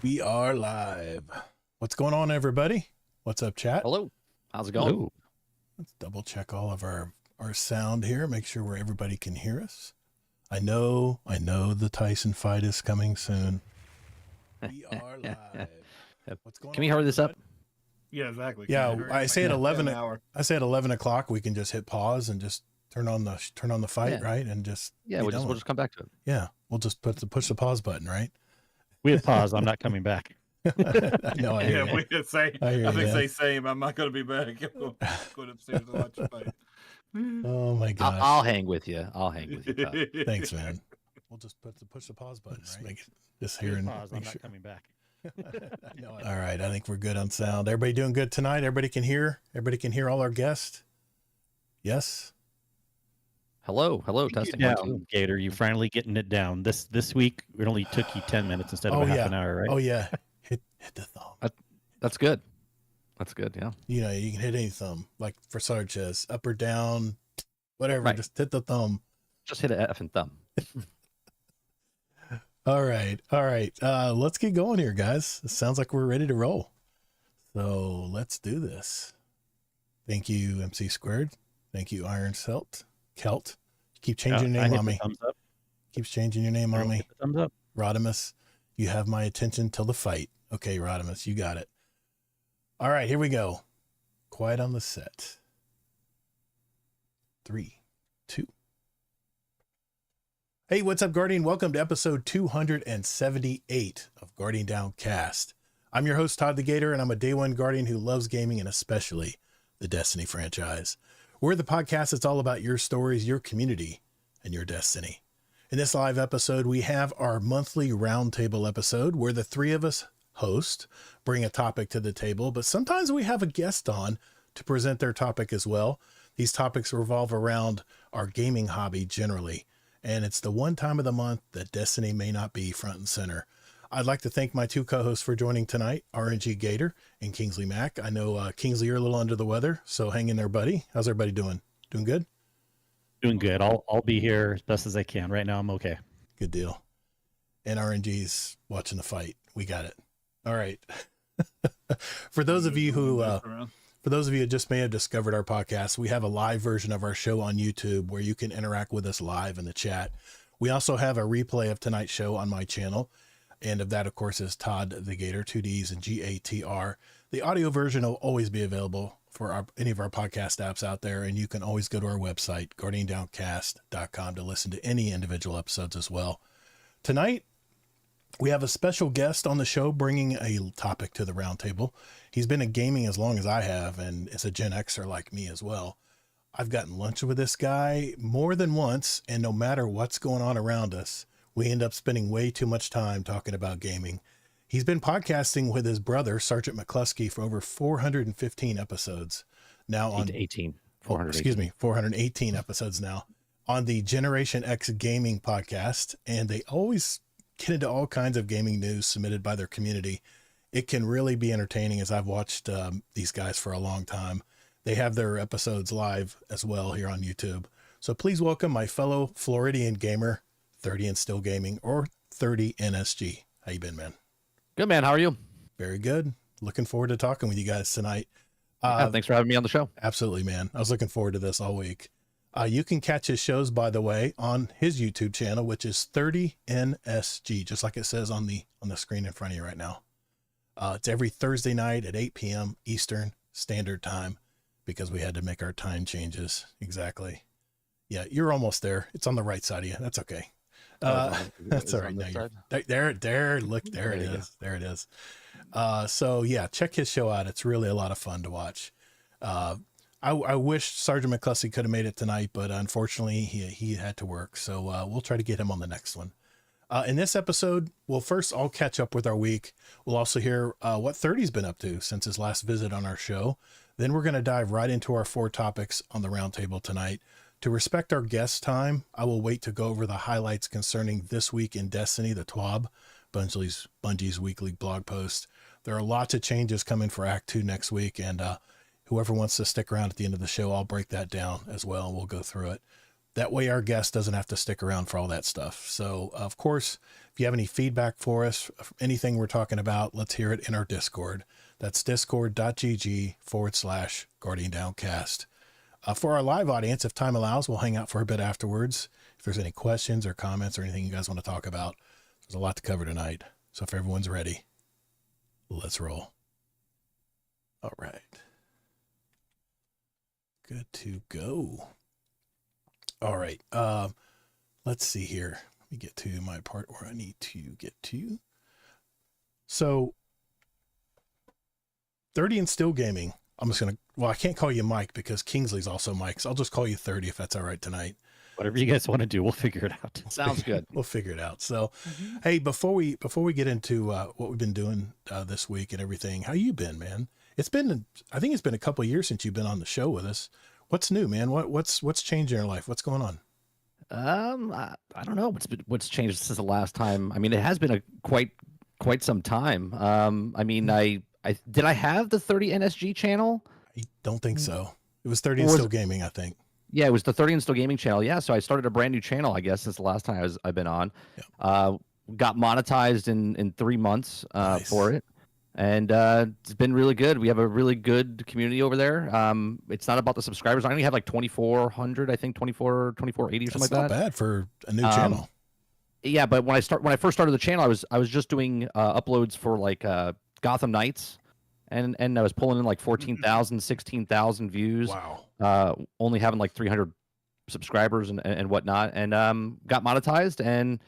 We are live. What's going on, everybody? What's up, chat? Hello. How's it going? Hello. Let's double check all of our sound here. Make sure where everybody can hear us. I know the Tyson fight is coming soon. We are live. What's going on? Can we hurry this up? Yeah, exactly. Yeah, I say at 11. Hour. I say at 11 o'clock. We can just hit pause and just turn on the fight, right? And just we'll just come back to it. Yeah, we'll just push the pause button, right? We have paused. I'm not coming back. No, I hear you. We could say. I think say same. I'm not going to be back. I'm going upstairs to watch the fight. Oh my gosh! I'll hang with you. Todd. Thanks, man. We'll just push the pause button, right? Just hearing. Pause. I'm not coming back. All right, I think we're good on sound. Everybody doing good tonight? Everybody can hear. Everybody can hear all our guests. Yes. Hello. Testing. Down, Gator. You finally getting it down. This week it only took you 10 minutes instead of half an hour, right? Oh yeah. Hit the thumb. That's good. That's good. Yeah. You know, you can hit any thumb, like for Sarge says, up or down, whatever. Right. Just hit the thumb. Just hit an effing thumb. All right. Let's get going here, guys. It sounds like we're ready to roll. So let's do this. Thank you, MC Squared. Thank you, Iron Kelt. Keep changing your name on me. Keeps changing your name on me. Thumbs up. Rodimus, you have my attention till the fight. Okay, Rodimus, you got it. All right, here we go. Quiet on the set. 3, 2. Hey, what's up, Guardian? Welcome to episode 278 of Guardian Downcast. I'm your host, Todd the Gator, and I'm a Day One Guardian who loves gaming and especially the Destiny franchise. We're the podcast that's all about your stories, your community, and your destiny. In this live episode, we have our monthly roundtable episode where the three of us host, bring a topic to the table, but sometimes we have a guest on to present their topic as well. These topics revolve around our gaming hobby generally, and it's the one time of the month that Destiny may not be front and center. I'd like to thank my two co-hosts for joining tonight, RNGGator and Kingsleymac. I know, Kingsley, you're a little under the weather, so hang in there, buddy. How's everybody doing? Doing good? Doing good. I'll be here as best as I can. Right now, I'm okay. Good deal. And RNG's watching the fight. We got it. All right. For those of you who just may have discovered our podcast, we have a live version of our show on YouTube where you can interact with us live in the chat. We also have a replay of tonight's show on my channel. And of that, of course, is Todd the Gator, 2 Ds and GATR. The audio version will always be available for any of our podcast apps out there. And you can always go to our website, guardiandowncast.com, to listen to any individual episodes as well. Tonight, we have a special guest on the show bringing a topic to the roundtable. He's been in gaming as long as I have, and is a GenX'er like me as well. I've gotten lunch with this guy more than once, and no matter what's going on around us, we end up spending way too much time talking about gaming. He's been podcasting with his brother, Sgt McClusky, for over 415 episodes. Now on 418 episodes now on the Generation X Gaming podcast. And they always get into all kinds of gaming news submitted by their community. It can really be entertaining, as I've watched these guys for a long time. They have their episodes live as well here on YouTube. So please welcome my fellow Floridian gamer, 30 and Still Gaming, or 30 NSG. How you been, man? Good, man. How are you? Very good. Looking forward to talking with you guys tonight. Thanks for having me on the show. Absolutely, man. I was looking forward to this all week. You can catch his shows, by the way, on his YouTube channel, which is 30NSG, just like it says on the screen in front of you right now. It's every Thursday night at 8 p.m. Eastern Standard Time, because we had to make our time changes. Exactly. Yeah, you're almost there. It's on the right side of you. That's okay. That's all right. Now there. Look, there it is. There it is. So yeah, check his show out. It's really a lot of fun to watch. I wish Sgt McClusky could have made it tonight, but unfortunately he had to work. So we'll try to get him on the next one. In this episode, well, first I'll catch up with our week. We'll also hear what 30's been up to since his last visit on our show. Then we're going to dive right into our 4 topics on the roundtable tonight. To respect our guest time, I will wait to go over the highlights concerning This Week in Destiny, the TWAB, Bungie's weekly blog post. There are lots of changes coming for Act 2 next week, and whoever wants to stick around at the end of the show, I'll break that down as well, and we'll go through it. That way our guest doesn't have to stick around for all that stuff. So, of course, if you have any feedback for us, anything we're talking about, let's hear it in our Discord. That's discord.gg/Guardian Downcast. For our live audience, if time allows, we'll hang out for a bit afterwards. If there's any questions or comments or anything you guys want to talk about, there's a lot to cover tonight. So if everyone's ready, let's roll. All right. Good to go. All right. Let's see here. Let me get to my part where I need to get to. So 30 and Still Gaming. I'm just going to, well, I can't call you Mike because Kingsley's also Mike. So I'll just call you 30 if that's all right tonight. Whatever you guys want to do, we'll figure it out. Sounds good. We'll figure it out. So, hey, before we get into what we've been doing this week and everything, how you been, man? I think it's been a couple of years since you've been on the show with us. What's new, man? What's changed in your life? What's going on? I don't know what's changed since the last time. I mean, it has been quite some time. I mean, I did I have the 30 NSG channel? I don't think so. It was 30 and Still Gaming, I think. Yeah, it was the 30 and Still Gaming channel. Yeah, so I started a brand new channel, I guess, since the last time I've been on. Yeah. Got monetized in 3 months Nice. for it. And it's been really good. We have a really good community over there. It's not about the subscribers. I only have like 2,400, I think 2480 or something like that. That's not bad for a new channel. Yeah, but when I first started the channel, I was just doing uploads for like Gotham Knights, and I was pulling in like 14,000, 16,000 views. Wow. Only having like 300 subscribers and whatnot, and got monetized, and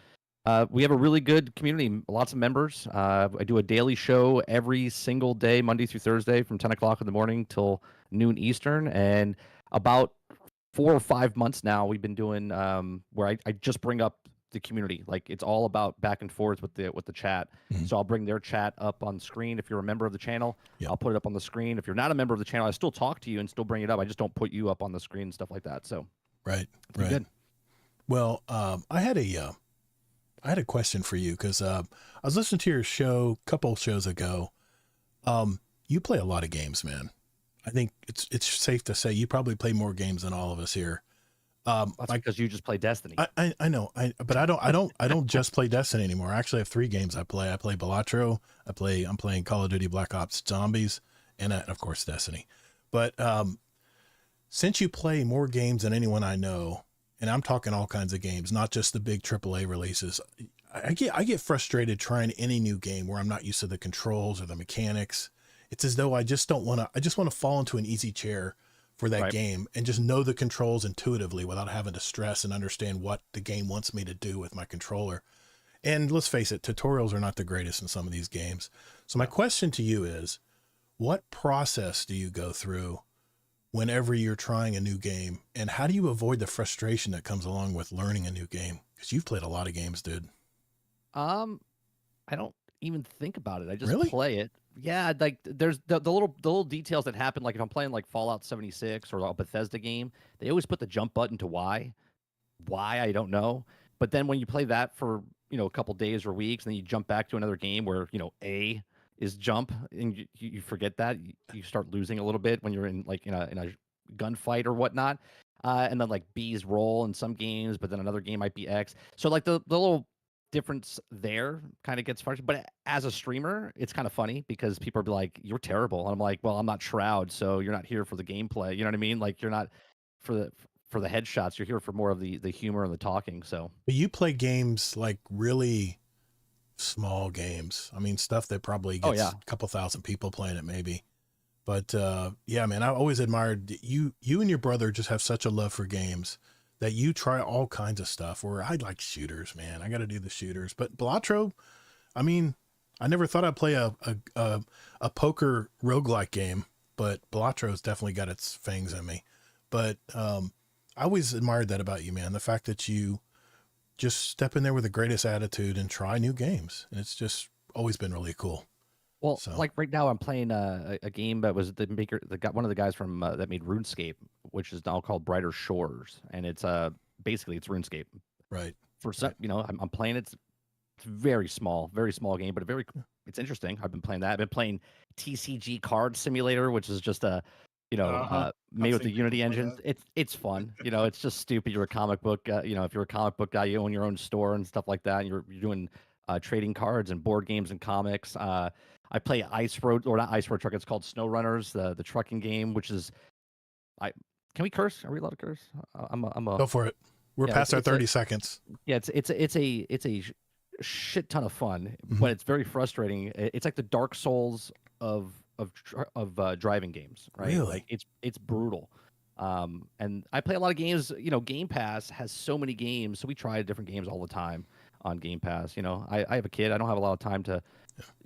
we have a really good community, lots of members. I do a daily show every single day, Monday through Thursday, from 10 o'clock in the morning till noon Eastern, and about 4 or 5 months now, we've been doing where I just bring up the community. Like, it's all about back and forth with the chat. Mm-hmm. So I'll bring their chat up on screen. If you're a member of the channel, I'll put it up on the screen. If you're not a member of the channel, I still talk to you and still bring it up. I just don't put you up on the screen and stuff like that. So right. Good. Well, I had a question for you because I was listening to your show a couple shows ago. You play a lot of games, man. I think it's safe to say you probably play more games than all of us here. That's because you just play Destiny. I know, but I don't just play Destiny anymore. I actually have 3 games I play. I play Balatro. I'm playing Call of Duty Black Ops Zombies, and of course Destiny. But since you play more games than anyone I know, and I'm talking all kinds of games, not just the big AAA releases, I get frustrated trying any new game where I'm not used to the controls or the mechanics. It's as though I just want to fall into an easy chair for that game and just know the controls intuitively without having to stress and understand what the game wants me to do with my controller. And let's face it, tutorials are not the greatest in some of these games. So my question to you is, what process do you go through whenever you're trying a new game, and how do you avoid the frustration that comes along with learning a new game? Because you've played a lot of games, dude. I don't even think about it. I just Really? play it. Yeah, like there's the little details that happen. Like if I'm playing like Fallout 76 or a Bethesda game, they always put the jump button to Y. Why, I don't know. But then when you play that for a couple days or weeks, and then you jump back to another game where A is jump, and you forget that, you start losing a little bit when you're in a gunfight or whatnot. And then like B's roll in some games, but then another game might be X. So like the little difference there kind of gets frustrating. But as a streamer, it's kind of funny because people be like, "You're terrible," and I'm like, "Well, I'm not Shroud, so you're not here for the gameplay. You know what I mean? Like you're not for the headshots. You're here for more of the humor and the talking." So, But you play games like really small games. I mean, stuff that probably gets a couple thousand people playing it, maybe. But yeah, man, I always admired you. You and your brother just have such a love for games that you try all kinds of stuff. Where I like shooters, man. I got to do the shooters. But Balatro, I mean, I never thought I'd play a poker roguelike game, but Balatro's definitely got its fangs in me. But I always admired that about you, man. The fact that you just step in there with the greatest attitude and try new games. And it's just always been really cool. well, like right now, I'm playing a game that was one of the guys from that made RuneScape, which is now called Brighter Shores, and it's basically it's RuneScape. Right. For some, I'm playing it. It's very small game, but it's interesting. I've been playing that. I've been playing TCG Card Simulator, which is just a made I've with the seen Unity people play engine. that. It's fun. It's just stupid. You're a comic book, if you're a comic book guy, you own your own store and stuff like that. And you're doing trading cards and board games and comics. I play Ice Road, or not Ice Road Truck. It's called Snow Runners, the trucking game, which is can we curse? Are we allowed to curse? Go for it. We're past our 30 seconds. Yeah, it's a shit ton of fun, Mhm. but it's very frustrating. It's like the Dark Souls of driving games, right? Really? Like it's brutal. And I play a lot of games. Game Pass has so many games, so we try different games all the time on Game Pass. I have a kid. I don't have a lot of time to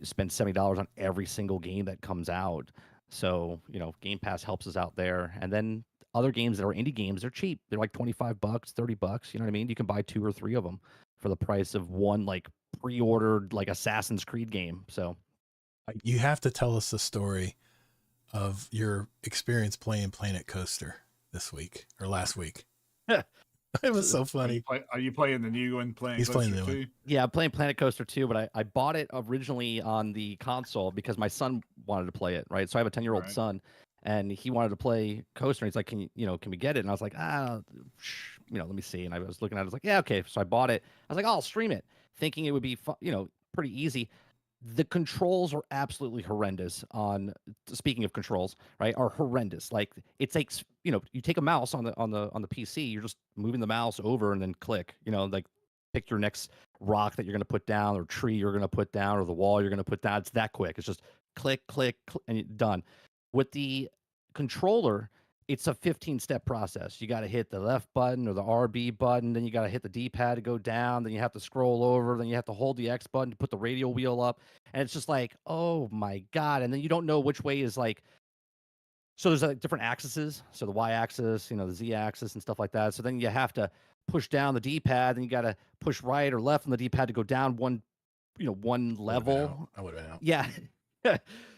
spend $70 on every single game that comes out. So Game Pass helps us out there. And then other games that are indie games, they're cheap. They're like $25, $30. You know what I mean? You can buy 2 or 3 of them for the price of one like pre-ordered like Assassin's Creed game. So you have to tell us the story of your experience playing Planet Coaster this week or last week. It was so funny. Are you playing the new one? He's playing the new one. Yeah, I'm playing Planet Coaster 2, but I bought it originally on the console because my son wanted to play it, right? So I have a 10-year-old son, and he wanted to play Coaster. And he's like, can we get it? And I was like, let me see. And I was looking at it, I was like, yeah, okay. So I bought it. I was like, I'll stream it, thinking it would be pretty easy. The controls are absolutely horrendous speaking of controls, right? Are horrendous. Like it takes, you take a mouse on the PC, you're just moving the mouse over and then click, like pick your next rock that you're going to put down or tree you're going to put down or the wall you're going to put down. It's that quick. It's just click, click, click and you're done. With the controller, it's a 15-step process. You got to hit the left button or the RB button, then you got to hit the D-pad to go down, then you have to scroll over, then you have to hold the X button to put the radial wheel up, and it's just like, oh my God. And then you don't know which way is like, so there's like different axes, so the Y-axis, the Z-axis and stuff like that. So then you have to push down the D-pad, then you got to push right or left on the D-pad to go down one level. I would have been out. Yeah.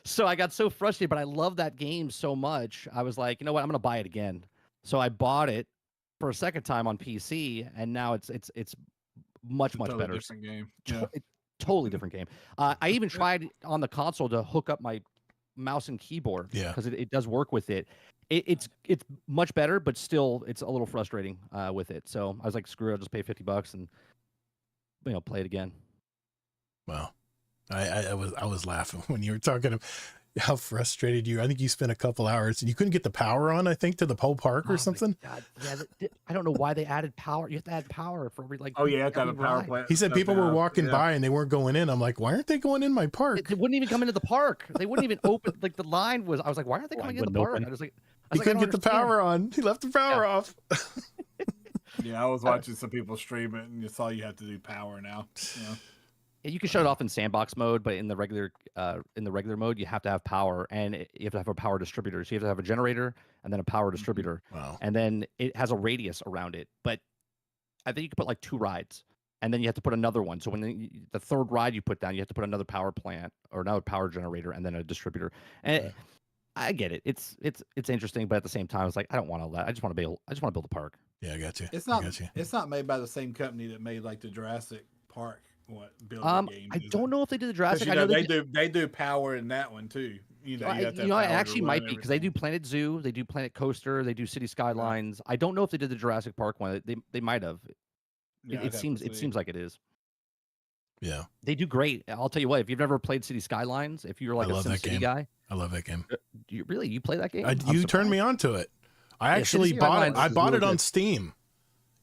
So I got so frustrated, but I love that game so much. I was like, you know what? I'm going to buy it again. So I bought it for a second time on PC, and now it's much Totally better. Different game. Yeah. Totally different game. I even tried on the console to hook up my mouse and keyboard because it does work with it. It's much better, but still it's a little frustrating with it. So I was like, screw it, I'll just pay $50 and play it again. Wow. I was laughing when you were talking about how frustrated you. I think you spent a couple hours and you couldn't get the power on, I think, to the whole park or something. God. Yeah, I don't know why they added power. You have to add power for every you have to have a power plant. He said people were walking by and they weren't going in. I'm like, why aren't they going in my park? They wouldn't even come into the park. They wouldn't even open. Like the line was. I was like, why aren't they coming in the park? I was like, he couldn't get the power on. He left the power off. Yeah, I was watching some people stream it, and you saw you have to do power now. You can shut it off in sandbox mode, but in the regular mode, you have to have power, and you have to have a power distributor. So you have to have a generator and then a power distributor. Wow. And then it has a radius around it. But I think you can put like 2 rides, and then you have to put another one. So when the third ride you put down, you have to put another power plant or another power generator and then a distributor. And I get it. It's interesting, but at the same time, it's like I don't want all that. I just want to build a park. Yeah, I got you. It's not made by the same company that made like the Jurassic Park. Game I don't know if they did the Jurassic. I know they do power in that one too. I actually might be because they do Planet Zoo, they do Planet Coaster, they do City Skylines. I don't know if they did the Jurassic Park one. They might have. It seems like it is. Yeah, they do great. I'll tell you what. If you've never played City Skylines, if you're like a SimCity guy, I love that game. You play that game? You turned me on to it. I actually bought it. I bought it on Steam.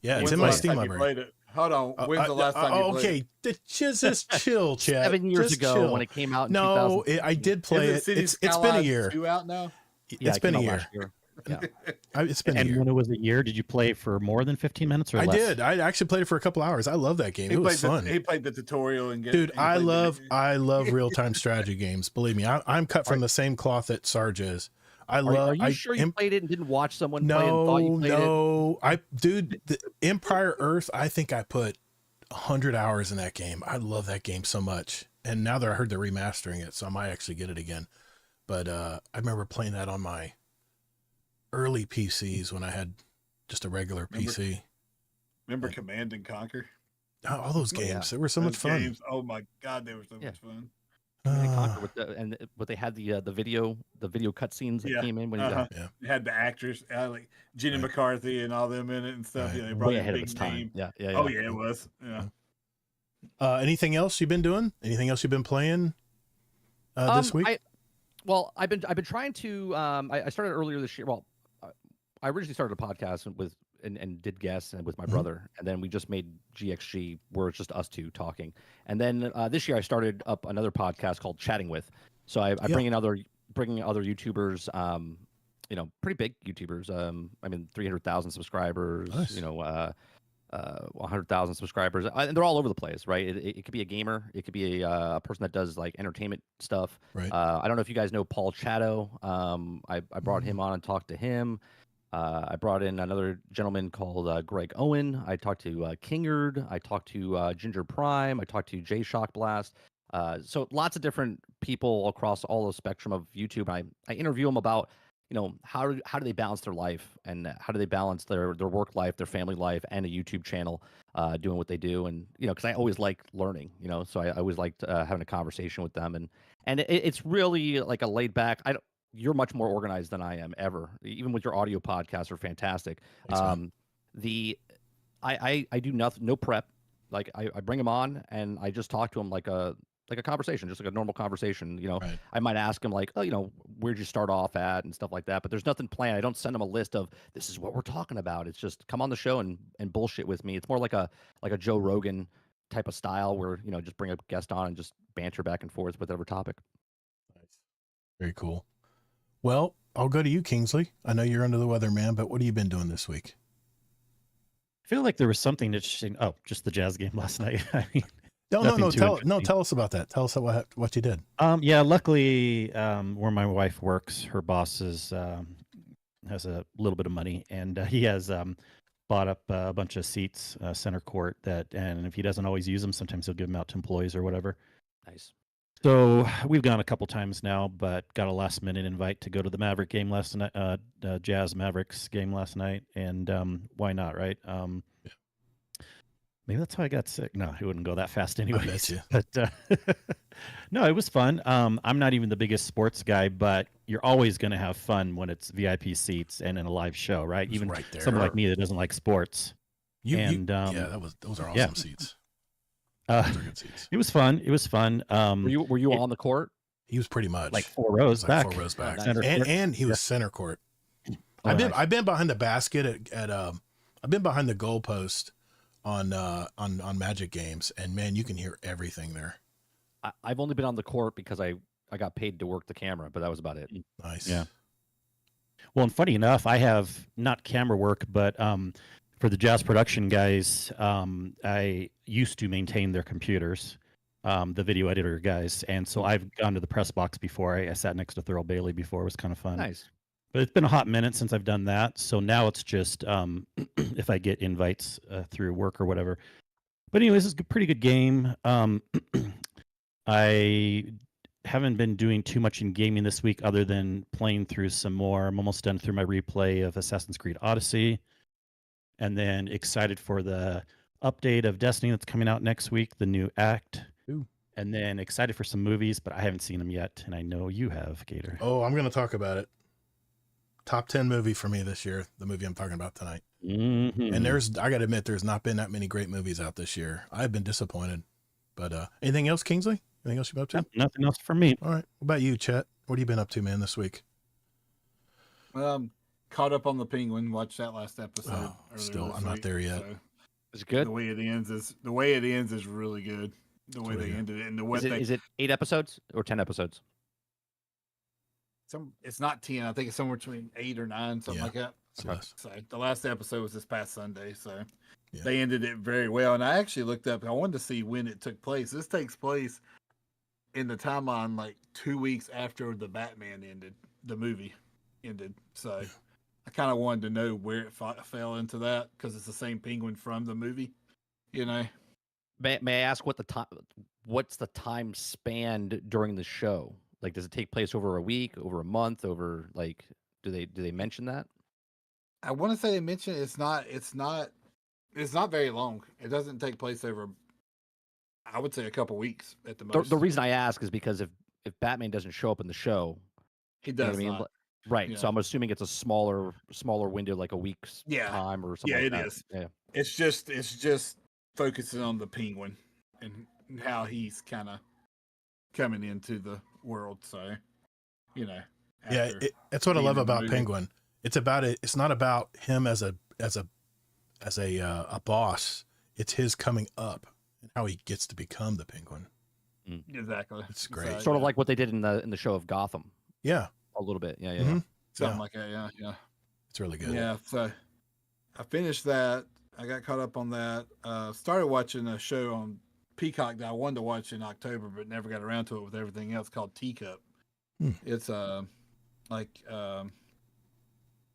Yeah, it's in my Steam library. Hold on. When's the last time you played it? Just chill, Chad. 7 years ago when it came out in 2000. I did play it. It's been a year. 2 out now? It's been a year. Yeah. It's been a year. And when it was a year, did you play for more than 15 minutes or less? I did. I actually played it for a couple hours. I love that game. It was fun. He played the tutorial and dude, I love real-time strategy games. Believe me, I'm cut from the same cloth that Sarge is. Are you sure you played it and didn't watch someone play and thought you played it? Dude, the Empire Earth, I think I put 100 hours in that game. I love that game so much. And now that I heard they're remastering it, so I might actually get it again. But I remember playing that on my early PCs when I had just a regular PC. Remember Command and Conquer? All those games. They were so much fun. Oh my God, they were so much fun. Command and Conquer with what they had the video cutscenes that came in when yeah. It had the actors like Jenny McCarthy and all them in it and stuff. Right. Yeah, they brought way in ahead of big its time. name. Yeah. Oh yeah, it was. Yeah. Anything else you've been doing? Anything else you've been playing this week? I've been trying to. I started earlier this year. Well, I originally started a podcast and did guests and with my brother, and then we just made GXG where it's just us two talking. And then this year I started up another podcast called Chatting With. So I bring in other YouTubers, pretty big YouTubers. 300,000 subscribers. Nice. 100,000 subscribers, and they're all over the place, right? It could be a gamer, it could be a person that does like entertainment stuff. Right. I don't know if you guys know Paul Chatto. I brought him on and talked to him. I brought in another gentleman called Greg Owen. I talked to Kingard. I talked to Ginger Prime. I talked to J Shock Blast. So lots of different people across all the spectrum of YouTube. I interview them about how do they balance their life, and how do they balance their work life, their family life, and a YouTube channel, doing what they do. And because I always like learning, so I always liked having a conversation with them, and it's really like a laid back. You're much more organized than I am ever. Even with your audio podcasts are fantastic. Thanks, I do nothing, no prep. Like I bring them on and I just talk to them like a conversation, just like a normal conversation. Right. I might ask them like, oh, where'd you start off at and stuff like that. But there's nothing planned. I don't send them a list of this is what we're talking about. It's just come on the show and bullshit with me. It's more like a Joe Rogan type of style where just bring a guest on and just banter back and forth with whatever topic. Nice. Very cool. Well, I'll go to you, Kingsley. I know you're under the weather, man, but what have you been doing this week? I feel like there was something interesting. Oh, just the Jazz game last night. I mean, No. Tell us about that. Tell us what you did. Yeah. Luckily, where my wife works, her boss has a little bit of money, and he has bought up a bunch of seats, center court. And if he doesn't always use them, sometimes he'll give them out to employees or whatever. Nice. So we've gone a couple times now, but got a last minute invite to go to the Maverick game last night, Jazz Mavericks game last night, and why not, right? Maybe that's how I got sick. No, it wouldn't go that fast anyway. I bet you. But no, it was fun. I'm not even the biggest sports guy, but you're always going to have fun when it's VIP seats and in a live show, right? Even right there. someone like me that doesn't like sports. Those are awesome seats. Those are good seats. It was fun. Were you on the court? He was pretty much like 4 rows back. 4 rows back. Center court. And he was center court. Oh, nice. I've been behind the basket I've been behind the goal post on Magic games, and man, you can hear everything there. I've only been on the court because I got paid to work the camera, but that was about it. Nice. Yeah. Well, and funny enough, I have not camera work, but for the Jazz production guys, I used to maintain their computers, the video editor guys, and so I've gone to the press box before. I sat next to Thurl Bailey before. It was kind of fun. Nice. But it's been a hot minute since I've done that, so now it's just if I get invites through work or whatever. But anyways, it's a pretty good game. I haven't been doing too much in gaming this week other than playing through some more. I'm almost done through my replay of Assassin's Creed Odyssey. And then excited for the update of Destiny that's coming out next week, the new act. Ooh. And then excited for some movies, but I haven't seen them yet. And I know you have, Gator. Oh, I'm going to talk about it. Top 10 movie for me this year, the movie I'm talking about tonight. Mm-hmm. And I got to admit, there's not been that many great movies out this year. I've been disappointed. But anything else, Kingsley? Anything else you've been up to? Nothing else for me. All right. What about you, Chet? What have you been up to, man, this week? Caught up on the Penguin. Watched that last episode. Still, I'm not there yet. So Is it good? The way it ends is really good. The way they ended it and is it 8 episodes or 10 episodes? It's not 10. I think it's somewhere between 8 or 9, something like that. So the last episode was this past Sunday. So they ended it very well. And I actually looked up. I wanted to see when it took place. This takes place in the timeline like 2 weeks after the Batman ended. The movie ended. So I kind of wanted to know where it fell into that because it's the same Penguin from the movie. May I ask what's the time span during the show? Like, does it take place over a week, over a month, over like? Do they mention that? I want to say they mentioned it's not very long. It doesn't take place over I would say a couple weeks at the The most. reason I ask is because if Batman doesn't show up in the show, He you know does what I mean? not. Right. Yeah. So I'm assuming it's a smaller window, like a week's time or something. Yeah, like it that. is. Yeah. It's just focusing on the Penguin and how he's kind of coming into the world. So, you know. Yeah, that's what I being love in the about movie. Penguin. It's about it. It's not about him as a boss. It's his coming up and how he gets to become the Penguin. Exactly. It's great. Sort of like what they did in the show of Gotham. Yeah, A little bit. Yeah. Mhm. Something Yeah. like that. Yeah. It's really good. Yeah. So I finished that. I got caught up on that. Started watching a show on Peacock that I wanted to watch in October, but never got around to it with everything else, called Teacup. It's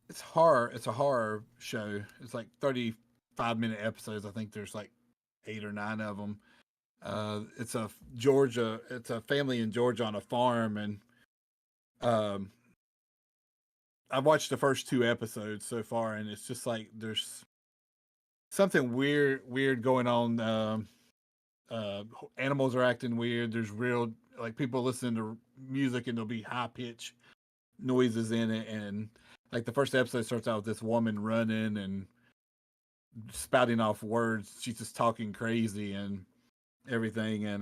it's horror. It's a horror show. It's like 35-minute episodes. I think there's like 8 or 9 of them. It's a family in Georgia on a farm, and I've watched the first 2 episodes so far, and it's just like there's something weird going on. Animals are acting weird. There's real, like, people listening to music and there'll be high pitch noises in it, and like the first episode starts out with this woman running and spouting off words. She's just talking crazy and everything. And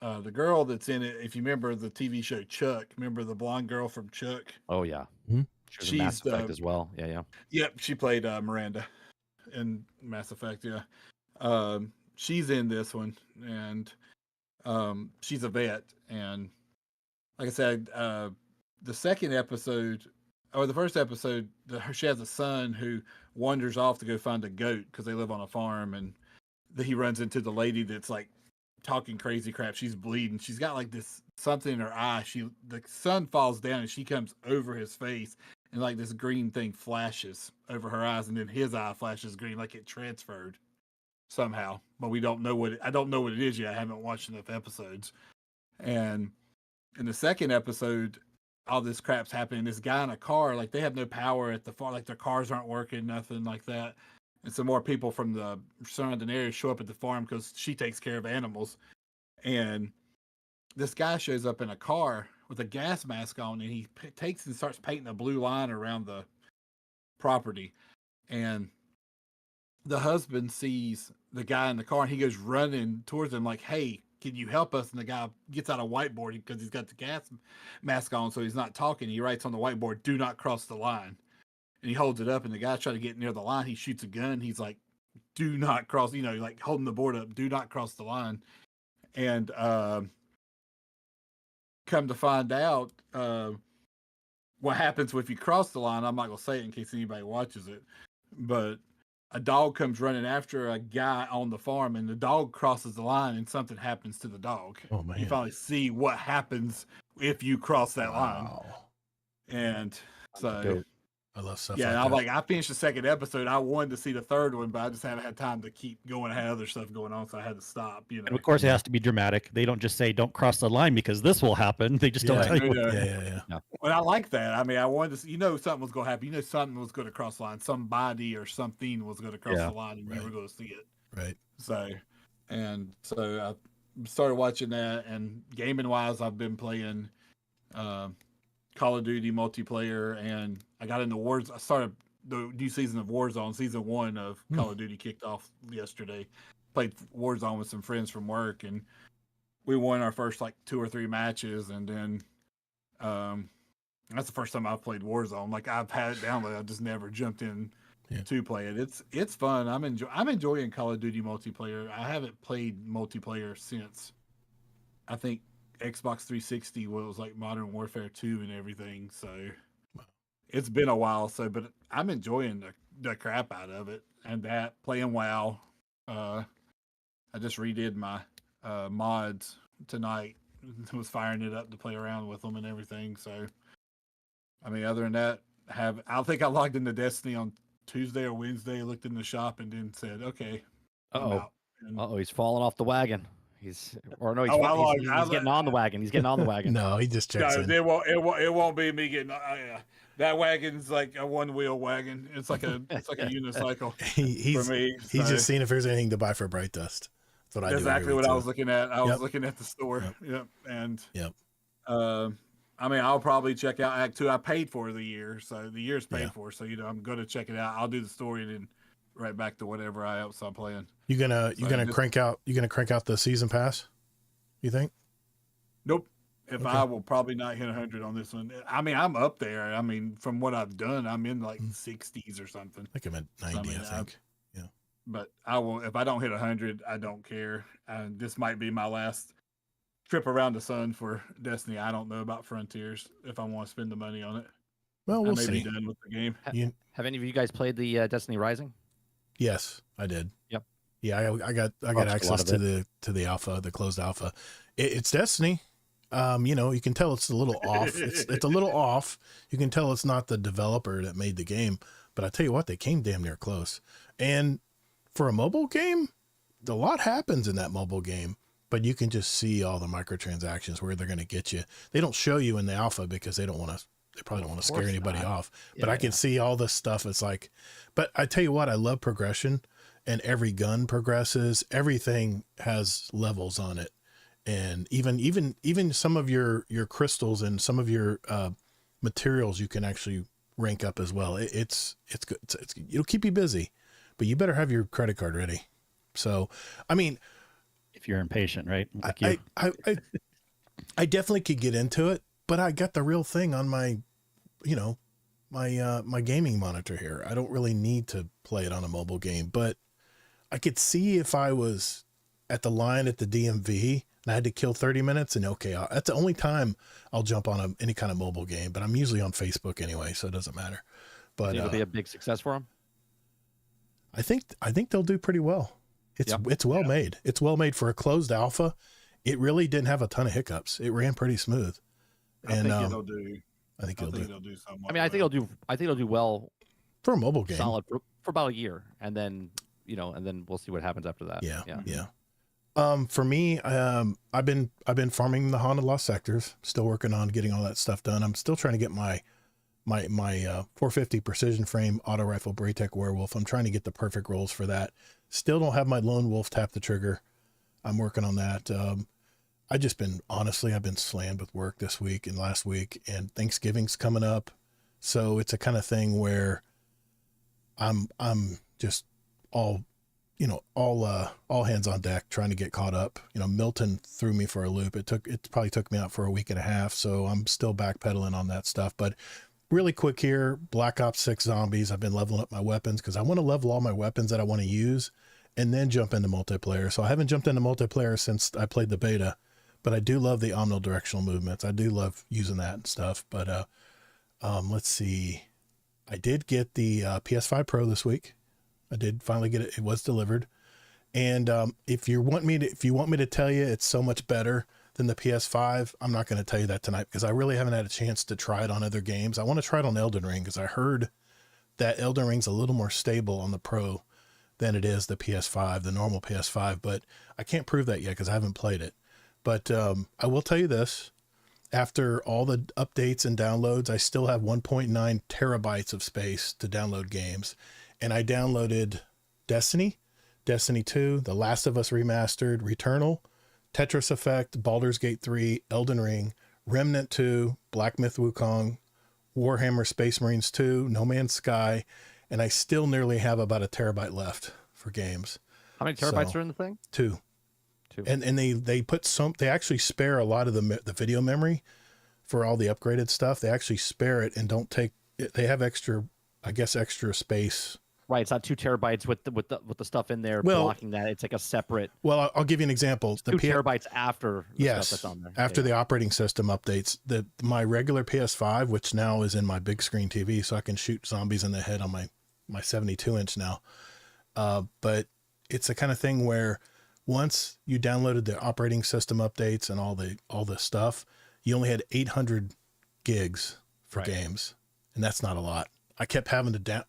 the girl that's in it, if you remember the TV show Chuck, remember the blonde girl from Chuck? Oh yeah. Mhm. She was in Mass She's Effect as well. Yeah. Yep, she played Miranda in Mass Effect. Yeah, she's in this one, and she's a vet. And like I said, the second episode, or the first episode, she has a son who wanders off to go find a goat because they live on a farm, and he runs into the lady that's like talking crazy crap. She's bleeding. She's got like this something in her eye. The sun falls down and she comes over his face, and like this green thing flashes over her eyes, and then his eye flashes green, like it transferred somehow. But we don't know I don't know what it is yet. I haven't watched enough episodes. And in the second episode, all this crap's happening. This guy in a car, like they have no power at the farm, like their cars aren't working, nothing like that. And some more people from the surrounding area show up at the farm because she takes care of animals. And this guy shows up in a car with a gas mask on, and he takes and starts painting a blue line around the property. And the husband sees the guy in the car, and he goes running towards him like, "Hey, can you help us?" And the guy gets out a whiteboard because he's got the gas mask on, so he's not talking. He writes on the whiteboard, "Do not cross the line." And he holds it up, and the guy's trying to get near the line. He shoots a gun. He's like, "Do not cross," like holding the board up, "Do not cross the line." And come to find out, what happens if you cross the line, I'm not going to say it in case anybody watches it, but a dog comes running after a guy on the farm, and the dog crosses the line, and something happens to the dog. Oh man! You finally see what happens if you cross that line. Wow. And so, Dope. I love stuff. yeah, like that. I finished the second episode. I wanted to see the third one, but I just haven't had time to keep going. I had other stuff going on, so I had to stop. And of course, it has to be dramatic. They don't just say, "Don't cross the line," because this will happen. They just don't Yeah. tell you. Yeah. Well, I like that. I mean, I wanted to see, something was going to happen. Something was going to cross the line. Somebody or something was going to cross the line, and you were going to see it. Right. So I started watching that, and gaming wise, I've been playing Call of Duty multiplayer, and I got into Wars. I started the new season of Warzone. Season 1 of Call of Duty kicked off yesterday. Played Warzone with some friends from work, and we won our first like 2 or 3 matches, and then that's the first time I've played Warzone. Like, I've had it downloaded, I just never jumped in to play it. It's fun. I'm enjoying Call of Duty multiplayer. I haven't played multiplayer since, I think, Xbox 360 was like Modern Warfare 2 and everything. So it's been a while. But I'm enjoying the crap out of it, and that playing WoW. I just redid my mods tonight. Was firing it up to play around with them and everything. So, I mean, other than that, I think I logged into Destiny on Tuesday or Wednesday, looked in the shop, and then said, "Okay, I'm out." He's falling off the wagon. He's getting on the wagon. He's getting on the wagon. No, he just checks in. It won't be me getting. That wagon's like a one-wheel wagon. It's like a unicycle. He's for me. He's just seeing if there's anything to buy for Bright Dust. That's what I That's do. exactly what I was looking at. I was Yep. looking at the store. Yep. And Yep. I mean, I'll probably check out Act 2. I paid for the year, so the year's paid Yeah. for. So I'm going to check it out. I'll do the story and then right back to whatever else I'm playing. You gonna crank out the season pass? You think? Nope. If Okay. I will probably not hit 100 on this one. I mean, I'm up there. I mean, from what I've done, I'm in like 60s or something. I think I'm at 90. I think. But I will. If I don't hit 100, I don't care. This might be my last trip around the sun for Destiny. I don't know about Frontiers if I want to spend the money on it. Well, we'll I may see. be done with the game. Have any of you guys played the Destiny Rising? Yes, I did. Yep. Yeah, I got access to the alpha, the closed alpha. It's Destiny. You can tell it's a little off. It's a little off. You can tell it's not the developer that made the game, but I tell you what, they came damn near close. And for a mobile game, a lot happens in that mobile game, but you can just see all the microtransactions where they're going to get you. They don't show you in the alpha because they probably don't want to scare anybody off, but I can see all this stuff. It's like, but I tell you what, I love progression, and every gun progresses. Everything has levels on it. And even some of your crystals and some of your materials, you can actually rank up as well. It's good. It'll keep you busy, but you better have your credit card ready. So, I mean, if you're impatient, right? Like I definitely could get into it, but I got the real thing on my, my gaming monitor here. I don't really need to play it on a mobile game, but I could see if I was at the line at the DMV and I had to kill 30 minutes, and that's the only time I'll jump on any kind of mobile game, but I'm usually on Facebook anyway, so it doesn't matter. But it'll be a big success for them. I think they'll do pretty well. It's well made. It's well made for a closed alpha. It really didn't have a ton of hiccups. It ran pretty smooth. I think it'll do. I think it'll do somewhat. I mean, I think it'll do well for a mobile game. Solid for about a year, and then we'll see what happens after that. Yeah. For me, I've been farming the Haunted Lost Sectors. Still working on getting all that stuff done. I'm still trying to get my 450 precision frame auto rifle Braytech Werewolf. I'm trying to get the perfect rolls for that. Still don't have my Lone Wolf tap the trigger. I'm working on that. I've been slammed with work this week and last week, and Thanksgiving's coming up. So it's a kind of thing where I'm just all hands on deck trying to get caught up. Milton threw me for a loop. It probably took me out for a week and a half. So I'm still backpedaling on that stuff, but really quick here, Black Ops 6 Zombies. I've been leveling up my weapons because I want to level all my weapons that I want to use and then jump into multiplayer. So I haven't jumped into multiplayer since I played the beta, but I do love the omnidirectional movements. I do love using that and stuff. But let's see. I did get the PS5 Pro this week. I did finally get it. It was delivered. And if you want me to tell you it's so much better than the PS5, I'm not going to tell you that tonight because I really haven't had a chance to try it on other games. I want to try it on Elden Ring because I heard that Elden Ring's a little more stable on the Pro than it is the PS5, the normal PS5, but I can't prove that yet because I haven't played it. But I will tell you this, after all the updates and downloads, I still have 1.9 terabytes of space to download games. And I downloaded Destiny 2, The Last of Us Remastered, Returnal, Tetris Effect, Baldur's Gate 3, Elden Ring, Remnant 2, Black Myth Wukong, Warhammer Space Marines 2, No Man's Sky, and I still nearly have about a terabyte left for games. How many terabytes are in the thing? 2. And they actually spare a lot of the video memory for all the upgraded stuff. They actually spare it and don't take it. They have extra space. Right, it's not 2 terabytes with the stuff in there blocking that. It's like a separate. Well, I'll give you an example. 2 terabytes after the stuff that's on there. After the operating system updates, my regular PS5, which now is in my big screen TV, so I can shoot zombies in the head on my 72-inch now. But it's the kind of thing where once you downloaded the operating system updates and all the stuff, you only had 800 gigs for games, and that's not a lot. I kept having to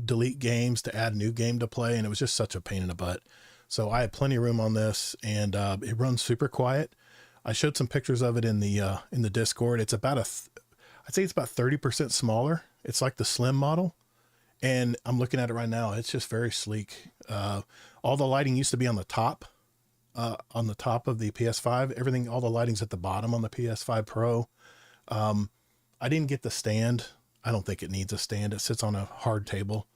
delete games to add a new game to play, and it was just such a pain in the butt. So I had plenty of room on this, and it runs super quiet. I showed some pictures of it in the Discord. It's about I'd say it's about 30% smaller. It's like the slim model, And I'm looking at it right now. It's just very sleek. All the lighting used to be on the top of the PS5. Everything, all the lighting's at the bottom on the PS5 Pro. I didn't get the stand. I don't think it needs a stand. It sits on a hard table.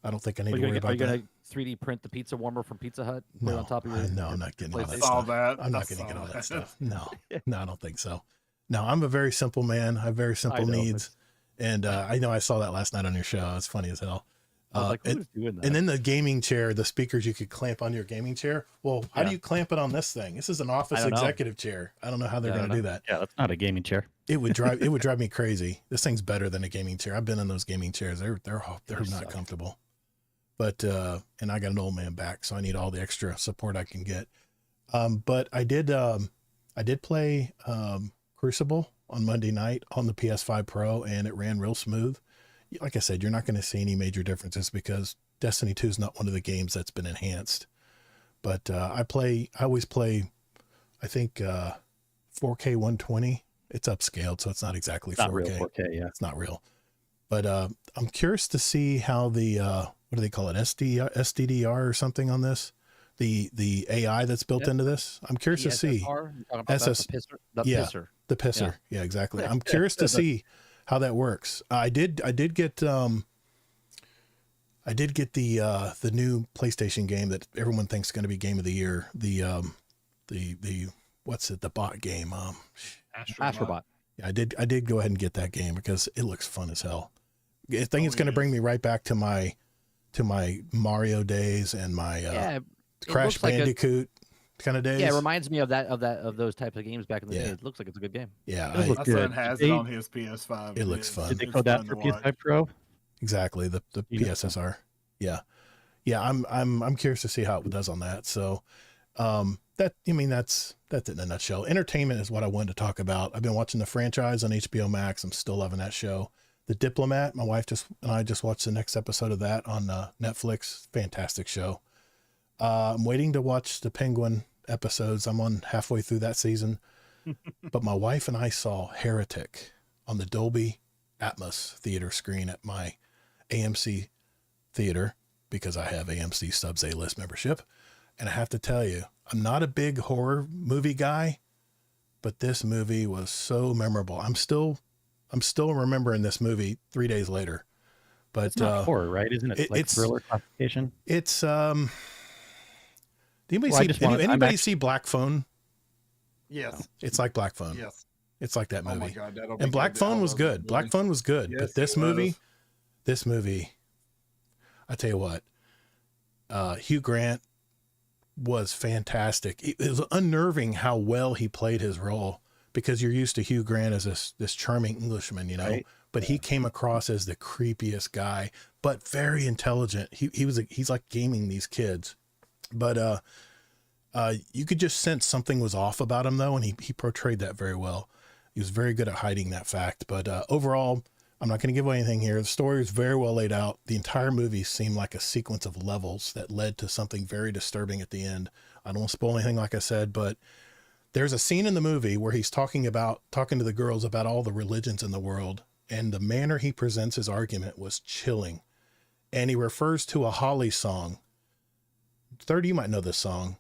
I don't think I need to worry about that. Are you going to 3D print the pizza warmer from Pizza Hut? Put it on top of your, no, I'm not getting all that saw stuff. that. I'm not going to get all that stuff. No, I don't think so. No, I'm a very simple man. I have very simple needs. And I know I saw that last night on your show. It's funny as hell. I was like, who's doing that? And then the gaming chair, the speakers you could clamp on your gaming chair. Well, how do you clamp it on this thing? This is an office executive chair. I don't know how they're going to do that. Yeah, that's not a gaming chair. It would drive me crazy. This thing's better than a gaming chair. I've been in those gaming chairs. They're not comfortable. But and I got an old man back, so I need all the extra support I can get. But I did play Crucible on Monday night on the PS5 Pro, and it ran real smooth. Like I said, you're not going to see any major differences because Destiny 2 is not one of the games that's been enhanced. But I always play, I think 4K 120. It's upscaled, so it's not exactly 4K. Not real 4K, yeah. It's not real. But I'm curious to see how the what do they call it, SDDR or something on this, the AI that's built into this. I'm curious to see. Pisser. The pisser. Yeah, exactly. I'm curious to see how that works. I did get the new PlayStation game that everyone thinks is going to be game of the year. The what's it? The bot game. Astrobot. Yeah, I did go ahead and get that game because it looks fun as hell. I think it's going to bring me right back to my Mario days and my Crash Bandicoot kind of days. Yeah, it reminds me of those types of games back in the day. It looks like it's a good game. Yeah, my son has it on his PS5. It looks fun. Did they code that for PS5 Pro? Exactly, the PSSR. Yeah. I'm curious to see how it does on that. So, that's it in a nutshell. Entertainment is what I wanted to talk about. I've been watching the franchise on HBO Max. I'm still loving that show. The Diplomat. My wife and I just watched the next episode of that on Netflix. Fantastic show. I'm waiting to watch the Penguin episodes. I'm on halfway through that season, but my wife and I saw Heretic on the Dolby Atmos theater screen at my AMC theater because I have AMC Subs A-List membership. And I have to tell you, I'm not a big horror movie guy, but this movie was so memorable. I'm still remembering this movie 3 days later. But it's not horror, right? Isn't it like thriller classification? It's anybody see Black Phone? Yes. It's like Black Phone. Yes. It's like that movie. Oh my God, and Black Phone was good. Black Phone was good. Yes, but this movie, I tell you what, Hugh Grant was fantastic. It was unnerving how well he played his role because you're used to Hugh Grant as this charming Englishman, right? But he came across as the creepiest guy, but very intelligent. He's like gaming these kids. But you could just sense something was off about him, though, and he portrayed that very well. He was very good at hiding that fact. But overall, I'm not going to give away anything here. The story is very well laid out. The entire movie seemed like a sequence of levels that led to something very disturbing at the end. I don't want to spoil anything, like I said, but there's a scene in the movie where he's talking to the girls about all the religions in the world, and the manner he presents his argument was chilling. And he refers to a Holly song. 30, you might know this song.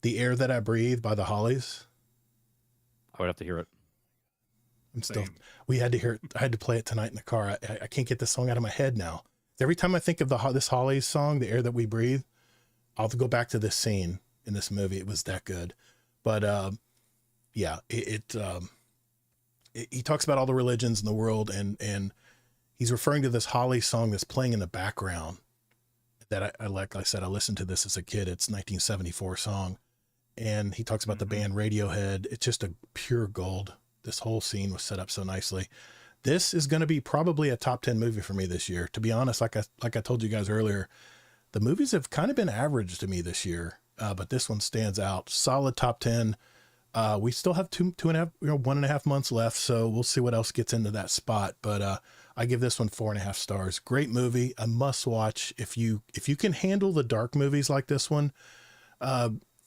The Air That I Breathe by the Hollies. I would have to hear it. We had to hear it. I had to play it tonight in the car. I can't get this song out of my head now. Every time I think of this Hollies song, The Air That We Breathe, I'll have to go back to this scene in this movie. It was that good. But he talks about all the religions in the world, and he's referring to this Holly song that's playing in the background that like I said, I listened to this as a kid. It's 1974 song. And he talks about the band Radiohead. It's just a pure gold. This whole scene was set up so nicely. This is going to be probably a top 10 movie for me this year. To be honest, like I told you guys earlier, the movies have kind of been average to me this year. But this one stands out. Solid top 10. We still have 1.5 months left, so we'll see what else gets into that spot. But I give this one 4.5 stars. Great movie, a must watch if you can handle the dark movies like this one.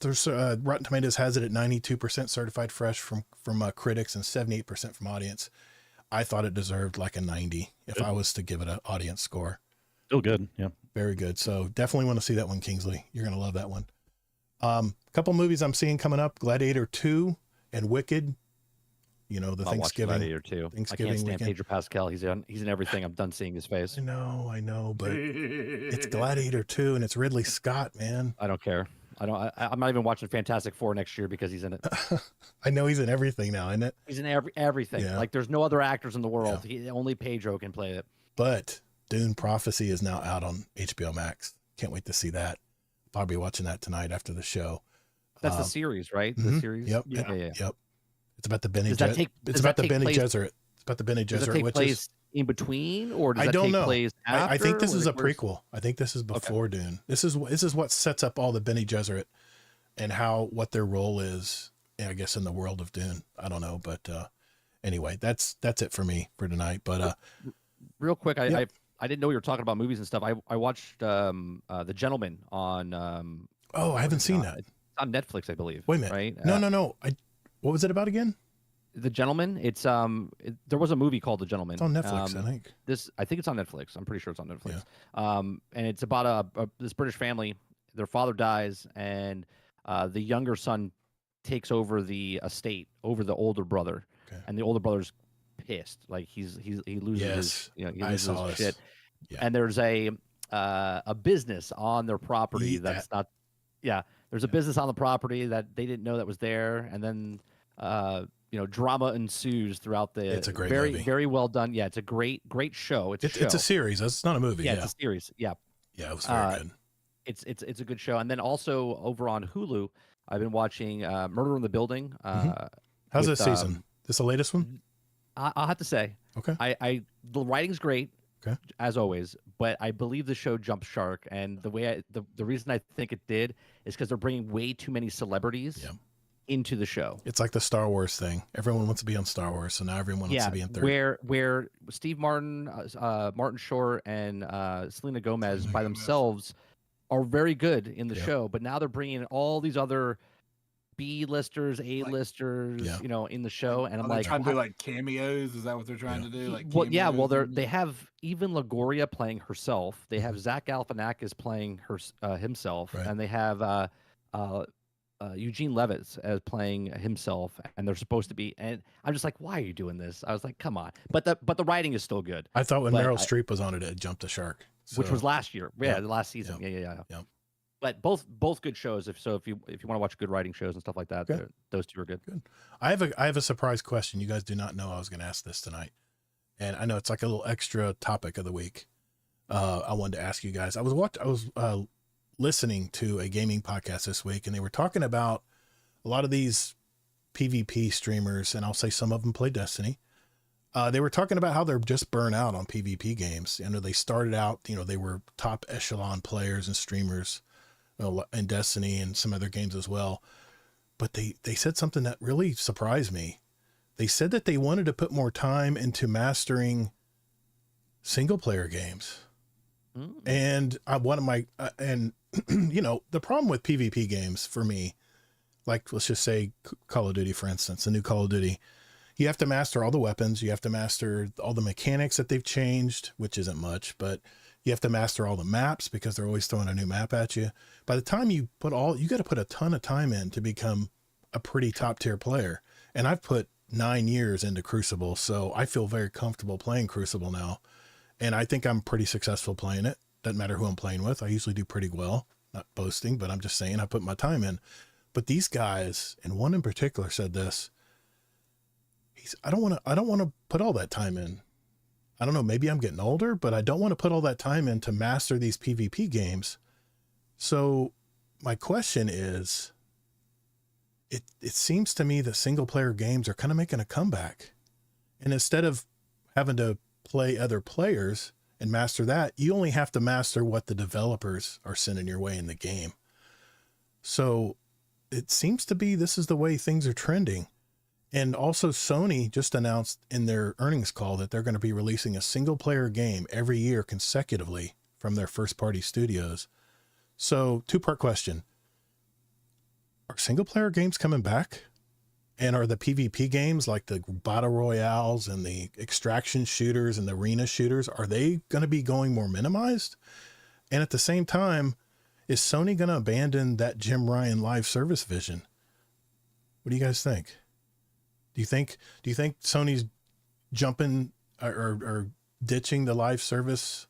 There's Rotten Tomatoes has it at 92% certified fresh from critics and 78% from audience. I thought it deserved like a 90 if I was to give it an audience score. Still good. Yeah. Very good. So definitely want to see that one, Kingsley. You're going to love that one. A couple movies I'm seeing coming up: Gladiator 2 and Wicked. You know, the I'll watch Thanksgiving. Gladiator too. Thanksgiving I can't stand weekend. Pedro Pascal. He's in everything. I'm done seeing his face. I know, but it's Gladiator 2 and it's Ridley Scott, man. I don't care. I'm not even watching Fantastic Four next year because he's in it. I know he's in everything now, isn't it? He's in everything. Yeah. Like there's no other actors in the world. Only Pedro can play it. But Dune Prophecy is now out on HBO Max. Can't wait to see that. Probably watching that tonight after the show. That's the series, right? Mm-hmm. The series. Yep. Yeah. Yep. It's about the Bene Gesserit. It's about the Bene Gesserit. It's about the Bene Does it Gesserit take witches. place in between, or does I that don't take know. place after? I think this is a where's- prequel. I think this is before Dune. This is what sets up all the Bene Gesserit and what their role is, I guess, in the world of Dune. I don't know, but anyway, that's it for me for tonight. But real quick, I didn't know you were talking about movies and stuff. I watched The Gentleman on. I haven't seen that. It's on Netflix, I believe. Wait a minute. Right? No. What was it about again? The Gentleman. It's there was a movie called The Gentleman. It's on Netflix, I think. I think it's on Netflix. I'm pretty sure it's on Netflix. Yeah. And it's about this British family. Their father dies, and the younger son takes over the estate over the older brother, and the older brother's pissed. Like he loses his, he loses his shit. Yeah. And there's a business on their property that's not. Yeah, there's a business on the property that they didn't know that was there, and then drama ensues throughout the. It's a great movie. Very well done. Yeah, it's a great show. It's a series. It's not a movie. Yeah, it's a series. Yeah. Yeah, it was very good. It's a good show. And then also over on Hulu, I've been watching Murder in the Building. How's this season? This the latest one? I'll have to say. Okay. The writing's great. Okay. As always, but I believe the show jumped shark, and the reason I think it did is because they're bringing way too many celebrities into the show. It's like the Star Wars thing. Everyone wants to be on Star Wars, so now everyone wants to be in third. Where Steve Martin, Martin Short, and Selena Gomez by themselves are very good in the show, but now they're bringing in all these other B-listers, A-listers, in the show, and I'm like, trying to do like cameos. Is that what they're trying to do? Like, they have even Longoria playing herself. They have Zach Galifianakis playing himself, and they have Eugene Levitz as playing himself, and they're supposed to be. And I'm just like, why are you doing this? I was like, come on. But the writing is still good. I thought when Meryl Streep was on it, it jumped the shark, which was last year. Yeah, the last season. Yeah. But both good shows. If you want to watch good writing shows and stuff like that, those two are good. Good. I have a surprise question. You guys do not know I was going to ask this tonight, and I know it's like a little extra topic of the week. I wanted to ask you guys. I was listening to a gaming podcast this week, and they were talking about a lot of these PvP streamers, and I'll say some of them play Destiny. They were talking about how they're just burnt out on PvP games. You know, they started out, they were top echelon players and streamers in Destiny and some other games as well. But they said something that really surprised me. They said that they wanted to put more time into mastering single player games. And the problem with PvP games for me, like let's just say Call of Duty, for instance, the new Call of Duty, you have to master all the weapons. You have to master all the mechanics that they've changed, which isn't much, but you have to master all the maps because they're always throwing a new map at you. By the time you got to put a ton of time in to become a pretty top tier player. And I've put 9 years into Crucible, so I feel very comfortable playing Crucible now. And I think I'm pretty successful playing it. Doesn't matter who I'm playing with. I usually do pretty well. Not boasting, but I'm just saying I put my time in. But these guys, and one in particular said this, I don't want to put all that time in. I don't know, maybe I'm getting older, but I don't want to put all that time in to master these PvP games. So my question is, it seems to me that single player games are kind of making a comeback. And instead of having to play other players and master that, you only have to master what the developers are sending your way in the game. So it seems to be this is the way things are trending. And also Sony just announced in their earnings call that they're going to be releasing a single player game every year consecutively from their first party studios. So 2-part question. Are single player games coming back? And are the PvP games like the battle royales and the extraction shooters and the arena shooters, are they going to be going more minimized? And at the same time, is Sony going to abandon that Jim Ryan live service vision? What do you guys think? Do you think Sony's jumping or ditching the live service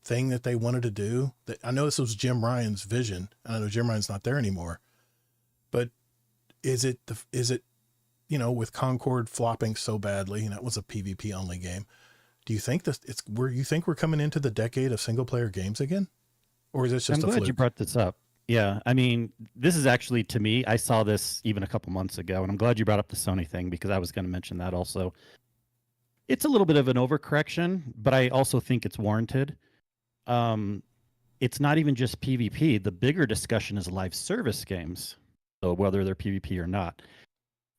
thing that they wanted to do? I know this was Jim Ryan's vision, and I know Jim Ryan's not there anymore, but is it, you know, with Concord flopping so badly, and that was a PvP only game, do you think you think we're coming into the decade of single player games again? Or is this just I'm a glad fluke? you brought this up. Yeah, I mean, this is actually, to me, I saw this even a couple months ago, and I'm glad you brought up the Sony thing because I was going to mention that also. It's a little bit of an overcorrection, but I also think it's warranted. It's not even just PvP. The bigger discussion is live service games, so whether they're PvP or not.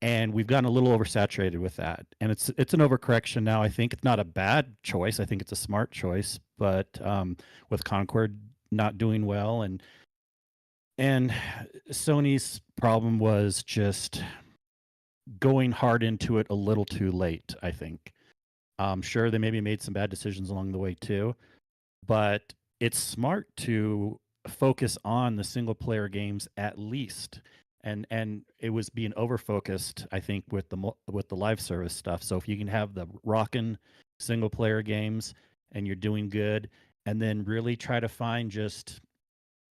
And we've gotten a little oversaturated with that. And it's an overcorrection now. I think it's not a bad choice. I think it's a smart choice. But with Concord not doing well, and Sony's problem was just going hard into it a little too late, I think. Sure, they maybe made some bad decisions along the way too, but it's smart to focus on the single player games at least. And it was being over focused, I think, with the live service stuff. So if you can have the rockin' single player games and you're doing good, and then really try to find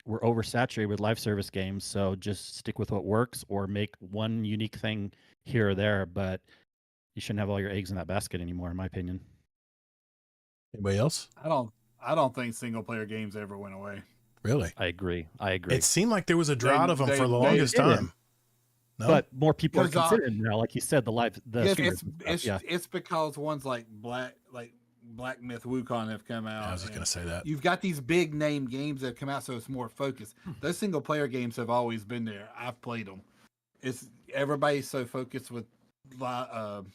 we're oversaturated with live service games, so just stick with what works or make one unique thing here or there, but you shouldn't have all your eggs in that basket anymore, in my opinion. Anybody else? I don't think single player games ever went away. Really? I agree. It seemed like there was a drought of them for the longest time. No? But more people are considering now, like you said, it's because ones like Black Myth Wukong have come out. I was just going to say that. You've got these big name games that have come out, so it's more focused. Those single player games have always been there. I've played them. It's everybody's so focused with live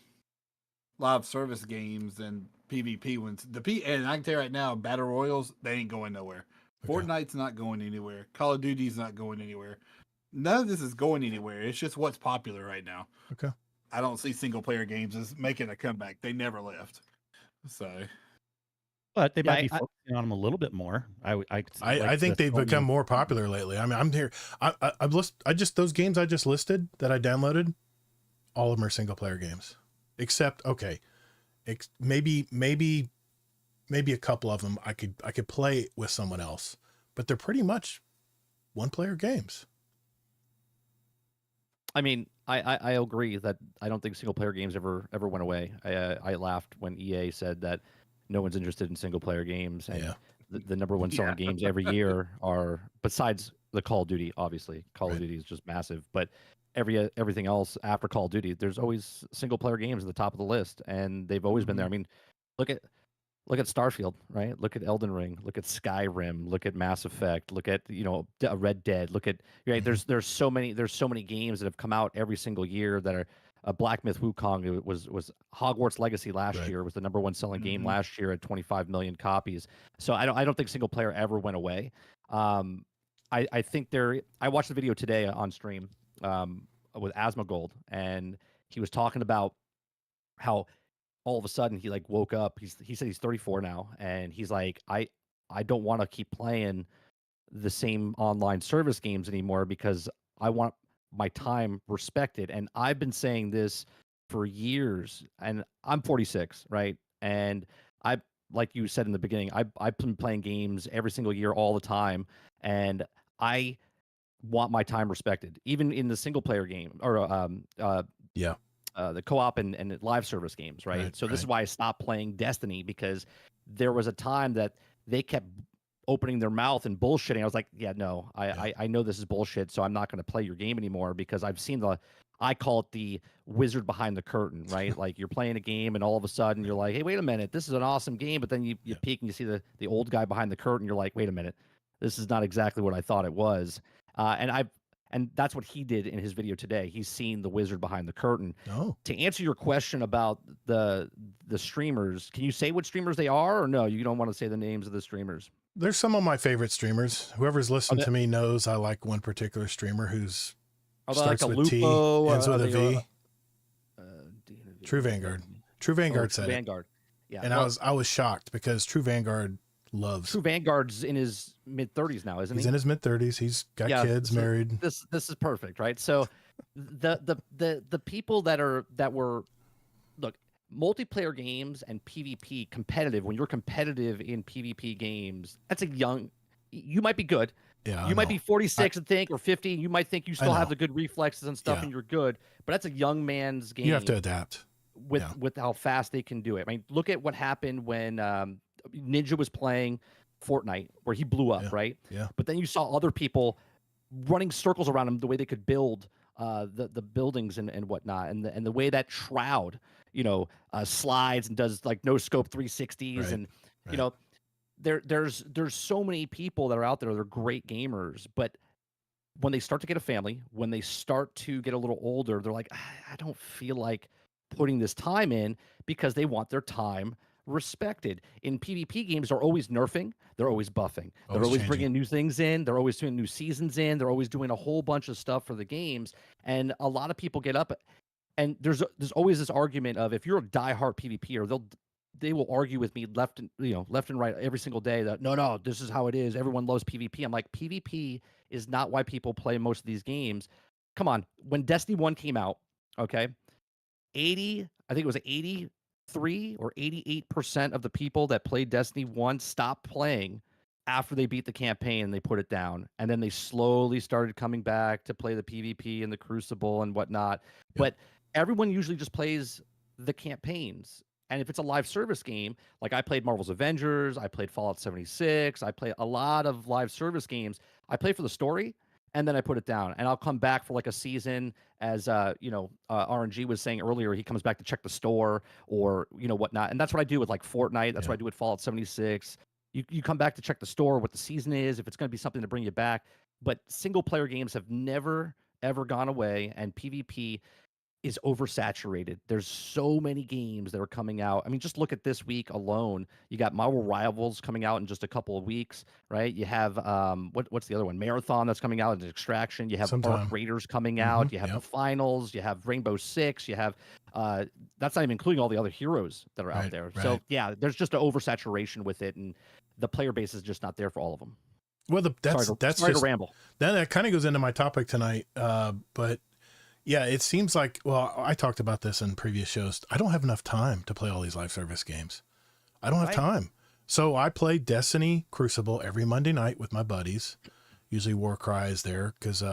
service games and PvP ones. And I can tell you right now, battle royals, they ain't going nowhere. Okay. Fortnite's not going anywhere. Call of Duty's not going anywhere. None of this is going anywhere. It's just what's popular right now. Okay. I don't see single player games as making a comeback. They never left. So, but they might be focusing on them a little bit more. I think they've become more popular lately. I mean, I'm here. Those games I just listed that I downloaded, all of them are single player games, except maybe a couple of them I could play with someone else, but they're pretty much one player games. I mean, I agree that I don't think single player games ever went away. I laughed when EA said that no one's interested in single player games, and the number one selling games every year are, besides the Call of Duty, obviously Call of Duty is just massive, but everything else after Call of Duty, there's always single player games at the top of the list, and they've always been there. I mean, look at Starfield, right? Look at Elden Ring. Look at Skyrim. Look at Mass Effect. Look at Red Dead. Look at There's so many games that have come out every single year that are Black Myth Wukong. It was Hogwarts Legacy last year. It was the number one selling game last year at 25 million copies. So I don't think single player ever went away. I think I watched the video today on stream with Asmongold, and he was talking about how all of a sudden he woke up. He said he's 34 now, and he's like, I don't want to keep playing the same online service games anymore because I want my time respected. And I've been saying this for years, and I'm 46, right? And like you said in the beginning, I've been playing games every single year all the time, and I want my time respected, even in the single player game or the co-op and live service games, right? So this is why I stopped playing Destiny, because there was a time that they kept opening their mouth and bullshitting. I was like, I know this is bullshit, so I'm not going to play your game anymore, because I've seen I call it the wizard behind the curtain, right? Like you're playing a game and all of a sudden you're like, hey, wait a minute, this is an awesome game, but then you peek and you see the old guy behind the curtain. You're like, wait a minute, this is not exactly what I thought it was. And that's what he did in his video today. He's seen the wizard behind the curtain. Oh. To answer your question about the streamers, can you say what streamers they are, or no? You don't want to say the names of the streamers? There's some of my favorite streamers. Whoever's listened to me knows I like one particular streamer who's starts like a with Lupo, T, ends with a V. True Vanguard. True Vanguard said Vanguard. Yeah. And I was shocked because True Vanguard loves. True Vanguard's in his mid-30s now, isn't he? He's in his mid-30s. He's got kids, married. This is perfect, right? So the people that were look, multiplayer games and PvP competitive, when you're competitive in PvP games, that's you might be good. Yeah, you might be 46 and think, or 50, and you might think you still have the good reflexes and stuff, and you're good. But that's a young man's game. You have to adapt with how fast they can do it. I mean, look at what happened when Ninja was playing Fortnite, where he blew up, right? Yeah. But then you saw other people running circles around him, the way they could build the buildings and whatnot, and the way that Shroud, slides and does like no scope 360s, and you know. There's so many people that are out there. They're great gamers, but when they start to get a family, when they start to get a little older, they're like, I don't feel like putting this time in, because they want their time respected. In PvP games, they're always nerfing, they're always buffing, they're always bringing new things in, they're always doing new seasons in, they're always doing a whole bunch of stuff for the games, and a lot of people get up, and there's always this argument of, if you're a diehard PvPer, they will argue with me left and right every single day that no, this is how it is. Everyone loves PvP. I'm like, PvP is not why people play most of these games. Come on. When Destiny 1 came out, okay, I think it was 83 or 88% of the people that played Destiny 1 stopped playing after they beat the campaign and they put it down. And then they slowly started coming back to play the PvP and the Crucible and whatnot. Yep. But everyone usually just plays the campaigns. And if it's a live service game, like I played Marvel's Avengers, I played Fallout 76, I play a lot of live service games. I play for the story, and then I put it down. And I'll come back for like a season, as RNG was saying earlier. He comes back to check the store or whatnot. And that's what I do with like Fortnite. That's what I do with Fallout 76. You come back to check the store, what the season is, if it's going to be something to bring you back. But single player games have never ever gone away, and PvP is oversaturated. There's so many games that are coming out. I mean, just look at this week alone. You got Marvel Rivals coming out in just a couple of weeks, right? You have what's the other one? Marathon that's coming out, and Extraction. You have Arc Raiders coming out. You have the finals. You have Rainbow Six. You have that's not even including all the other heroes that are out there. Right. So yeah, there's just an oversaturation with it, and the player base is just not there for all of them. Well, that's sorry just to ramble. Then that kind of goes into my topic tonight, but. Yeah, it seems like, well, I talked about this in previous shows. I don't have enough time to play all these live service games. I don't have time. So I play Destiny Crucible every Monday night with my buddies. Usually Warcry is there because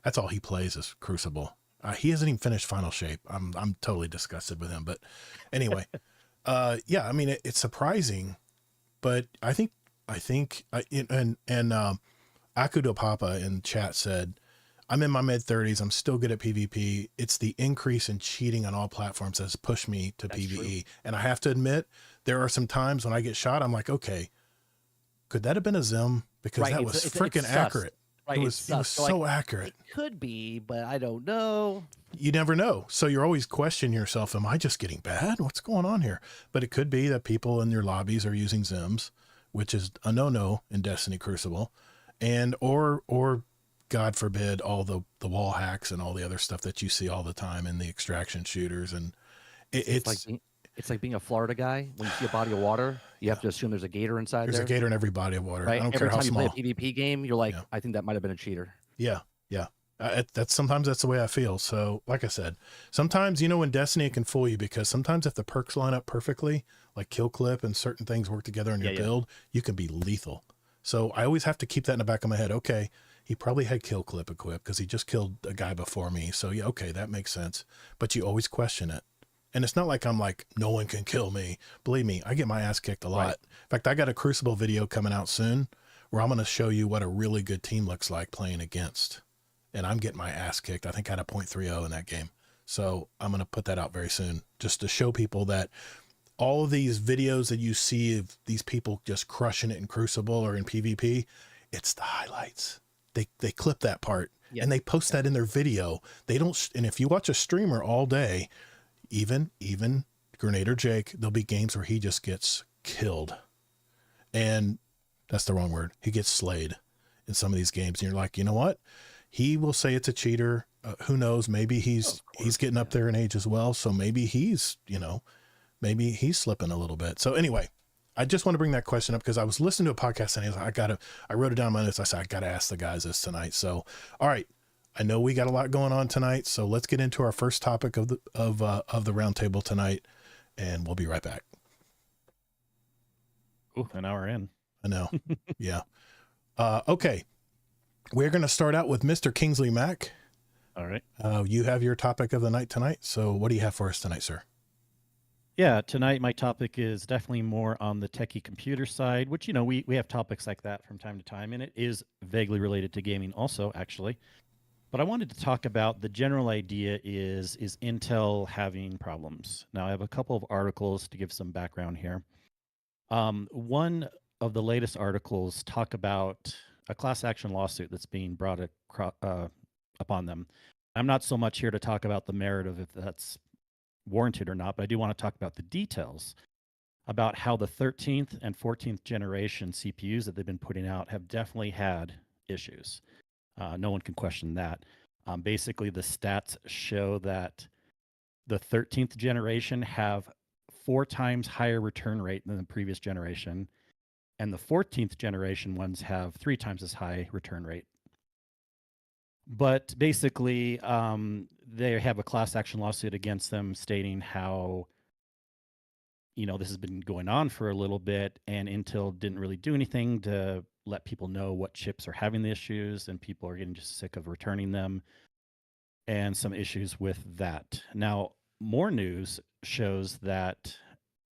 that's all he plays is Crucible. He hasn't even finished Final Shape. I'm totally disgusted with him. But anyway, yeah, I mean, it's surprising, but I think Akudo Papa in chat said, I'm in my mid-30s. I'm still good at PvP. It's the increase in cheating on all platforms that's pushed me to PvE. True. And I have to admit, there are some times when I get shot, I'm like, okay, could that have been a Zim? Because that was freaking accurate. Right, it was so accurate. It could be, but I don't know. You never know. So you're always questioning yourself, am I just getting bad? What's going on here? But it could be that people in your lobbies are using Zims, which is a no-no in Destiny Crucible, and or God forbid, all the wall hacks and all the other stuff that you see all the time in the extraction shooters. And it's like being a Florida guy. When you see a body of water, you have to assume there's a gator inside there. There's a gator in every body of water. Right? I don't every care how small. Every time you play a PvP game, you're like, I think that might have been a cheater. Yeah. Sometimes that's the way I feel. So like I said, sometimes, in Destiny, it can fool you because sometimes if the perks line up perfectly, like kill clip and certain things work together in your build, you can be lethal. So I always have to keep that in the back of my head. Okay, he probably had kill clip equipped because he just killed a guy before me. So yeah, okay, that makes sense. But you always question it. And it's not like I'm like, no one can kill me. Believe me, I get my ass kicked a lot. Right. In fact, I got a Crucible video coming out soon where I'm going to show you what a really good team looks like playing against. And I'm getting my ass kicked. I think I had a .30 in that game. So I'm going to put that out very soon just to show people that all of these videos that you see of these people just crushing it in Crucible or in PvP, it's the highlights. They clip that part and they post that in their video. They don't, and if you watch a streamer all day, even Grenader Jake, there'll be games where he just gets killed. And that's the wrong word. He gets slayed in some of these games. And you're like, you know what? He will say it's a cheater. Who knows? Maybe he's getting up there in age as well. So maybe he's, maybe he's slipping a little bit. So anyway, I just want to bring that question up because I was listening to a podcast and I wrote it down in my notes. I said, I got to ask the guys this tonight. So, all right. I know we got a lot going on tonight. So let's get into our first topic of the roundtable tonight, and we'll be right back. Ooh, an hour in. I know. Yeah. Okay. We're going to start out with Mr. Kingsleymac. All right. You have your topic of the night tonight. So what do you have for us tonight, sir? Yeah, tonight my topic is definitely more on the techie computer side, which, we have topics like that from time to time, and it is vaguely related to gaming also, actually. But I wanted to talk about the general idea is Intel having problems? Now, I have a couple of articles to give some background here. One of the latest articles talk about a class action lawsuit that's being brought upon them. I'm not so much here to talk about the merit of if that's warranted or not, but I do want to talk about the details about how the 13th and 14th generation CPUs that they've been putting out have definitely had issues. No one can question that. Basically, the stats show that the 13th generation have 4 times higher return rate than the previous generation, and the 14th generation ones have 3 times as high return rate. But basically, they have a class action lawsuit against them stating how, this has been going on for a little bit, and Intel didn't really do anything to let people know what chips are having the issues, and people are getting just sick of returning them, and some issues with that. Now, more news shows that,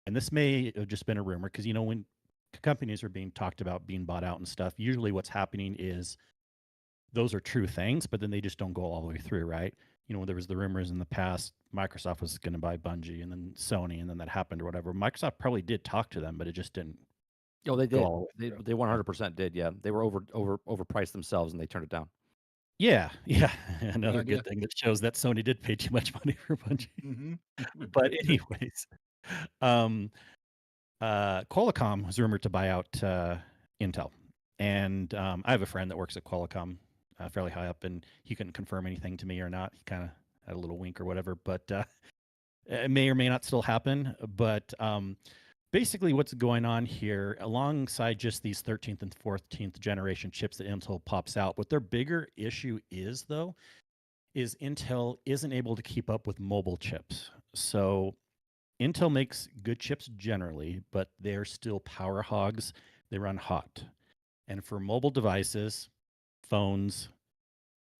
and this may have just been a rumor, because, when companies are being talked about being bought out and stuff, usually what's happening is those are true things, but then they just don't go all the way through, right? There was the rumors in the past, Microsoft was going to buy Bungie, and then Sony, and then that happened or whatever. Microsoft probably did talk to them, but it just didn't. Oh, they did. They 100% did. Yeah, they were overpriced themselves, and they turned it down. Yeah. Another good thing that shows that Sony did pay too much money for Bungie. Mm-hmm. But anyways, Qualcomm was rumored to buy out Intel, and I have a friend that works at Qualcomm, fairly high up, and he couldn't confirm anything to me or not. He kind of had a little wink or whatever, but it may or may not still happen. But basically what's going on here, alongside just these 13th and 14th generation chips that Intel pops out, what their bigger issue is, though, is Intel isn't able to keep up with mobile chips. So Intel makes good chips generally, but they're still power hogs. They run hot. And for mobile devices, phones,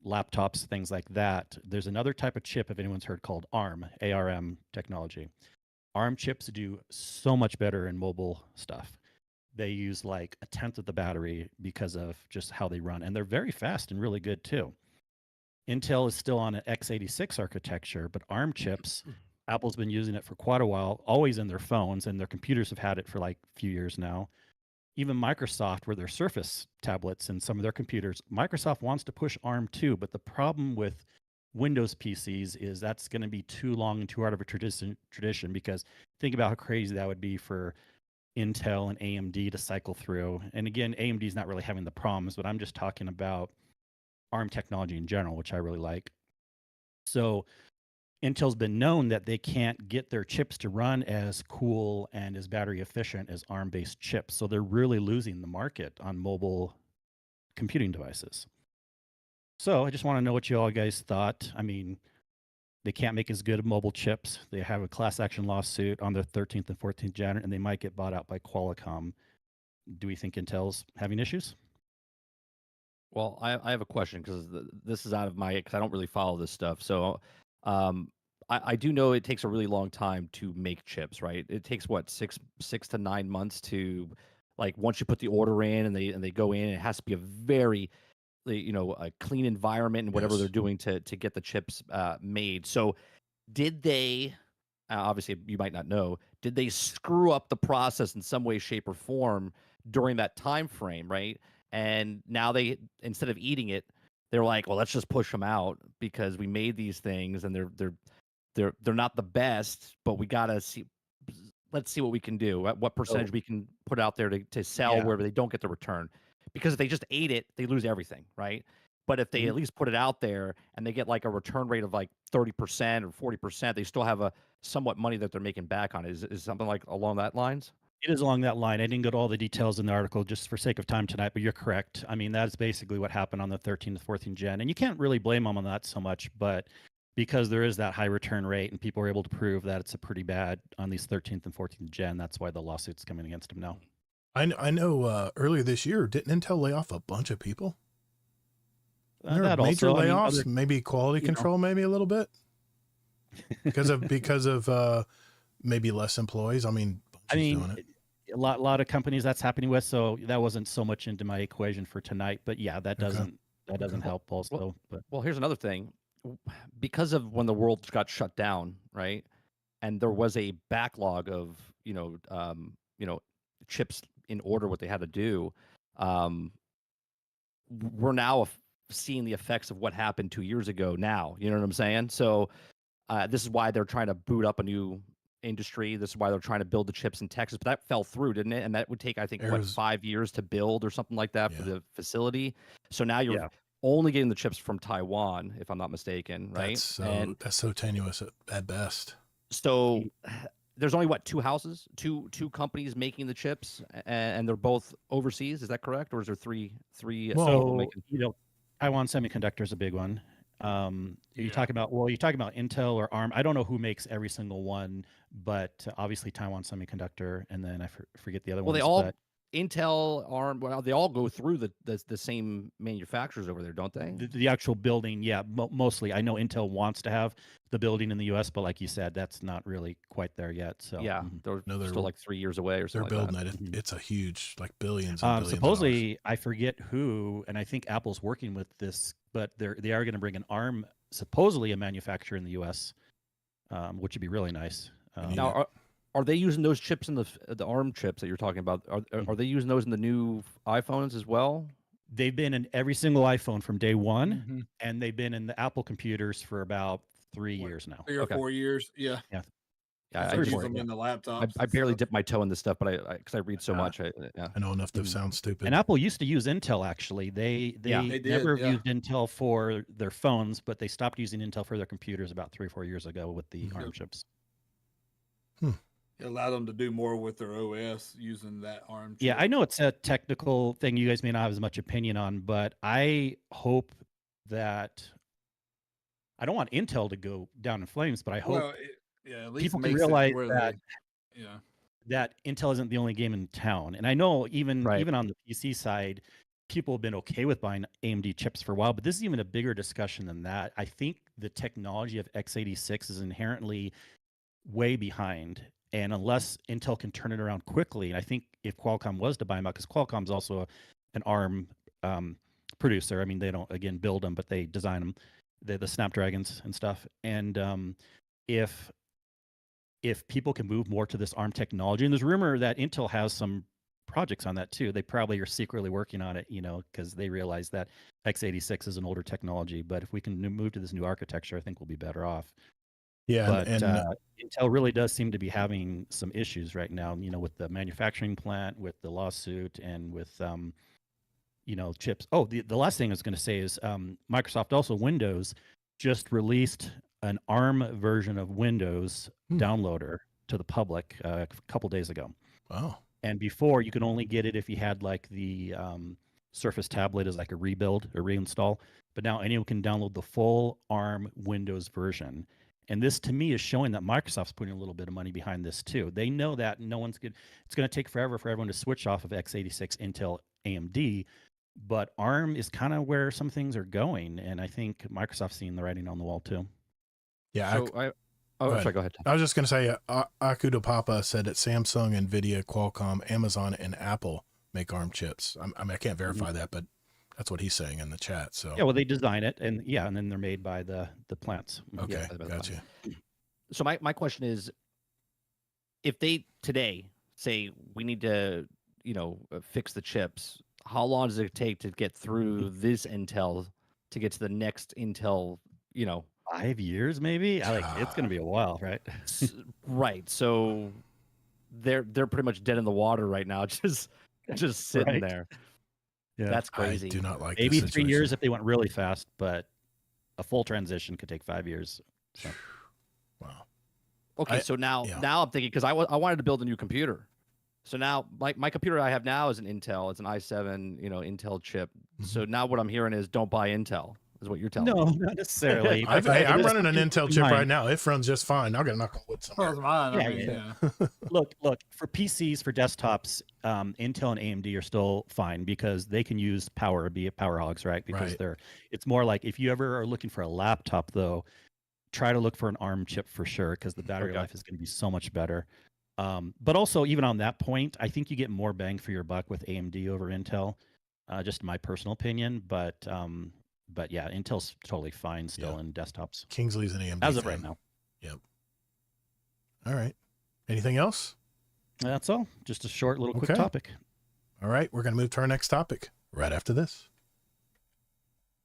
laptops, things like that, there's another type of chip, if anyone's heard, called ARM, ARM technology. ARM chips do so much better in mobile stuff. They use like 1/10 of the battery because of just how they run. And they're very fast and really good too. Intel is still on an x86 architecture, but ARM chips, Apple's been using it for quite a while, always in their phones, and their computers have had it for like a few years now. Even Microsoft, where their Surface tablets and some of their computers, Microsoft wants to push ARM too, but the problem with Windows PCs is that's going to be too long and too hard of a tradition, because think about how crazy that would be for Intel and AMD to cycle through. And again, AMD is not really having the problems, but I'm just talking about ARM technology in general, which I really like. So Intel's been known that they can't get their chips to run as cool and as battery efficient as ARM-based chips. So they're really losing the market on mobile computing devices. So I just want to know what you all guys thought. I mean, they can't make as good of mobile chips. They have a class action lawsuit on their 13th and 14th gen, and they might get bought out by Qualcomm. Do we think Intel's having issues? Well, I have a question, because this is out of my, because I don't really follow this stuff. So I do know it takes a really long time to make chips, right? It takes what, six to 9 months to, like, once you put the order in and they go in, it has to be a very, a clean environment and whatever they're doing to get the chips made. So did they, obviously you might not know, did they screw up the process in some way, shape, or form during that time frame, right? And now they, instead of eating it, they're like, well, let's just push them out because we made these things and they're not the best, but we gotta see. Let's see what we can do. What percentage we can put out there to sell where they don't get the return. Because if they just ate it, they lose everything, right? But if they at least put it out there and they get like a return rate of like 30% or 40%, they still have a somewhat money that they're making back on it. Is something like along that lines? It is along that line. I didn't go to all the details in the article just for sake of time tonight, but you're correct. I mean, that's basically what happened on the 13th to 14th gen. And you can't really blame them on that so much, but because there is that high return rate and people are able to prove that it's a pretty bad on these 13th and 14th gen, that's why the lawsuit's coming against them now. I know earlier this year, didn't Intel lay off a bunch of people? There That were major also, I mean, layoffs, other- maybe quality control, maybe a little bit because of maybe less employees. I mean, doing it. a lot of companies that's happening with, so that wasn't so much into my equation for tonight. But yeah, that doesn't help also. Well, here's another thing. Because of when the world got shut down, right? And there was a backlog of, chips in order what they had to do. We're now seeing the effects of what happened 2 years ago now. You know what I'm saying? So this is why they're trying to boot up a new industry. This is why they're trying to build the chips in Texas. But that fell through, didn't it? And that would take, I think, 5 years to build or something like that for the facility. So now you're only getting the chips from Taiwan, if I'm not mistaken, right? That's so tenuous at best. So there's only two companies making the chips, and they're both overseas. Is that correct, or is there three? So Taiwan Semiconductor is a big one. You're talking about Intel or ARM. I don't know who makes every single one, but obviously Taiwan Semiconductor, and then I forget the other ones. They all Intel, ARM. Well, they all go through the same manufacturers over there, don't they? The actual building, yeah, mostly. I know Intel wants to have the building in the U.S., but like you said, that's not really quite there yet. So yeah, they're still like 3 years away or something. They're building it. It's a huge, like billions. And billions supposedly, I forget who, and I think Apple's working with this, but they are going to bring an ARM, supposedly a manufacturer in the U.S., which would be really nice. Now, are they using those chips in the ARM chips that you're talking about? Are they using those in the new iPhones as well? They've been in every single iPhone from day one, and they've been in the Apple computers for about 3 years now. 3 or 4 years, yeah. I use them in the laptop. I barely dip my toe in this stuff, but because I read so much, I know enough to sound stupid. And Apple used to use Intel. Actually, they never used Intel for their phones, but they stopped using Intel for their computers about 3 or 4 years ago with the ARM chips. It allowed them to do more with their OS using that ARM chip. Yeah, I know it's a technical thing you guys may not have as much opinion on, but I hope that I don't want Intel to go down in flames, but I hope at least people can realize that that Intel isn't the only game in town. And I know even on the PC side, people have been okay with buying AMD chips for a while, but this is even a bigger discussion than that. I think the technology of x86 is inherently way behind. And unless Intel can turn it around quickly, and I think if Qualcomm was to buy them out, because Qualcomm's also an ARM producer. I mean, they don't, again, build them, but they design them, the Snapdragons and stuff. And if people can move more to this ARM technology, and there's rumor that Intel has some projects on that too. They probably are secretly working on it, because they realize that x86 is an older technology. But if we can move to this new architecture, I think we'll be better off. Yeah, but Intel really does seem to be having some issues right now, with the manufacturing plant, with the lawsuit, and with, chips. Oh, the last thing I was going to say is Microsoft, also Windows, just released an ARM version of Windows downloader to the public a couple days ago. Wow. And before, you could only get it if you had like the Surface tablet as like a rebuild or reinstall. But now anyone can download the full ARM Windows version. And this, to me, is showing that Microsoft's putting a little bit of money behind this too. They know that it's going to take forever for everyone to switch off of x86, Intel, AMD, but ARM is kind of where some things are going, and I think Microsoft's seeing the writing on the wall too. Yeah. So sorry, go ahead. I was just going to say, Akudo Papa said that Samsung, Nvidia, Qualcomm, Amazon, and Apple make ARM chips. I can't verify that, but that's what he's saying in the chat. So yeah, well, they design it, and then they're made by the plants. Okay, gotcha. So my question is, if they today say we need to, fix the chips, how long does it take to get through this Intel to get to the next Intel? 5 years, maybe. It's going to be a while, right? Right. So they're pretty much dead in the water right now, just sitting there. Yeah. That's crazy. I do not like Maybe this 3 situation. years if they went really fast, but a full transition could take 5 years. So. Wow. Okay, so now I'm thinking, because I wanted to build a new computer. So now my computer I have now is an Intel. It's an i7, Intel chip. So now what I'm hearing is don't buy Intel, is what you're telling me. No, not necessarily. I'm running an Intel chip mine. right now. It runs just fine. I'm gonna knock on wood somewhere. Well, mine. Yeah, I mean, yeah. Look, for PCs, for desktops, Intel and AMD are still fine because they can use power, be it power hogs, right? Because it's more like if you ever are looking for a laptop, though, try to look for an ARM chip for sure because the battery life is going to be so much better. But also, even on that point, I think you get more bang for your buck with AMD over Intel, just my personal opinion. But yeah, Intel's totally fine still in desktops. Kingsley's an AMD as of fan. right now. Yep. All right. Anything else? That's all. Just a short little quick topic. All right. We're going to move to our next topic right after this.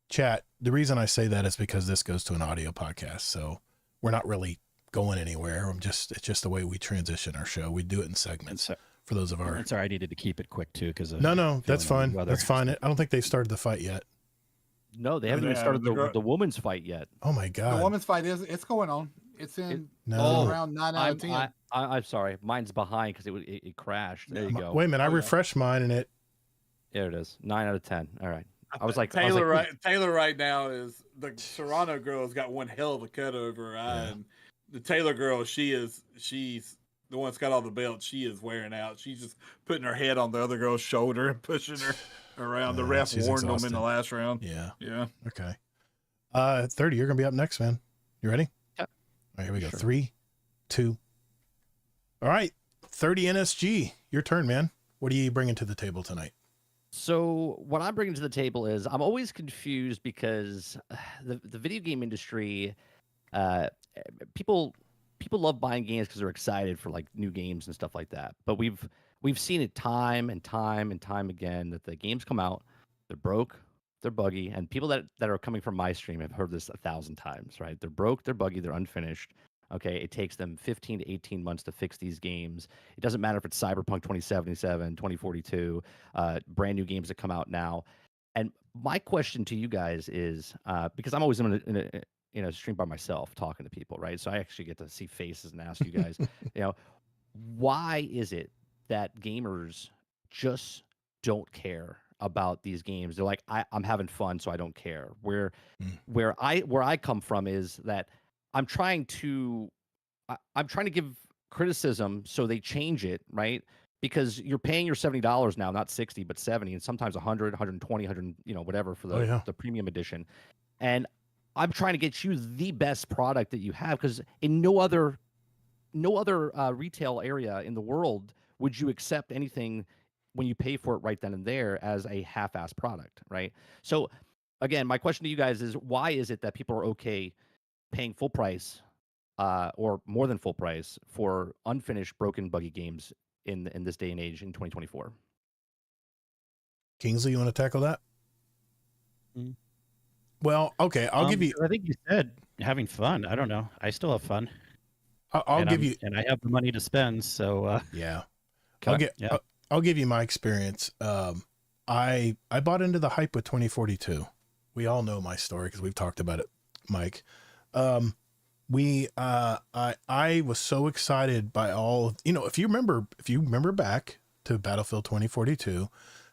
Chat. The reason I say that is because this goes to an audio podcast. So we're not really going anywhere. It's just the way we transition our show. We do it in segments for those of our. Sorry, I needed to keep it quick too because no, that's fine. That's fine. I don't think they've started the fight yet. No, they haven't even started the women's fight yet. Oh my god, the women's fight it's going on. It's in around 9 out of 10. I'm sorry, mine's behind because it crashed. There you go. Wait a minute, I refreshed mine and it. There it is. 9 out of 10. All right. I was like Taylor right now is the Toronto girl's got one hell of a cut over her eye, and the Taylor girl, she's the one that's got all the belts. She is wearing out. She's just putting her head on the other girl's shoulder and pushing her around. The ref warned them in the last round. Yeah. Okay. 30, you're gonna be up next, man. You ready? Yep. All right, here we go. 3, 2. All right, 30 NSG. Your turn, man. What are you bringing to the table tonight? So what I'm bringing to the table is I'm always confused because the video game industry, people love buying games because they're excited for like new games and stuff like that. But we've seen it time and time and time again that the games come out, they're broke, they're buggy, and people that are coming from my stream have heard this 1,000 times, right? They're broke, they're buggy, they're unfinished. Okay, it takes them 15 to 18 months to fix these games. It doesn't matter if it's Cyberpunk 2077, 2042, brand new games that come out now. And my question to you guys is, because I'm always in a stream by myself talking to people, right? So I actually get to see faces and ask you guys, why is it that gamers just don't care about these games? They're like, I'm having fun, so I don't care. Where I come from is that I'm trying to give criticism so they change it, right? Because you're paying your $70 now, not 60, but 70, and sometimes 100, 120, 100, whatever for the premium edition. And I'm trying to get you the best product that you have, because in no other retail area in the world would you accept anything when you pay for it right then and there as a half-assed product, right? So again, my question to you guys is, why is it that people are okay paying full price or more than full price for unfinished, broken, buggy games in this day and age in 2024? Kingsley, you want to tackle that? Well, okay, I'll give you. I think you said having fun. I don't know. I still have fun. I'll give you, and I have the money to spend. So yeah, I'll give you my experience. I bought into the hype with 2042. We all know my story because we've talked about it, Mike. I was so excited by all, if you remember back to Battlefield 2042,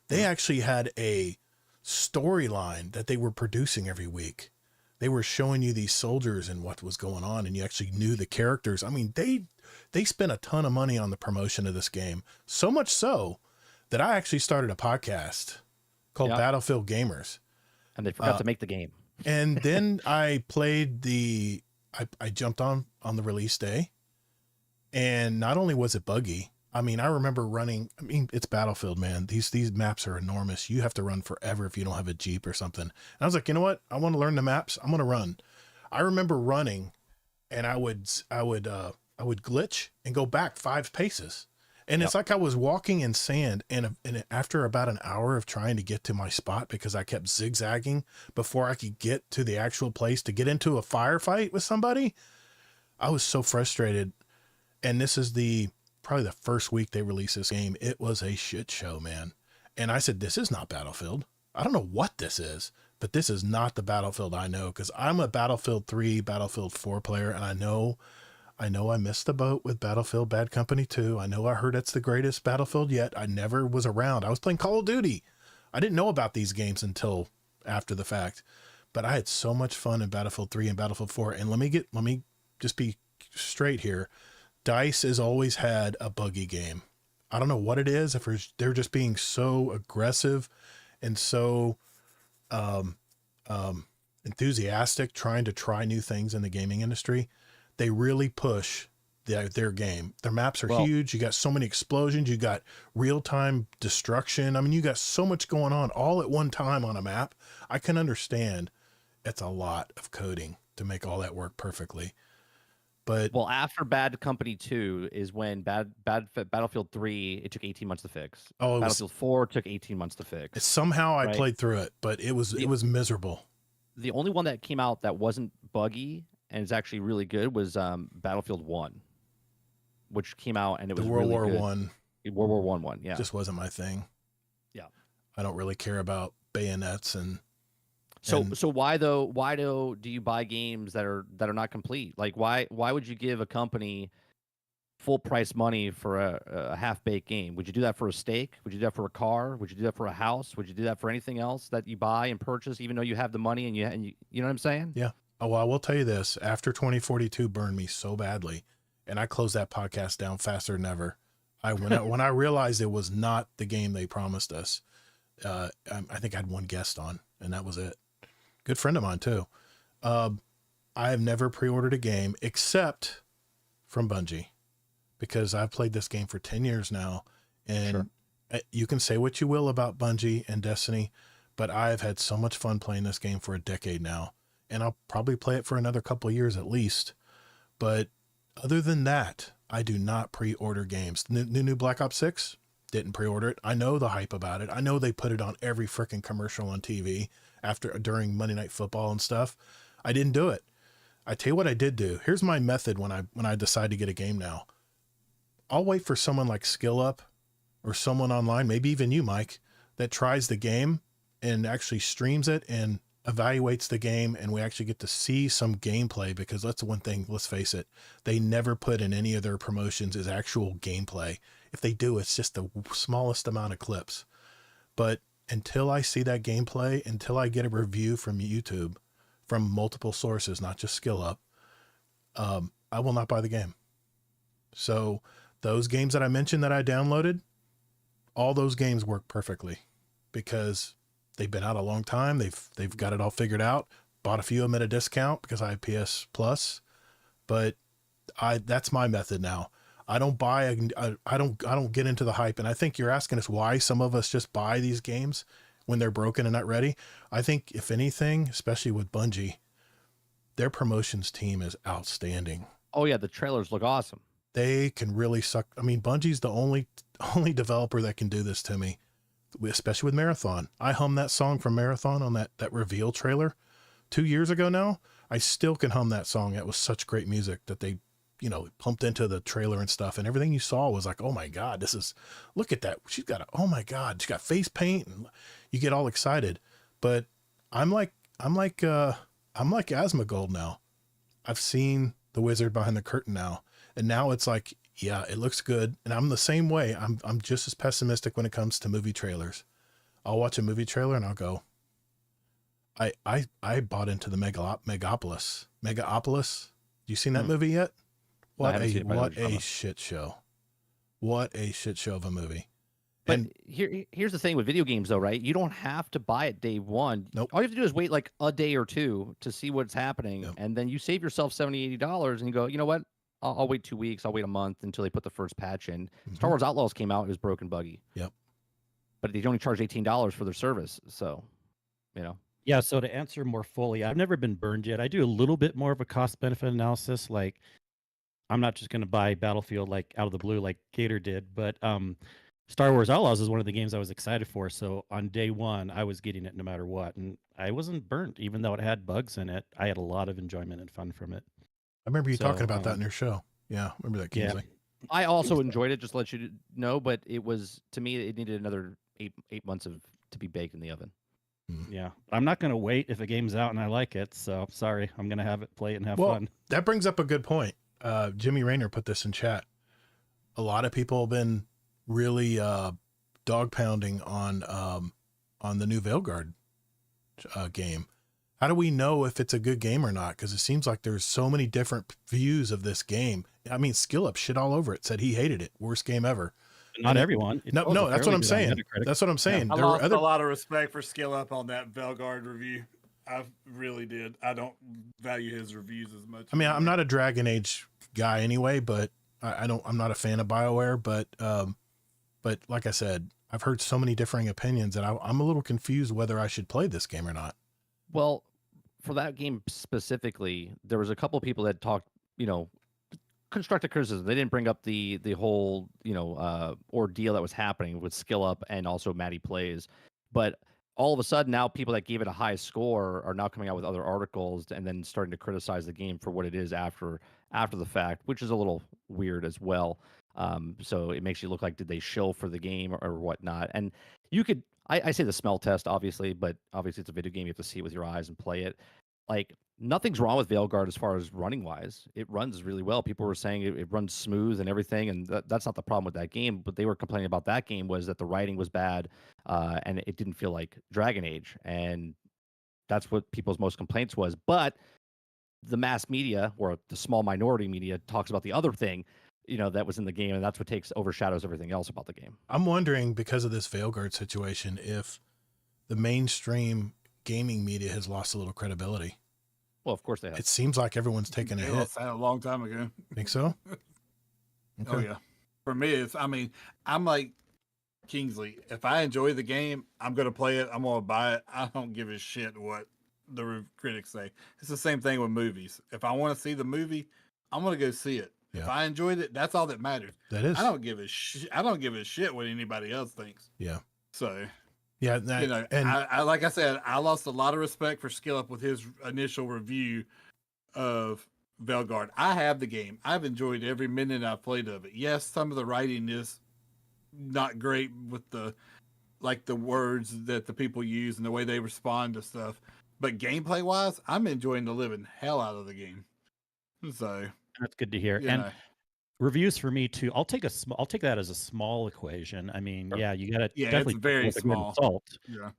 they actually had a storyline that they were producing every week. They were showing you these soldiers and what was going on, and you actually knew the characters. I mean, they spent a ton of money on the promotion of this game, so much so that I actually started a podcast called Battlefield Gamers. And they forgot to make the game. And then I played I jumped on the release day, and not only was it buggy, I mean, I remember running, it's Battlefield, man. These maps are enormous. You have to run forever if you don't have a Jeep or something. And I was like, you know what? I want to learn the maps. I'm going to run. I remember running, and I would glitch and go back 5 paces. And it's like I was walking in sand, and after about an hour of trying to get to my spot, because I kept zigzagging before I could get to the actual place to get into a firefight with somebody, I was so frustrated. And this is probably the first week they released this game. It was a shit show, man. And I said, this is not Battlefield. I don't know what this is, but this is not the Battlefield I know, because I'm a Battlefield 3, Battlefield 4 player, and I know I missed the boat with Battlefield Bad Company 2. I know I heard it's the greatest Battlefield yet. I never was around. I was playing Call of Duty. I didn't know about these games until after the fact, but I had so much fun in Battlefield 3 and Battlefield 4. And let me just be straight here. DICE has always had a buggy game. I don't know what it is, if they're just being so aggressive and so enthusiastic trying to try new things in the gaming industry. They really push their game. Their maps are huge. You got so many explosions. You got real-time destruction. I mean, you got so much going on all at one time on a map. I can understand it's a lot of coding to make all that work perfectly. But after Bad Company 2 is when Battlefield 3, it took 18 months to fix. Battlefield 4 took 18 months to fix. Somehow I played through it, but it was miserable. The only one that came out that wasn't buggy and is actually really good was Battlefield 1, which came out and it was World War good. World War one, yeah. Just wasn't my thing. Yeah. I don't really care about bayonets and So why do you buy games that are not complete? Like why would you give a company full price money for a half-baked game? Would you do that for a steak? Would you do that for a car? Would you do that for a house? Would you do that for anything else that you buy and purchase, even though you have the money and you know what I'm saying? Yeah. Oh, well, I will tell you this. After 2042 burned me so badly, and I closed that podcast down faster than ever. When I realized it was not the game they promised us, I think I had one guest on, and that was it. Good friend of mine too. I have never pre-ordered a game except from Bungie, because I've played this game for 10 years now, and you can say what you will about Bungie and Destiny, but I've had so much fun playing this game for a decade now, and I'll probably play it for another couple of years at least. But other than that, I do not pre-order games. New Black Ops 6, didn't pre-order it. I know the hype about it. I know they put it on every freaking commercial on TV during Monday Night Football and stuff. I didn't do it. I tell you what I did do. Here's my method when I decide to get a game now. I'll wait for someone like SkillUp or someone online, maybe even you, Mike, that tries the game and actually streams it and evaluates the game, and we actually get to see some gameplay, because that's one thing, let's face it, they never put in any of their promotions is actual gameplay. If they do, it's just the smallest amount of clips. But until I see that gameplay, until I get a review from YouTube, from multiple sources, not just SkillUp, I will not buy the game. So those games that I mentioned that I downloaded, all those games work perfectly because they've been out a long time. They've got it all figured out. Bought a few of them at a discount because I have PS Plus, but that's my method now. I don't buy, I don't get into the hype. And I think you're asking us why some of us just buy these games when they're broken and not ready. I think if anything, especially with Bungie, their promotions team is outstanding. Oh yeah. The trailers look awesome. They can really suck. I mean, Bungie's the only developer that can do this to me, especially with Marathon. I hummed that song from Marathon on that reveal trailer 2 years ago now. I still can hum that song. It was such great music that they, pumped into the trailer and stuff, and everything you saw was like, oh my God, look at that. She's got oh my God, she's got face paint, and you get all excited. But I'm like Asmongold now. I've seen the wizard behind the curtain now. And now it's like, yeah, it looks good. And I'm the same way. I'm just as pessimistic when it comes to movie trailers. I'll watch a movie trailer and I'll go, I bought into the Megapolis. You seen that movie yet? What a shit show. What a shit show of a movie. But here's the thing with video games though, right? You don't have to buy it day one. Nope. All you have to do is wait like a day or two to see what's happening. Yep. And then you save yourself $70, $80 and you go, you know what? I'll wait 2 weeks. I'll wait a month until they put the first patch in. Mm-hmm. Star Wars Outlaws came out. It was broken buggy. Yep. But they only charge $18 for their service. So, Yeah. So to answer more fully, I've never been burned yet. I do a little bit more of a cost benefit analysis. Like, I'm not just going to buy Battlefield like out of the blue like GATR did, but Star Wars Outlaws is one of the games I was excited for. So on day one, I was getting it no matter what. And I wasn't burnt, even though it had bugs in it. I had a lot of enjoyment and fun from it. I remember you talking about that in your show. Yeah, remember that, Kingsley. Yeah. I also enjoyed it, just to let you know, but it was, to me, it needed another eight months to be baked in the oven. Yeah, I'm not going to wait if a game's out and I like it. So sorry, I'm going to have it, play it, and have Well, fun. that brings up a good point. Jimmy Rayner put this in chat. A lot of people have been really dog pounding on the new Veilguard game. How do we know if it's a good game or not? Because it seems like there's so many different views of this game. I mean, Skill Up shit all over it. Said he hated it. Worst game ever. Not everyone. No, that's what I'm saying. That's what I'm saying. Yeah. I lost a lot of respect for Skill Up on that Veilguard review. I really did. I don't value his reviews as much. I mean, I'm not a Dragon Age guy anyway, but I'm not a fan of BioWare, but like I said, I've heard so many differing opinions that I'm a little confused whether I should play this game or not. Well, for that game specifically, there was a couple of people that talked, constructive criticism. They didn't bring up the whole, ordeal that was happening with Skill Up and also Matty Plays. But all of a sudden now people that gave it a high score are now coming out with other articles and then starting to criticize the game for what it is after the fact, which is a little weird as well. So it makes you look like, did they shill for the game or whatnot? And you could, I say the smell test, obviously, but obviously it's a video game. You have to see it with your eyes and play it. Like, nothing's wrong with Veilguard as far as running wise. It runs really well. People were saying it runs smooth and everything, and that's not the problem with that game. But they were complaining about that game was that the writing was bad, and it didn't feel like Dragon Age, and that's what people's most complaints was. But the mass media or the small minority media talks about the other thing, that was in the game, and that's what overshadows everything else about the game. I'm wondering, because of this Veilguard situation, if the mainstream gaming media has lost a little credibility. Well, of course they have. It seems like everyone's taken a hit. A long time ago. Think so? Okay. Oh yeah. For me, I'm like Kingsley. If I enjoy the game, I'm gonna play it. I'm gonna buy it. I don't give a shit what the critics say. It's the same thing with movies. If I want to see the movie, I'm gonna go see it. Yeah. If I enjoyed it, that's all that matters. That is. I don't give a shit what anybody else thinks. Yeah. So. Yeah, I like I said, I lost a lot of respect for Skill Up with his initial review of Veilguard. I have the game. I've enjoyed every minute I've played of it. Yes, some of the writing is not great with the words that the people use and the way they respond to stuff. But gameplay wise, I'm enjoying the living hell out of the game. So that's good to hear. And reviews for me too. I'll take that as a small equation. I mean, yeah, you got to definitely it's very small. Yeah.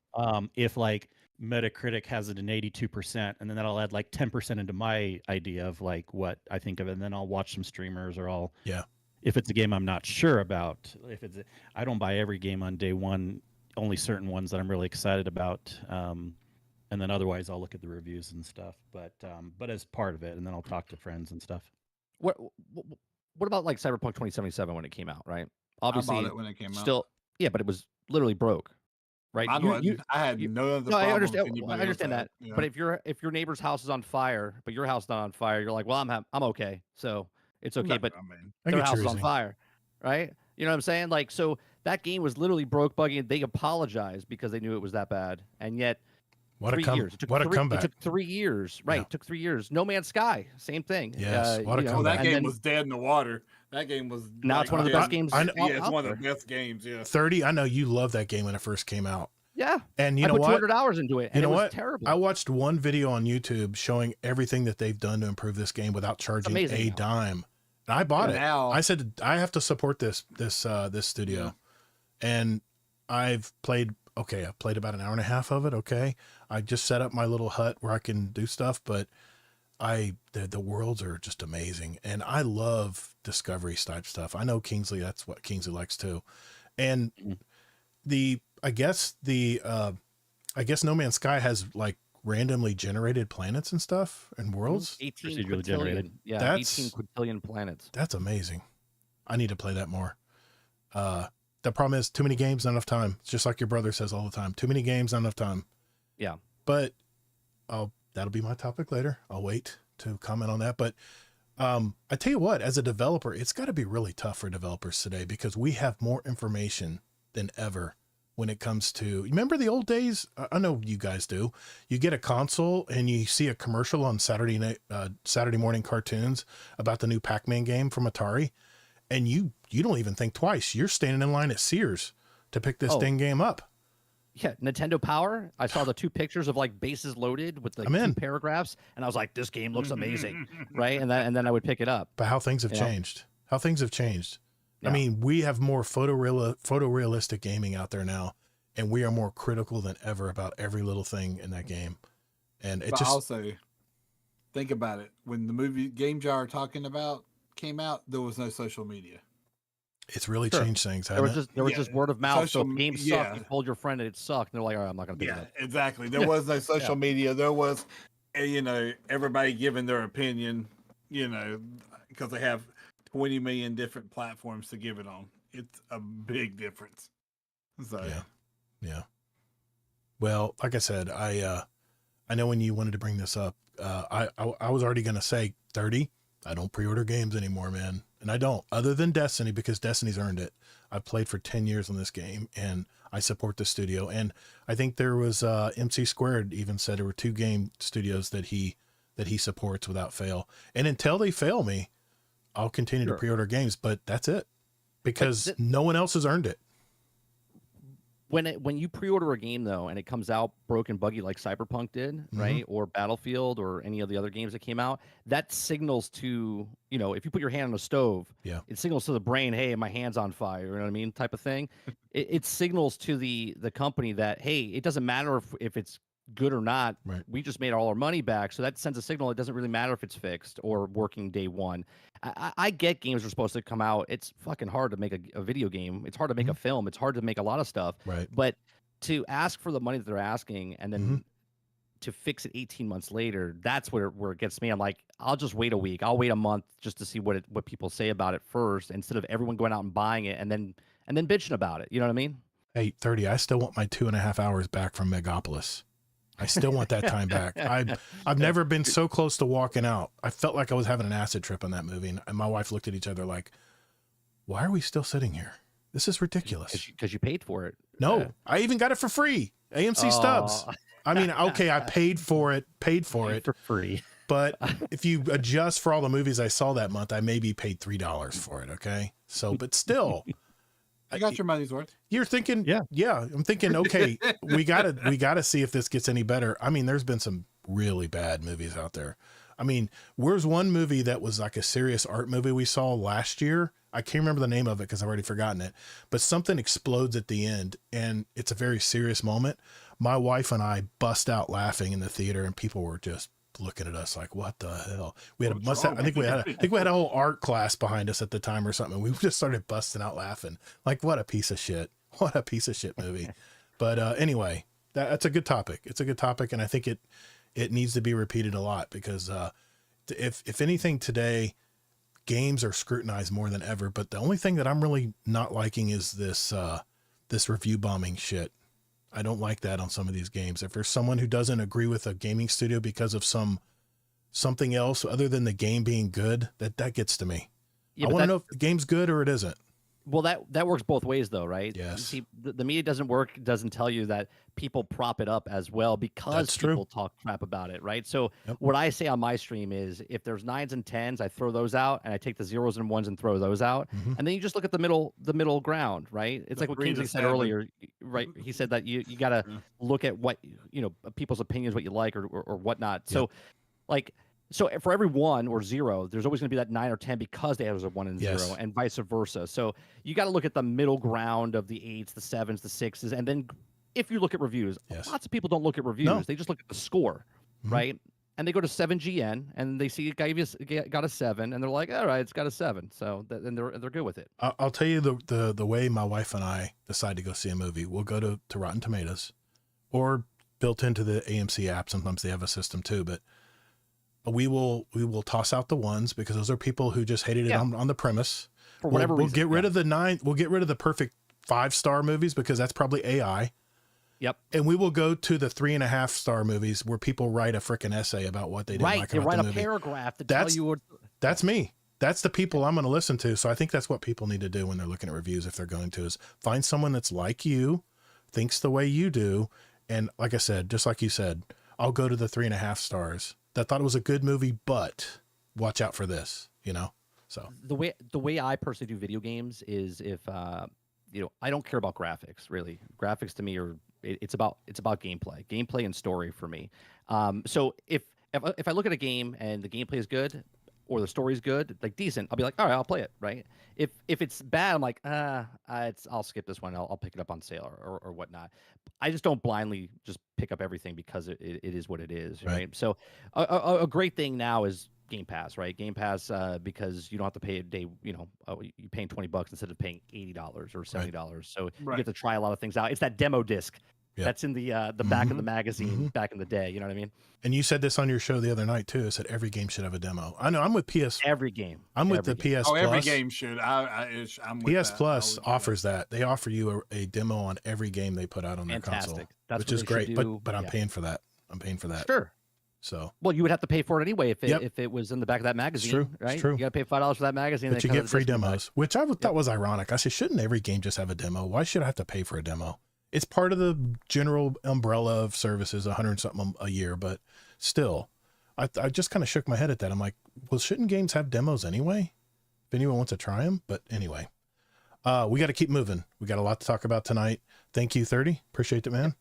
If like Metacritic has it an 82%, and then that'll add like 10% into my idea of like what I think of it, and then I'll watch some streamers or if it's a game I'm not sure about. I don't buy every game on day one. Only certain ones that I'm really excited about. And then otherwise I'll look at the reviews and stuff. But as part of it, and then I'll talk to friends and stuff. What about like Cyberpunk 2077 when it came out, right? Obviously, I bought it when it came out. Yeah, but it was literally broke, right? I had none of the. No, I understand that. Yeah. But if your neighbor's house is on fire, but your house is not on fire, you're like, well, I'm okay, so it's okay. But their house is on fire, right? You know what I'm saying? Like, so that game was literally broke, buggy, and they apologized because they knew it was that bad, and yet. What a comeback. It took 3 years. Right. Yeah. It took 3 years. No Man's Sky. Same thing. Yes. What a comeback. That game was dead in the water. That game was. Now it's one of the best games. It's one of the best games. Yeah. 30. I know you loved that game when it first came out. Yeah. And you know what? I put 200 hours into it. And it was terrible. I watched one video on YouTube showing everything that they've done to improve this game without charging a dime. And I bought it. I said, I have to support this studio. Yeah. And I've played. Okay, I played about an hour and a half of it. Okay, I just set up my little hut where I can do stuff, but the worlds are just amazing, and I love discovery type stuff. I know Kingsley, that's what Kingsley likes too, and I guess No Man's Sky has like randomly generated planets and stuff and worlds. 18 quintillion. Yeah, 18 quintillion planets. That's amazing. I need to play that more. The problem is too many games, not enough time. It's just like your brother says all the time. Too many games, not enough time. Yeah. But that'll be my topic later. I'll wait to comment on that. But I tell you what, as a developer, it's got to be really tough for developers today because we have more information than ever when it comes to, remember the old days? I know you guys do. You get a console and you see a commercial on Saturday morning cartoons about the new Pac-Man game from Atari. And you don't even think twice. You're standing in line at Sears to pick this dang game up. Yeah, Nintendo Power. I saw the 2 pictures of like bases loaded with the 2 paragraphs, and I was like, "This game looks amazing," right? And then I would pick it up. But how things have changed. How things have changed. Yeah. I mean, we have more photorealistic gaming out there now, and we are more critical than ever about every little thing in that game. And it just also think about it. When the movie Game Jar came out, there was no social media. It's really changed things. There was just word of mouth. So if the game sucked, yeah. you told your friend that it sucked, and they're like, "All right, I'm not gonna pick it up." Exactly. There was no social media. There was, everybody giving their opinion, because they have 20 million different platforms to give it on. It's a big difference. So yeah. Well, like I said, I know when you wanted to bring this up, I was already gonna say 30. I don't pre-order games anymore, man. And I don't, other than Destiny, because Destiny's earned it. I've played for 10 years on this game, and I support the studio. And I think there was MC Squared even said there were 2 game studios that he supports without fail. And until they fail me, I'll continue to pre-order games. But that's it, because no one else has earned it. When you pre-order a game though, and it comes out broken, buggy like Cyberpunk did, right, or Battlefield or any of the other games that came out, that signals to if you put your hand on a stove, it signals to the brain, hey, my hand's on fire. You know what I mean, type of thing. It signals to the company that, hey, it doesn't matter if it's good or not. Right. We just made all our money back, so that sends a signal. It doesn't really matter if it's fixed or working day one. I get games are supposed to come out. It's fucking hard to make a video game. It's hard to make a film. It's hard to make a lot of stuff. Right. But to ask for the money that they're asking and then to fix it 18 months later, that's where it gets me. I'm like, I'll just wait a week. I'll wait a month just to see what people say about it first, instead of everyone going out and buying it and then bitching about it. You know what I mean? Hey, 30. I still want my 2.5 hours back from Megapolis. I still want that time back. I've never been so close to walking out. I felt like I was having an acid trip on that movie. And my wife looked at each other like, why are we still sitting here? This is ridiculous. Because you paid for it. No, I even got it for free. AMC stubs. I mean, okay, I paid for it for free. But if you adjust for all the movies I saw that month, I maybe paid $3 for it. Okay. So, but still, I got your money's worth. You're thinking, yeah. I'm thinking, okay, we gotta see if this gets any better. I mean, there's been some really bad movies out there. I mean, where's one movie that was like a serious art movie we saw last year? I can't remember the name of it because I've already forgotten it, but something explodes at the end and it's a very serious moment. My wife and I bust out laughing in the theater, and people were just looking at us like, what the hell? We had I think we had a whole art class behind us at the time or something. We just started busting out laughing. Like, what a piece of shit. What a piece of shit movie. But anyway, that's a good topic. It's a good topic, and I think it needs to be repeated a lot, because if anything today, games are scrutinized more than ever. But the only thing that I'm really not liking is this review bombing shit. I don't like that on some of these games. If there's someone who doesn't agree with a gaming studio because of something else other than the game being good, that gets to me. I want to know if the game's good or it isn't. Well, that works both ways though, right? Yes. See, the media doesn't tell you that people prop it up as well because people talk crap about it, right? So what I say on my stream is, if there's 9s and 10s, I throw those out, and I take the 0s and 1s and throw those out. And then you just look at the middle ground, right? It's like what Kingsley said earlier, right? He said that you got to look at what, people's opinions, what you like or whatnot. So So for every 1 or 0, there's always going to be that 9 or 10 because they have a 1 and 0, and vice versa. So you got to look at the middle ground of the 8s, the 7s, the 6s, and then if you look at reviews, lots of people don't look at reviews. No. They just look at the score, right? And they go to 7GN and they see it got a 7, and they're like, all right, it's got a 7. So then they're good with it. I'll tell you the way my wife and I decide to go see a movie. We'll go to Rotten Tomatoes, or built into the AMC app. Sometimes they have a system too, but we will toss out the 1s because those are people who just hated it on the premise. For whatever reason. We'll get rid of the 9. We'll get rid of the perfect 5-star movies because that's probably AI. Yep. And we will go to the 3.5-star movies where people write a freaking essay about what they didn't like about the movie. They write a paragraph to tell you what. That's me. That's the people I'm going to listen to. So I think that's what people need to do when they're looking at reviews, if they're going to, is find someone that's like you, thinks the way you do. And like I said, just like you said, I'll go to the 3.5 stars. That thought it was a good movie, but watch out for this, So the way I personally do video games is, if I don't care about graphics really. Graphics to me it's about gameplay and story for me. So if I look at a game and the gameplay is good or the story is good, like decent, I'll be like, all right, I'll play it, right? If it's bad, I'm like, I'll skip this one. I'll pick it up on sale or whatnot. I just don't blindly just pick up everything because it is what it is, right? So a great thing now is Game Pass, right? Game Pass, because you don't have to pay a day, you're paying $20 instead of paying $80 or $70. So you get to try a lot of things out. It's that demo disc. Yep. That's in the back of the magazine back in the day. You know what I mean? And you said this on your show the other night too. It said every game should have a demo. I know. I'm with PS. Every game. I'm with the PS Plus. Every game should. I'm with PS Plus offers that. They offer you a demo on every game they put out on their console, which is great. But I'm paying for that. Sure. So. Well, you would have to pay for it anyway if it was in the back of that magazine. It's true. Right? It's true. You got to pay $5 for that magazine. But you get free demos, which I thought was ironic. I said, shouldn't every game just have a demo? Why should I have to pay for a demo? It's part of the general umbrella of services, 100-something a year, but still, I just kind of shook my head at that. I'm like, well, shouldn't games have demos anyway? If anyone wants to try them, but anyway, we got to keep moving. We got a lot to talk about tonight. Thank you, 30. Appreciate it, man.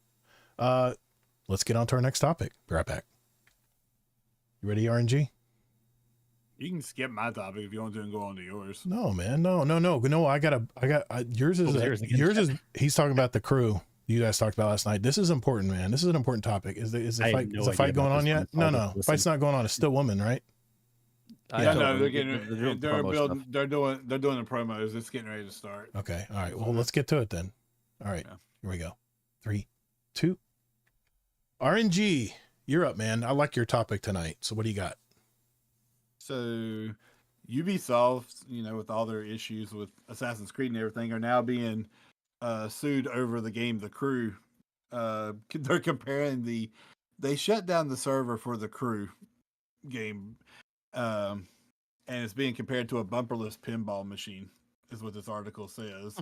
Let's get on to our next topic. Be right back. You ready, RNG? You can skip my topic if you want to and go on to yours. No, man. No. I got yours is he's talking about the crew you guys talked about last night. This is important, man. This is an important topic. Is the fight going on yet? No. Fight's not going on. It's still women, right? Yeah, no, they're doing the promos. It's getting ready to start. Okay. All right. Well, let's get to it then. All right. Here we go. 3, 2. RNG, you're up, man. I like your topic tonight. So what do you got? So Ubisoft, with all their issues with Assassin's Creed and everything, are now being sued over the game The Crew. They're comparing they shut down the server for The Crew game, and it's being compared to a bumperless pinball machine, is what this article says.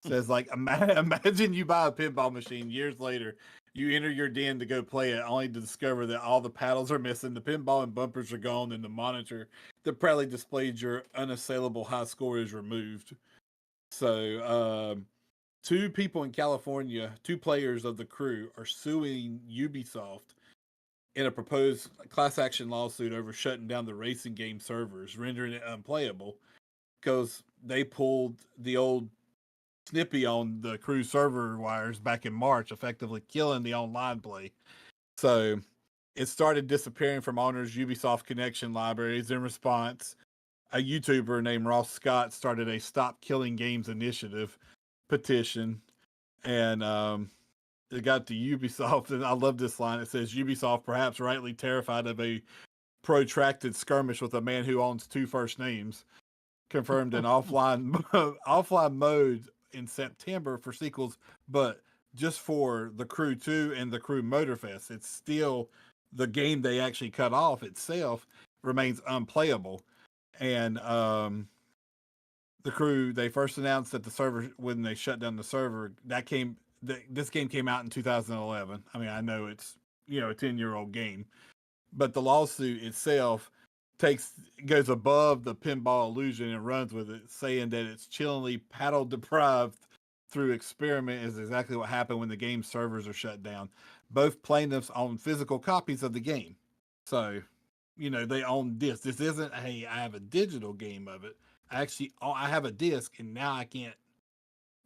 Says, like, imagine you buy a pinball machine years later, you enter your den to go play it, only to discover that all the paddles are missing, the pinball and bumpers are gone, and the monitor that proudly displayed your unassailable high score is removed. So, 2 people in California, 2 players of The Crew, are suing Ubisoft in a proposed class action lawsuit over shutting down the racing game servers, rendering it unplayable, because they pulled the old snippy on the Crew server wires back in March, effectively killing the online play. So it started disappearing from owners' Ubisoft connection libraries. In response, a YouTuber named Ross Scott started a Stop Killing Games initiative petition, and it got to Ubisoft, and I love this line. It says, Ubisoft, perhaps rightly terrified of a protracted skirmish with a man who owns 2 first names, confirmed an offline mode in September for sequels, but just for The Crew 2 and The Crew Motorfest. It's still the game they actually cut off itself remains unplayable. And The Crew, they first announced that the server, when they shut down the server, this game came out in 2011. I mean, I know it's a 10-year-old game, but the lawsuit itself goes above the pinball illusion and runs with it, saying that it's chillingly paddle deprived through experiment is exactly what happened when the game servers are shut down. Both plaintiffs own physical copies of the game, so they own discs. This isn't, hey, I have a digital game of it. I have a disc and now I can't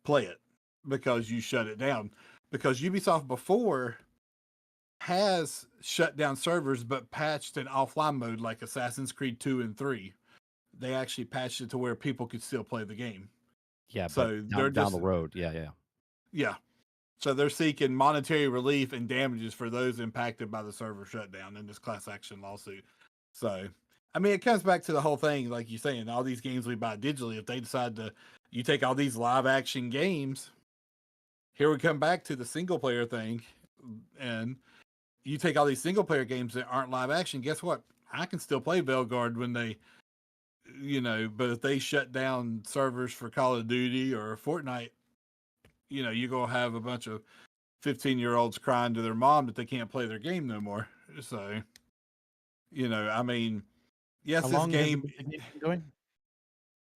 play it because you shut it down. Because Ubisoft before has shut down servers, but patched an offline mode like Assassin's Creed 2 and 3. They actually patched it to where people could still play the game. Yeah, so they're down the road. Yeah. So they're seeking monetary relief and damages for those impacted by the server shutdown in this class action lawsuit. So, I mean, it comes back to the whole thing, like you're saying, all these games we buy digitally, if they decide you take all these live action games, here we come back to the single player thing, and you take all these single player games that aren't live action, guess what? I can still play Veilguard when they, but if they shut down servers for Call of Duty or Fortnite, you're going to have a bunch of 15-year-olds crying to their mom that they can't play their game no more. So, I mean, yes, How this long game has the game been going?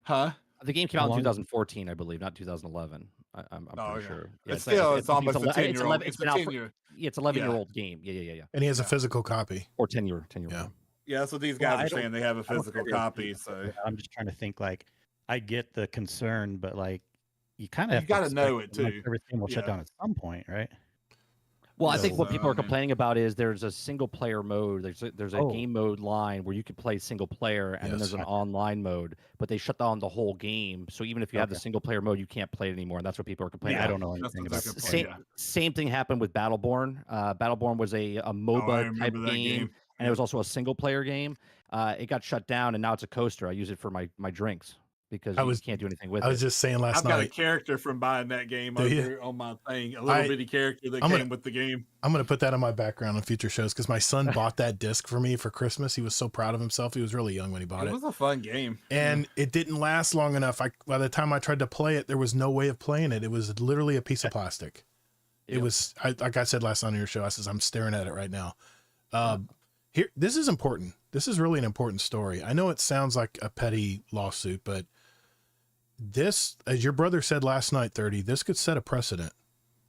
Huh? The game came How out in long? 2014, I believe, not 2011. I'm Oh, pretty okay. sure. It's still, it's almost a 10-year-old. It's It's a been out for 10-year. yeah, it's 11-year-old game. Yeah. And he has a Yeah. physical copy. Or 10-year Yeah. one. Yeah, that's what these Well, guys I are don't- saying. They have a I don't physical agree with copy. you, So but I'm just trying to think. Like, I get the concern, but like, you kind of have you got to to know expect it that, like, too. everything will shut Yeah. down at some point, right? Well, I think So, what people are I mean- complaining about is there's a single player mode. There's a Oh. game mode line where you can play single player, and then there's an Yes. online mode. But they shut down the whole game, so even if you have the Okay. single player mode, you can't play it anymore. And that's what people are complaining. I about. don't know That's anything what about they're this. complaining. Same thing happened with Battleborn. Battleborn was a Oh, I MOBA type remember that game, and it was also a single player game. It got shut down, and now it's a coaster. I use it for my drinks because you can't do anything with it. I was just saying last I've got a night. character from buying that game Do you? over on my thing. A little bitty character that came with the game. I'm going to put that on my background on future shows because my son bought that disc for me for Christmas. He was so proud of himself. He was really young when he bought It it. was a fun game. And it didn't last long enough. By the time I tried to play it, there was no way of playing it. It was literally a piece of plastic. It was, like I said last night on your show, I says, I'm staring at it right now. Here, this is important. This is really an important story. I know it sounds like a petty lawsuit, but this, as your brother said last night, 30, this could set a precedent.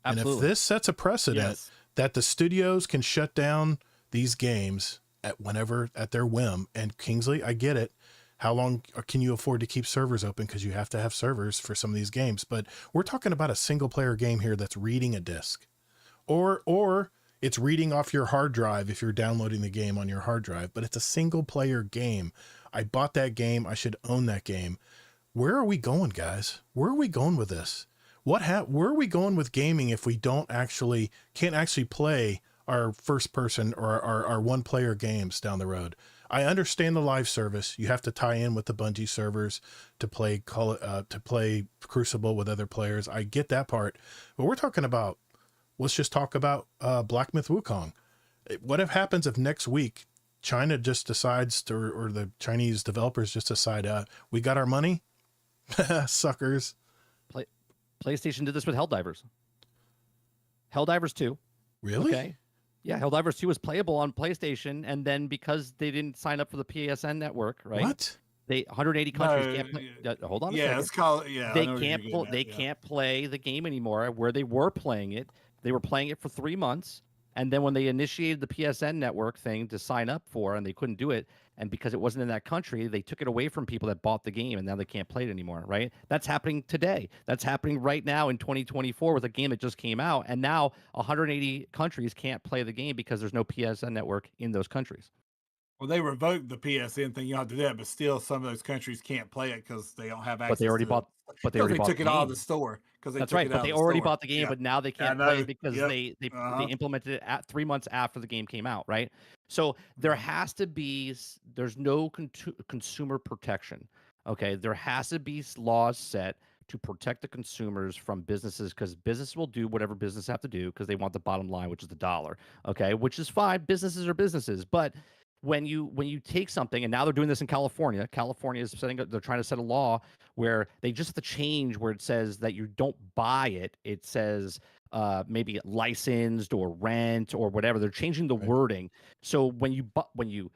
Absolutely. And if this sets a precedent that the studios can shut down these games at their whim, and Kingsley, I get it. How long can you afford to keep servers open? Because you have to have servers for some of these games. But we're talking about a single player game here that's reading a disc, or it's reading off your hard drive if you're downloading the game on your hard drive. But it's a single player game. I bought that game. I should own that game. Where are we going, guys? Where are we going with this? Where are we going with gaming if we can't actually play our first person or our one player games down the road? I understand the live service. You have to tie in with the Bungie servers to play Crucible with other players. I get that part, but let's just talk about Black Myth Wukong. What happens if next week China just decides or the Chinese developers just decide, we got our money? Suckers. PlayStation did this with Helldivers. Helldivers 2. Really? Okay. Yeah, Helldivers 2 was playable on PlayStation, and then because they didn't sign up for the PSN network, right? What? 180 countries can't play. Hold on a second. It's called. Yeah, They can't play the game anymore. Where they were playing it, they were playing it for 3 months, and then when they initiated the PSN network thing to sign up for, and they couldn't do it, and because it wasn't in that country, they took it away from people that bought the game, and now they can't play it anymore. Right? That's happening today. That's happening right now in 2024 with a game that just came out, and now 180 countries can't play the game because there's no PSN network in those countries. Well, they revoked the PSN thing. You don't have to do that, but still, some of those countries can't play it because they don't have access. But they already bought. But they already bought took the it out of game. the store. That's right. But they already bought the game, but now they can't play it because Yep. they implemented it at 3 months after the game came out, right? So there has to be. There's no consumer protection. Okay, there has to be laws set to protect the consumers from businesses, because businesses will do whatever business have to do because they want the bottom line, which is the dollar. Okay, which is fine. Businesses are businesses, but when you take something, and now they're doing this in California. California is they're trying to set a law where they just have to change where it says that you don't buy it. It says maybe licensed or rent or whatever. They're changing the wording. So when you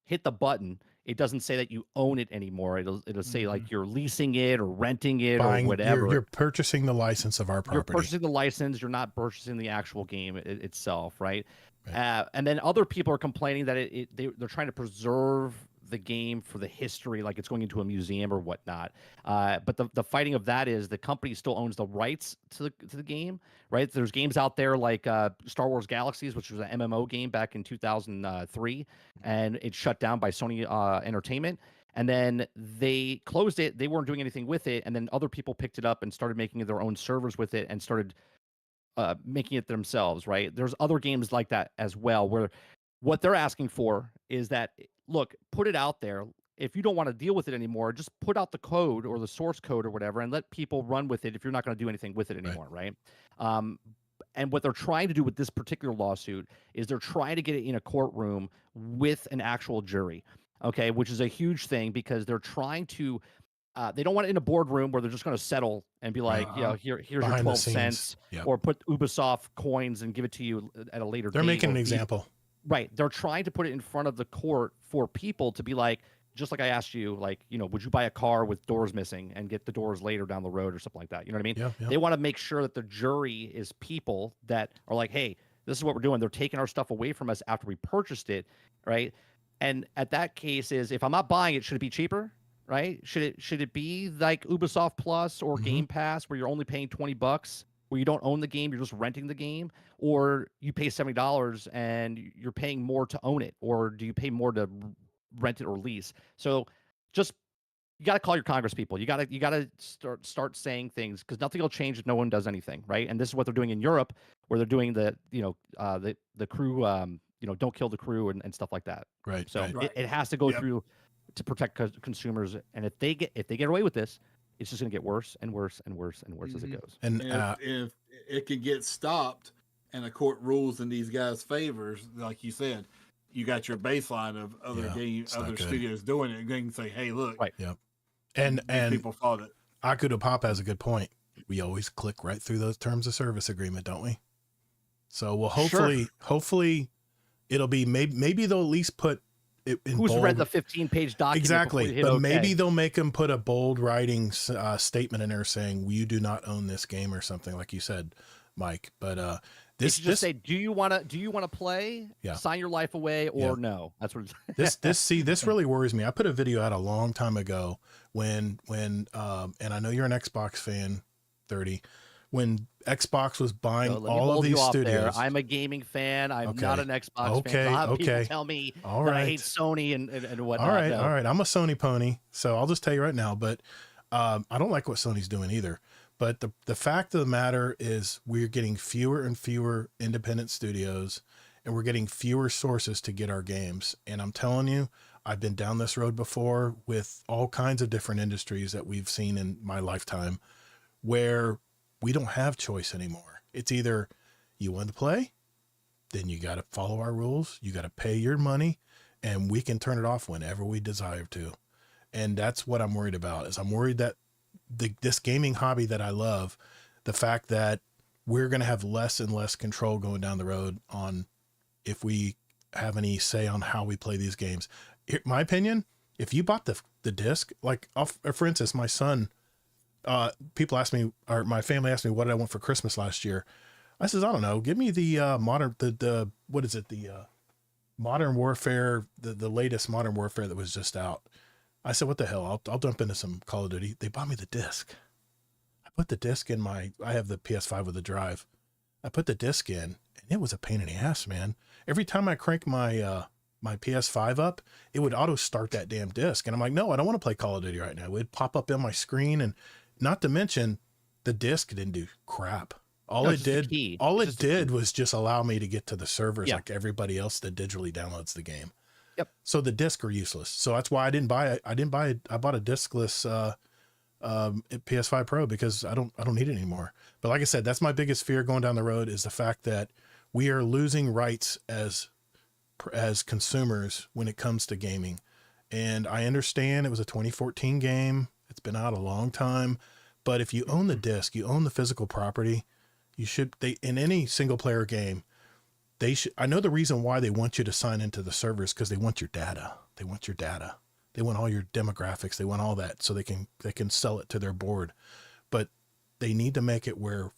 hit the button, it doesn't say that you own it anymore. It'll say like you're leasing it or renting it or whatever. You're purchasing the license of our property. You're purchasing the license. You're not purchasing the actual game itself, right? And then other people are complaining that they're trying to preserve the game for the history, like it's going into a museum or whatnot. But the fighting of that is the company still owns the rights to the game, right? There's games out there like Star Wars Galaxies, which was an MMO game back in 2003, and it shut down by Sony Entertainment. And then they closed it. They weren't doing anything with it. And then other people picked it up and started making their own servers with it and started making it themselves, right? There's other games like that as well, where what they're asking for is that, look, put it out there. If you don't want to deal with it anymore, just put out the code or the source code or whatever and let people run with it if you're not going to do anything with it anymore, right? And what they're trying to do with this particular lawsuit is they're trying to get it in a courtroom with an actual jury, okay, which is a huge thing because they're trying to they don't want it in a boardroom where they're just going to settle and be like, here's your 12 cents, or put Ubisoft coins and give it to you at a later date. They're making an example. Right. They're trying to put it in front of the court for people to be like, just like I asked you, like, would you buy a car with doors missing and get the doors later down the road or something like that? You know what I mean? Yeah, yeah. They want to make sure that the jury is people that are like, hey, this is what we're doing. They're taking our stuff away from us after we purchased it, right? And at that case is, if I'm not buying it, should it be cheaper, right? Should it be like Ubisoft Plus or Game Pass, where you're only paying $20, where you don't own the game, you're just renting the game, or you pay $70 and you're paying more to own it, or do you pay more to rent it or lease? So just, you got to call your Congress people. You got to start saying things, because nothing will change if no one does anything, right? And this is what they're doing in Europe, where they're doing the crew, don't kill the crew and stuff like that. Right. So right. it has to go through to protect consumers. And if they get away with this, it's just going to get worse and worse and worse and worse as it goes. And if it could get stopped and a court rules in these guys' favors, like you said, you got your baseline of other studios doing it. They can say, "Hey, look." Right. Yep. And people fought it. Akuda Pop has a good point. We always click right through those terms of service agreement, don't we? So, well, hopefully it'll be, maybe they'll at least put it in Who's bold. read the 15-page document? Exactly. But maybe they'll make them put a bold writing statement in there saying, "You do not own this game," or something, like you said, Mike. But this say, do you want to play? Yeah. Sign your life away or no? That's what this really worries me. I put a video out a long time ago when and I know you're an Xbox fan, 30, when Xbox was buying all of these studios. I'm a gaming fan. I'm not an Xbox fan. So I'll have people tell me that I hate Sony and whatnot. All right. I'm a Sony pony, so I'll just tell you right now. But I don't like what Sony's doing either. But the fact of the matter is, we're getting fewer and fewer independent studios, and we're getting fewer sources to get our games. And I'm telling you, I've been down this road before with all kinds of different industries that we've seen in my lifetime, where we don't have choice anymore. It's either you want to play, then you got to follow our rules. You got to pay your money, and we can turn it off whenever we desire to. And that's what I'm worried about. Is I'm worried that this gaming hobby that I love, the fact that we're going to have less and less control going down the road on if we have any say on how we play these games. In my opinion, if you bought the disc, like for instance, my son, people ask me, or my family asked me, what did I want for Christmas last year? I says, I don't know. Give me the what is it? The Modern Warfare, the latest Modern Warfare that was just out. I said, what the hell? I'll dump into some Call of Duty. They bought me the disc. I put the disc in I have the PS5 with a drive. I put the disc in, and it was a pain in the ass, man. Every time I crank my PS5 up, it would auto start that damn disc. And I'm like, no, I don't want to play Call of Duty right now. It would pop up on my screen, and not to mention the disc didn't do crap. All it did was just allow me to get to the servers like everybody else that digitally downloads the game. Yep. So the discs are useless. So that's why I didn't buy it. I bought a discless PS5 Pro, because I don't need it anymore. But like I said, that's my biggest fear going down the road, is the fact that we are losing rights as consumers when it comes to gaming. And I understand it was a 2014 game. It's been out a long time, but if you own the disc, you own the physical property, in any single player game, I know the reason why they want you to sign into the servers, because they want your data. They want all your demographics. They want all that, so they can sell it to their board. But they need to make it where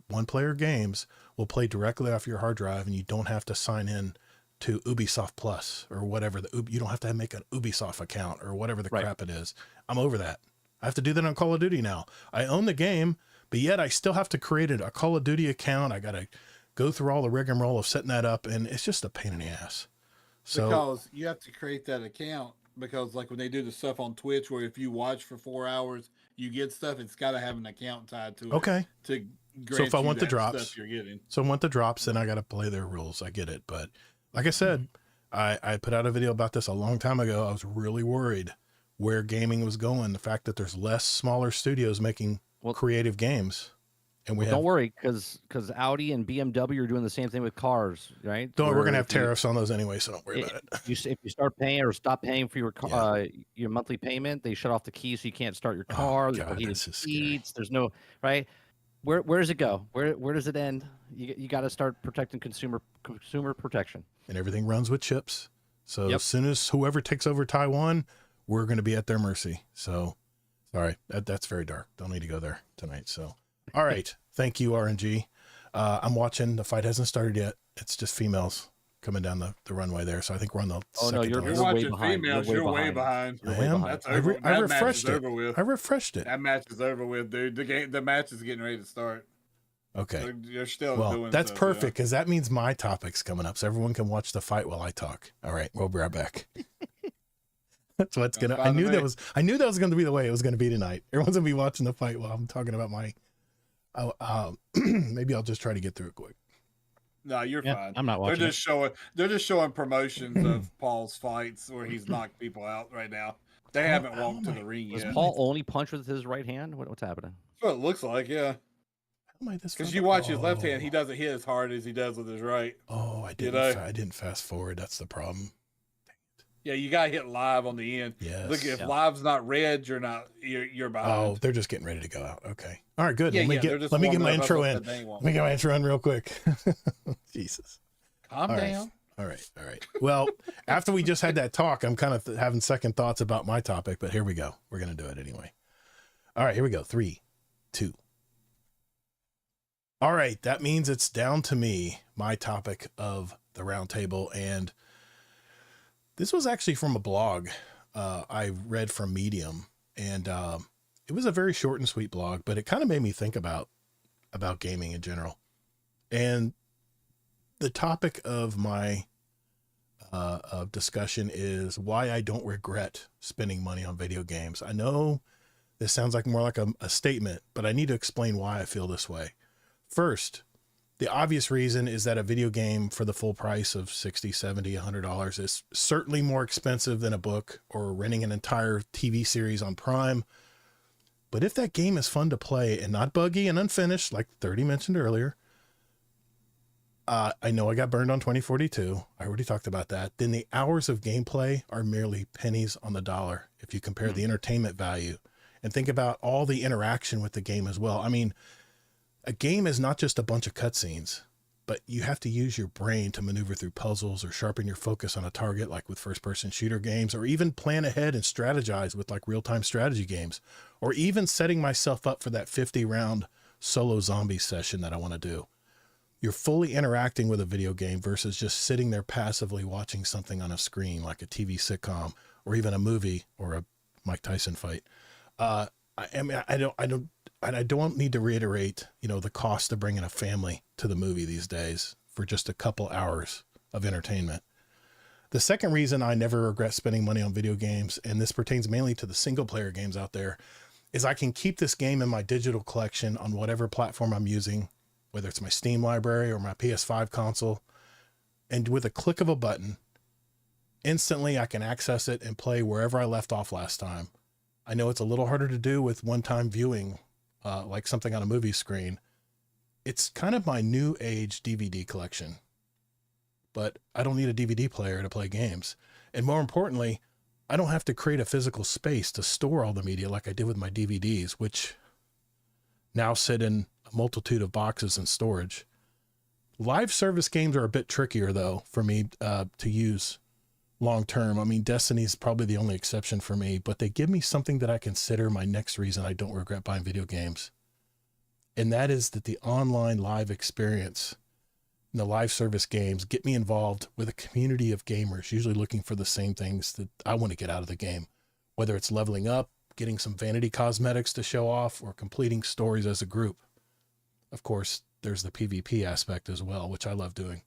one player games will play directly off your hard drive, and you don't have to sign in to Ubisoft Plus or whatever. You don't have to make an Ubisoft account or whatever the crap it is. I'm over that. I have to do that on Call of Duty now. I own the game, but yet I still have to create a Call of Duty account. I got to go through all the rigmarole of setting that up, and it's just a pain in the ass. So, because you have to create that account, because like when they do the stuff on Twitch, where if you watch for 4 hours, you get stuff, it's got to have an account tied to it. Okay. To so if I want the drops, stuff you're getting. So I want the drops, then I got to play their rules. I get it. But like I said, I put out a video about this a long time ago. I was really worried where gaming was going. The fact that there's less smaller studios making creative games. And don't worry, because Audi and BMW are doing the same thing with cars, right? We're going to have tariffs on those anyway, so don't worry about it. If you start paying or stop paying for your monthly payment, they shut off the key so you can't start your car. Heated seats. There's no right. Where does it go? Where does it end? You got to start protecting consumer protection. And everything runs with chips. So as soon as whoever takes over Taiwan, we're going to be at their mercy. So sorry, that's very dark. Don't need to go there tonight. So, all right. Thank you, RNG. I'm watching. The fight hasn't started yet. It's just females coming down the runway there. So I think we're on the second you're last. watching behind. females. You're way behind. You're I way am. behind. That's over. I That refreshed match is it. over with. I refreshed it. That match is over with, dude. The match is getting ready to start. Okay. You're still Well, doing that's stuff, perfect because that means my topic's coming up, so everyone can watch the fight while I talk. All right, we'll be right back. That's what's gonna. I knew that was going to be the way it was going to be tonight. Everyone's gonna be watching the fight while I'm talking about my. Maybe I'll just try to get through it quick. No, you're fine. I'm not watching. They're just showing promotions of Paul's fights where he's knocked people out right now. They haven't walked to the ring Does yet. Paul only punch with his right hand? What's happening? That's what it looks like, yeah. Because you watch his left hand, he doesn't hit as hard as he does with his right. Oh, I didn't. I didn't fast forward. That's the problem. Yeah, you gotta hit live on the end. Yes. Look, if live's not red, you're behind. Oh, they're just getting ready to go out. Okay. All right, good. Yeah, let me get my intro in. Let me get my intro in real quick. Jesus. Calm down. All right. Well, after we just had that talk, I'm kind of having second thoughts about my topic, but here we go. We're going to do it anyway. All right, here we go. 3, 2. All right. That means it's down to me, my topic of the roundtable. And this was actually from a blog I read from Medium, and it was a very short and sweet blog, but it kind of made me think about gaming in general. And the topic of my discussion is why I don't regret spending money on video games. I know this sounds like more like a statement, but I need to explain why I feel this way. First, the obvious reason is that a video game for the full price of $60, $70, $100 is certainly more expensive than a book or renting an entire TV series on Prime. But if that game is fun to play and not buggy and unfinished, like 30 mentioned earlier, I know I got burned on 2042. I already talked about that. Then the hours of gameplay are merely pennies on the dollar if you compare the entertainment value and think about all the interaction with the game as well. I mean, a game is not just a bunch of cutscenes, but you have to use your brain to maneuver through puzzles or sharpen your focus on a target, like with first-person shooter games, or even plan ahead and strategize with like real-time strategy games, or even setting myself up for that 50-round solo zombie session that I want to do. You're fully interacting with a video game versus just sitting there passively watching something on a screen like a TV sitcom or even a movie or a Mike Tyson fight. I don't need to reiterate, the cost of bringing a family to the movie these days for just a couple hours of entertainment. The second reason I never regret spending money on video games, and this pertains mainly to the single player games out there, is I can keep this game in my digital collection on whatever platform I'm using, whether it's my Steam library or my PS5 console. And with a click of a button, instantly I can access it and play wherever I left off last time. I know it's a little harder to do with one-time viewing, like something on a movie screen. It's kind of my new age DVD collection, but I don't need a DVD player to play games. And more importantly, I don't have to create a physical space to store all the media like I did with my DVDs, which now sit in a multitude of boxes in storage. Live service games are a bit trickier though for me to use long-term. I mean, Destiny's probably the only exception for me, but they give me something that I consider my next reason I don't regret buying video games. And that is that the online live experience and the live service games get me involved with a community of gamers, usually looking for the same things that I want to get out of the game, whether it's leveling up, getting some vanity cosmetics to show off, or completing stories as a group. Of course, there's the PvP aspect as well, which I love doing.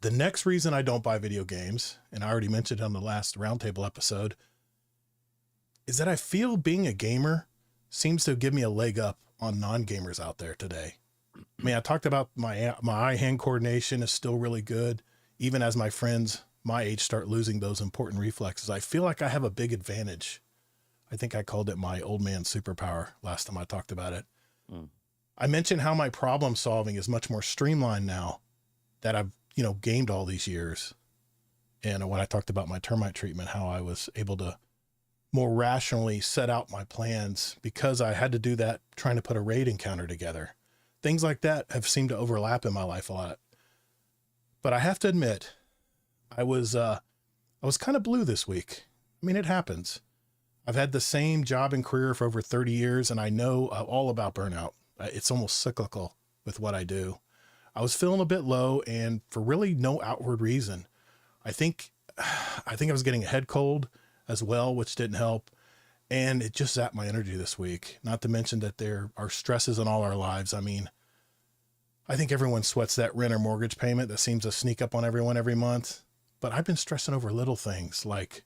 The next reason I don't buy video games, and I already mentioned on the last Roundtable episode, is that I feel being a gamer seems to give me a leg up on non-gamers out there today. I mean, I talked about my eye-hand coordination is still really good, even as my friends my age start losing those important reflexes. I feel like I have a big advantage. I think I called it my old man superpower last time I talked about it. I mentioned how my problem solving is much more streamlined now that I've, gamed all these years. And when I talked about my termite treatment, how I was able to more rationally set out my plans because I had to do that trying to put a raid encounter together. Things like that have seemed to overlap in my life a lot. But I have to admit, I was I was kind of blue this week. I mean, it happens. I've had the same job and career for over 30 years, and I know all about burnout. It's almost cyclical with what I do. I was feeling a bit low, and for really no outward reason. I think I was getting a head cold as well, which didn't help. And it just zapped my energy this week. Not to mention that there are stresses in all our lives. I mean, I think everyone sweats that rent or mortgage payment that seems to sneak up on everyone every month. But I've been stressing over little things like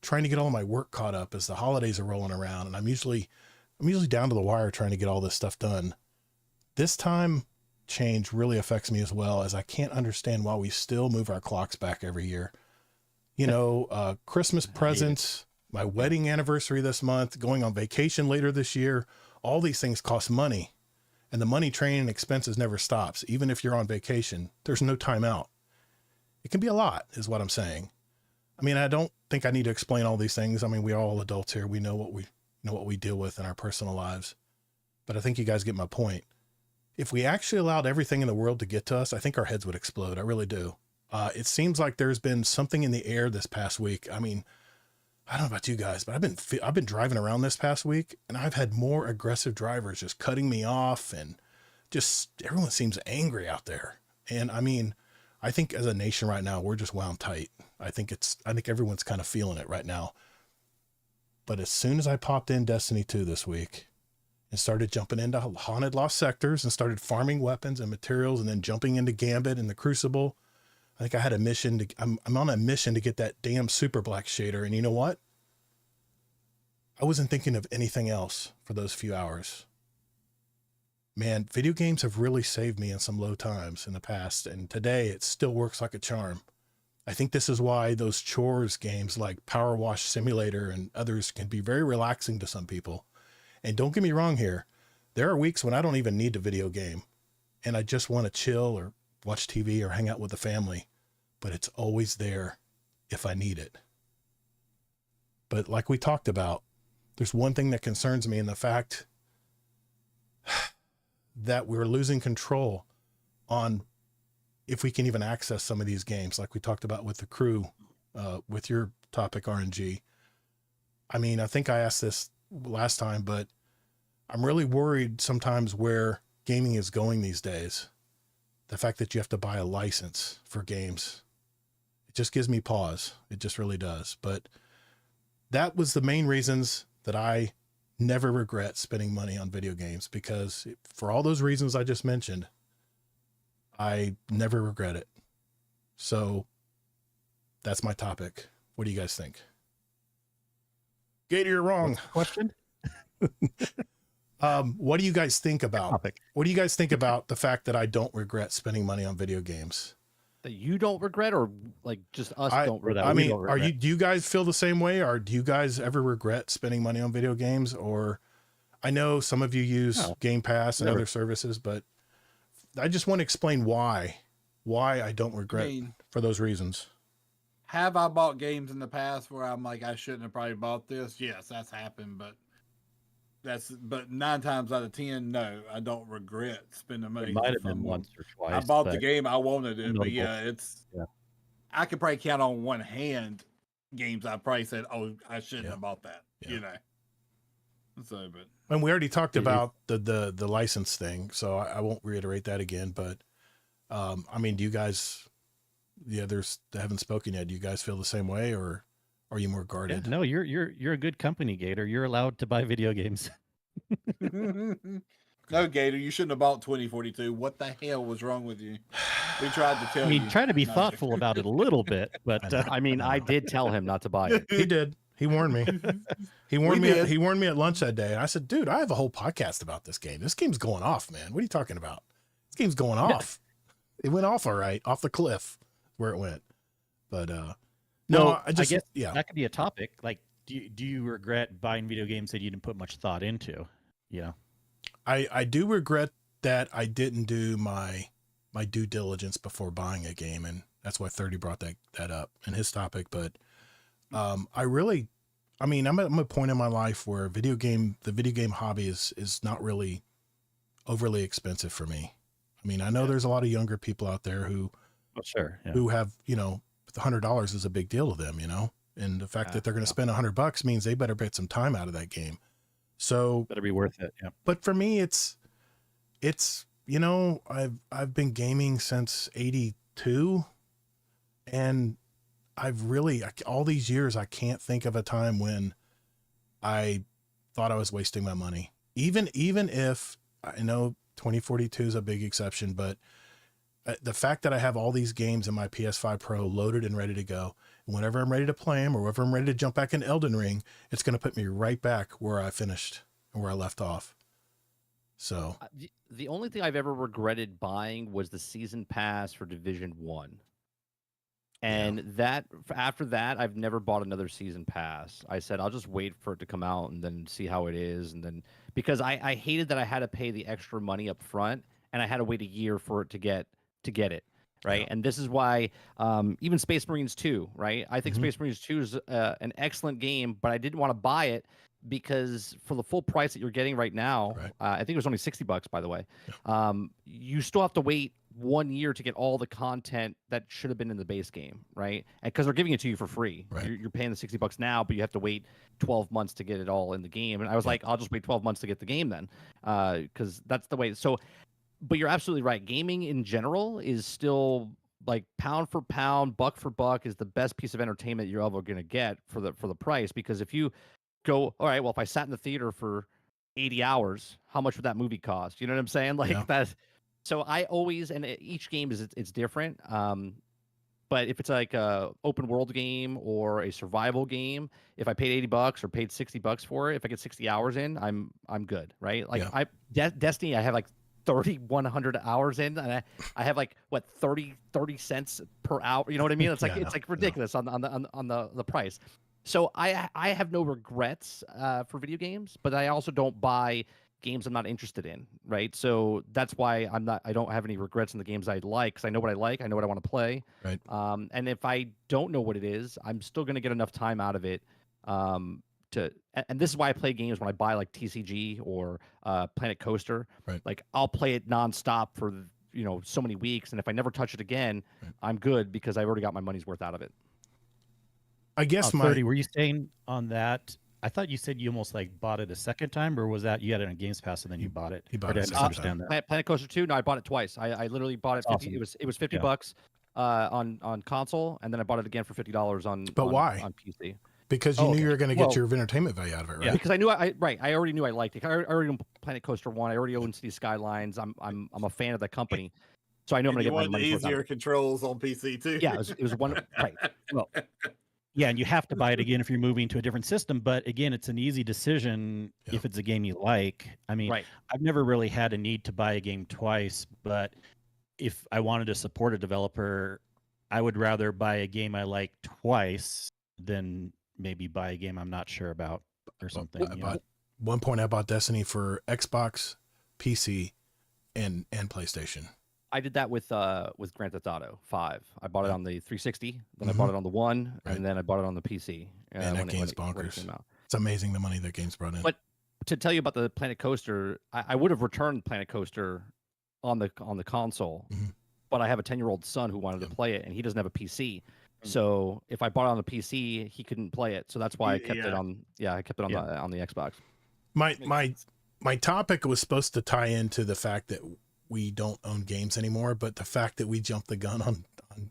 trying to get all my work caught up as the holidays are rolling around. And I'm usually down to the wire trying to get all this stuff done. This time change really affects me as well, as I can't understand why we still move our clocks back every year. You know, Christmas presents, my wedding anniversary this month, going on vacation later this year, all these things cost money. And the money train and expenses never stops. Even if you're on vacation, there's no time out. It can be a lot, is what I'm saying. I mean, I don't think I need to explain all these things. I mean, we're all adults here. We know what we deal with in our personal lives. But I think you guys get my point. If we actually allowed everything in the world to get to us, I think our heads would explode. I really do. It seems like there's been something in the air this past week. I mean, I don't know about you guys, but I've been driving around this past week, and I've had more aggressive drivers just cutting me off, and just everyone seems angry out there. And I mean, I think as a nation right now, we're just wound tight. I think everyone's kind of feeling it right now. But as soon as I popped in Destiny 2 this week and started jumping into haunted lost sectors and started farming weapons and materials and then jumping into Gambit and the Crucible, I think I had a mission I'm on a mission to get that damn super black shader. And you know what? I wasn't thinking of anything else for those few hours. Man, video games have really saved me in some low times in the past. And today it still works like a charm. I think this is why those chores games like Power Wash Simulator and others can be very relaxing to some people. And don't get me wrong here. There are weeks when I don't even need a video game and I just want to chill or watch TV or hang out with the family, but it's always there if I need it. But like we talked about, there's one thing that concerns me, in the fact that we're losing control on if we can even access some of these games, like we talked about with the crew, with your topic, RNG. I mean, I think I asked this last time, but I'm really worried sometimes where gaming is going these days. The fact that you have to buy a license for games, it just gives me pause. It just really does. But that was the main reasons that I never regret spending money on video games, because for all those reasons I just mentioned, I never regret it. So that's my topic. What do you guys think? Gator, you're wrong. Question? What do you guys think about Topic. What do you guys think about the fact that I don't regret spending money on video games? That you don't regret, or like just us don't regret? I We mean, don't regret. do you guys feel the same way, or do you guys ever regret spending money on video games? Or I know some of you use Game Pass and other services, but I just want to explain why I don't regret for those reasons. Have I bought games in the past where I'm like, I shouldn't have probably bought this? Yes, that's happened, but 9 times out of 10, no, I don't regret spending money. It might have been once or twice. I bought the game, I wanted it, but notable. I could probably count on one hand games I probably said, oh, I shouldn't have bought that, you know. So, but and we already talked about the license thing, so I won't reiterate that again. But I mean, do you guys, the others that haven't spoken yet, do you guys feel the same way, or are you more guarded? No, you're a good company, Gator. You're allowed to buy video games. No, Gator, you shouldn't have bought 2042. What the hell was wrong with you? We tried to tell you. I mean, try to be thoughtful about it a little bit, but I mean, I did tell him not to buy it. He did. He warned me. He warned me. He warned me at lunch that day. I said, "Dude, I have a whole podcast about this game. This game's going off, man. What are you talking about? This game's going off. It went off all right, off the cliff where it went." But no, I guess that could be a topic. Like, do you regret buying video games that you didn't put much thought into? Yeah, I do regret that I didn't do my due diligence before buying a game, and that's why 30 brought that up in his topic. But I'm at a point in my life where the video game hobby is not really overly expensive for me. I mean, I know there's a lot of younger people out there who sure, who have, $100 is a big deal to them, you know, and the fact that they're going to spend $100 means they better get some time out of that game. So better be worth it. Yeah. But for me, it's, you know, I've been gaming since 82, and all these years, I can't think of a time when I thought I was wasting my money. Even if I know 2042 is a big exception, but the fact that I have all these games in my PS5 Pro loaded and ready to go, and whenever I'm ready to play them or whenever I'm ready to jump back in Elden Ring, it's going to put me right back where I finished and where I left off. So the only thing I've ever regretted buying was the season pass for Division 1. And after that, I've never bought another season pass. I said, I'll just wait for it to come out and then see how it is. And then, because I hated that I had to pay the extra money up front and I had to wait a year for it to get it. Right. Yeah. And this is why even Space Marines 2, right? I think Space Marines 2 is an excellent game, but I didn't want to buy it because for the full price that you're getting right now, I think it was only $60, by the way. Yeah. You still have to wait 1 year to get all the content that should have been in the base game, right? And because they're giving it to you for free, you're paying the $60 now, but you have to wait 12 months to get it all in the game. And I was like, I'll just wait 12 months to get the game then, because that's the way. So, but you're absolutely right. Gaming in general is still like pound for pound, buck for buck is the best piece of entertainment you're ever going to get for the price. Because if you go, all right, well, if I sat in the theater for 80 hours, how much would that movie cost? You know what I'm saying? Like that. So I always, and each game it's different. But if it's like a open world game or a survival game, if I paid $80 or paid $60 for it, if I get 60 hours in, I'm good, right? Like Destiny, I have like 3,100 hours in, and I have like what 30 cents per hour. You know what I mean? It's like it's like ridiculous on the price. So I have no regrets for video games, but I also don't buy games I'm not interested in, right? So that's why I don't have any regrets in the games I like, because I know what I like, I know what I want to play. Right. And if I don't know what it is, I'm still going to get enough time out of it and this is why I play games when I buy like TCG or Planet Coaster. Right. Like I'll play it nonstop for so many weeks, and if I never touch it again, I'm good because I've already got my money's worth out of it. I guess 30, were you saying on that? I thought you said you almost like bought it a second time, or was that you had it on Games Pass and then you bought it? He bought it. Understand that. Planet Coaster 2. No, I bought it twice. I literally bought it. 50, awesome. It was $50 on console, and then I bought it again for $50 on. But why? On PC? Because you knew you were going to get your entertainment value out of it, right? Yeah, because I knew I already knew I liked it. I already owned Planet Coaster 1. I already owned City Skylines. I'm a fan of the company, so I know I'm going to get my money. Easier controls on PC too. Yeah, it was one right. Well. Yeah, and you have to buy it again if you're moving to a different system. But again, it's an easy decision if it's a game you like. I mean, I've never really had a need to buy a game twice, but if I wanted to support a developer, I would rather buy a game I like twice than maybe buy a game I'm not sure about or something. One point I bought Destiny for Xbox, PC, and PlayStation. I did that with Grand Theft Auto 5. I bought it on the 360, then I bought it on the One, and then I bought it on the PC. And that game's bonkers. It's amazing the money that game's brought in. But to tell you about the Planet Coaster, I would have returned Planet Coaster on the console, but I have a 10-year-old son who wanted to play it, and he doesn't have a PC. So if I bought it on the PC, he couldn't play it. So that's why I kept it on. Yeah, I kept it on the Xbox. My topic was supposed to tie into the fact that we don't own games anymore, but the fact that we jumped the gun on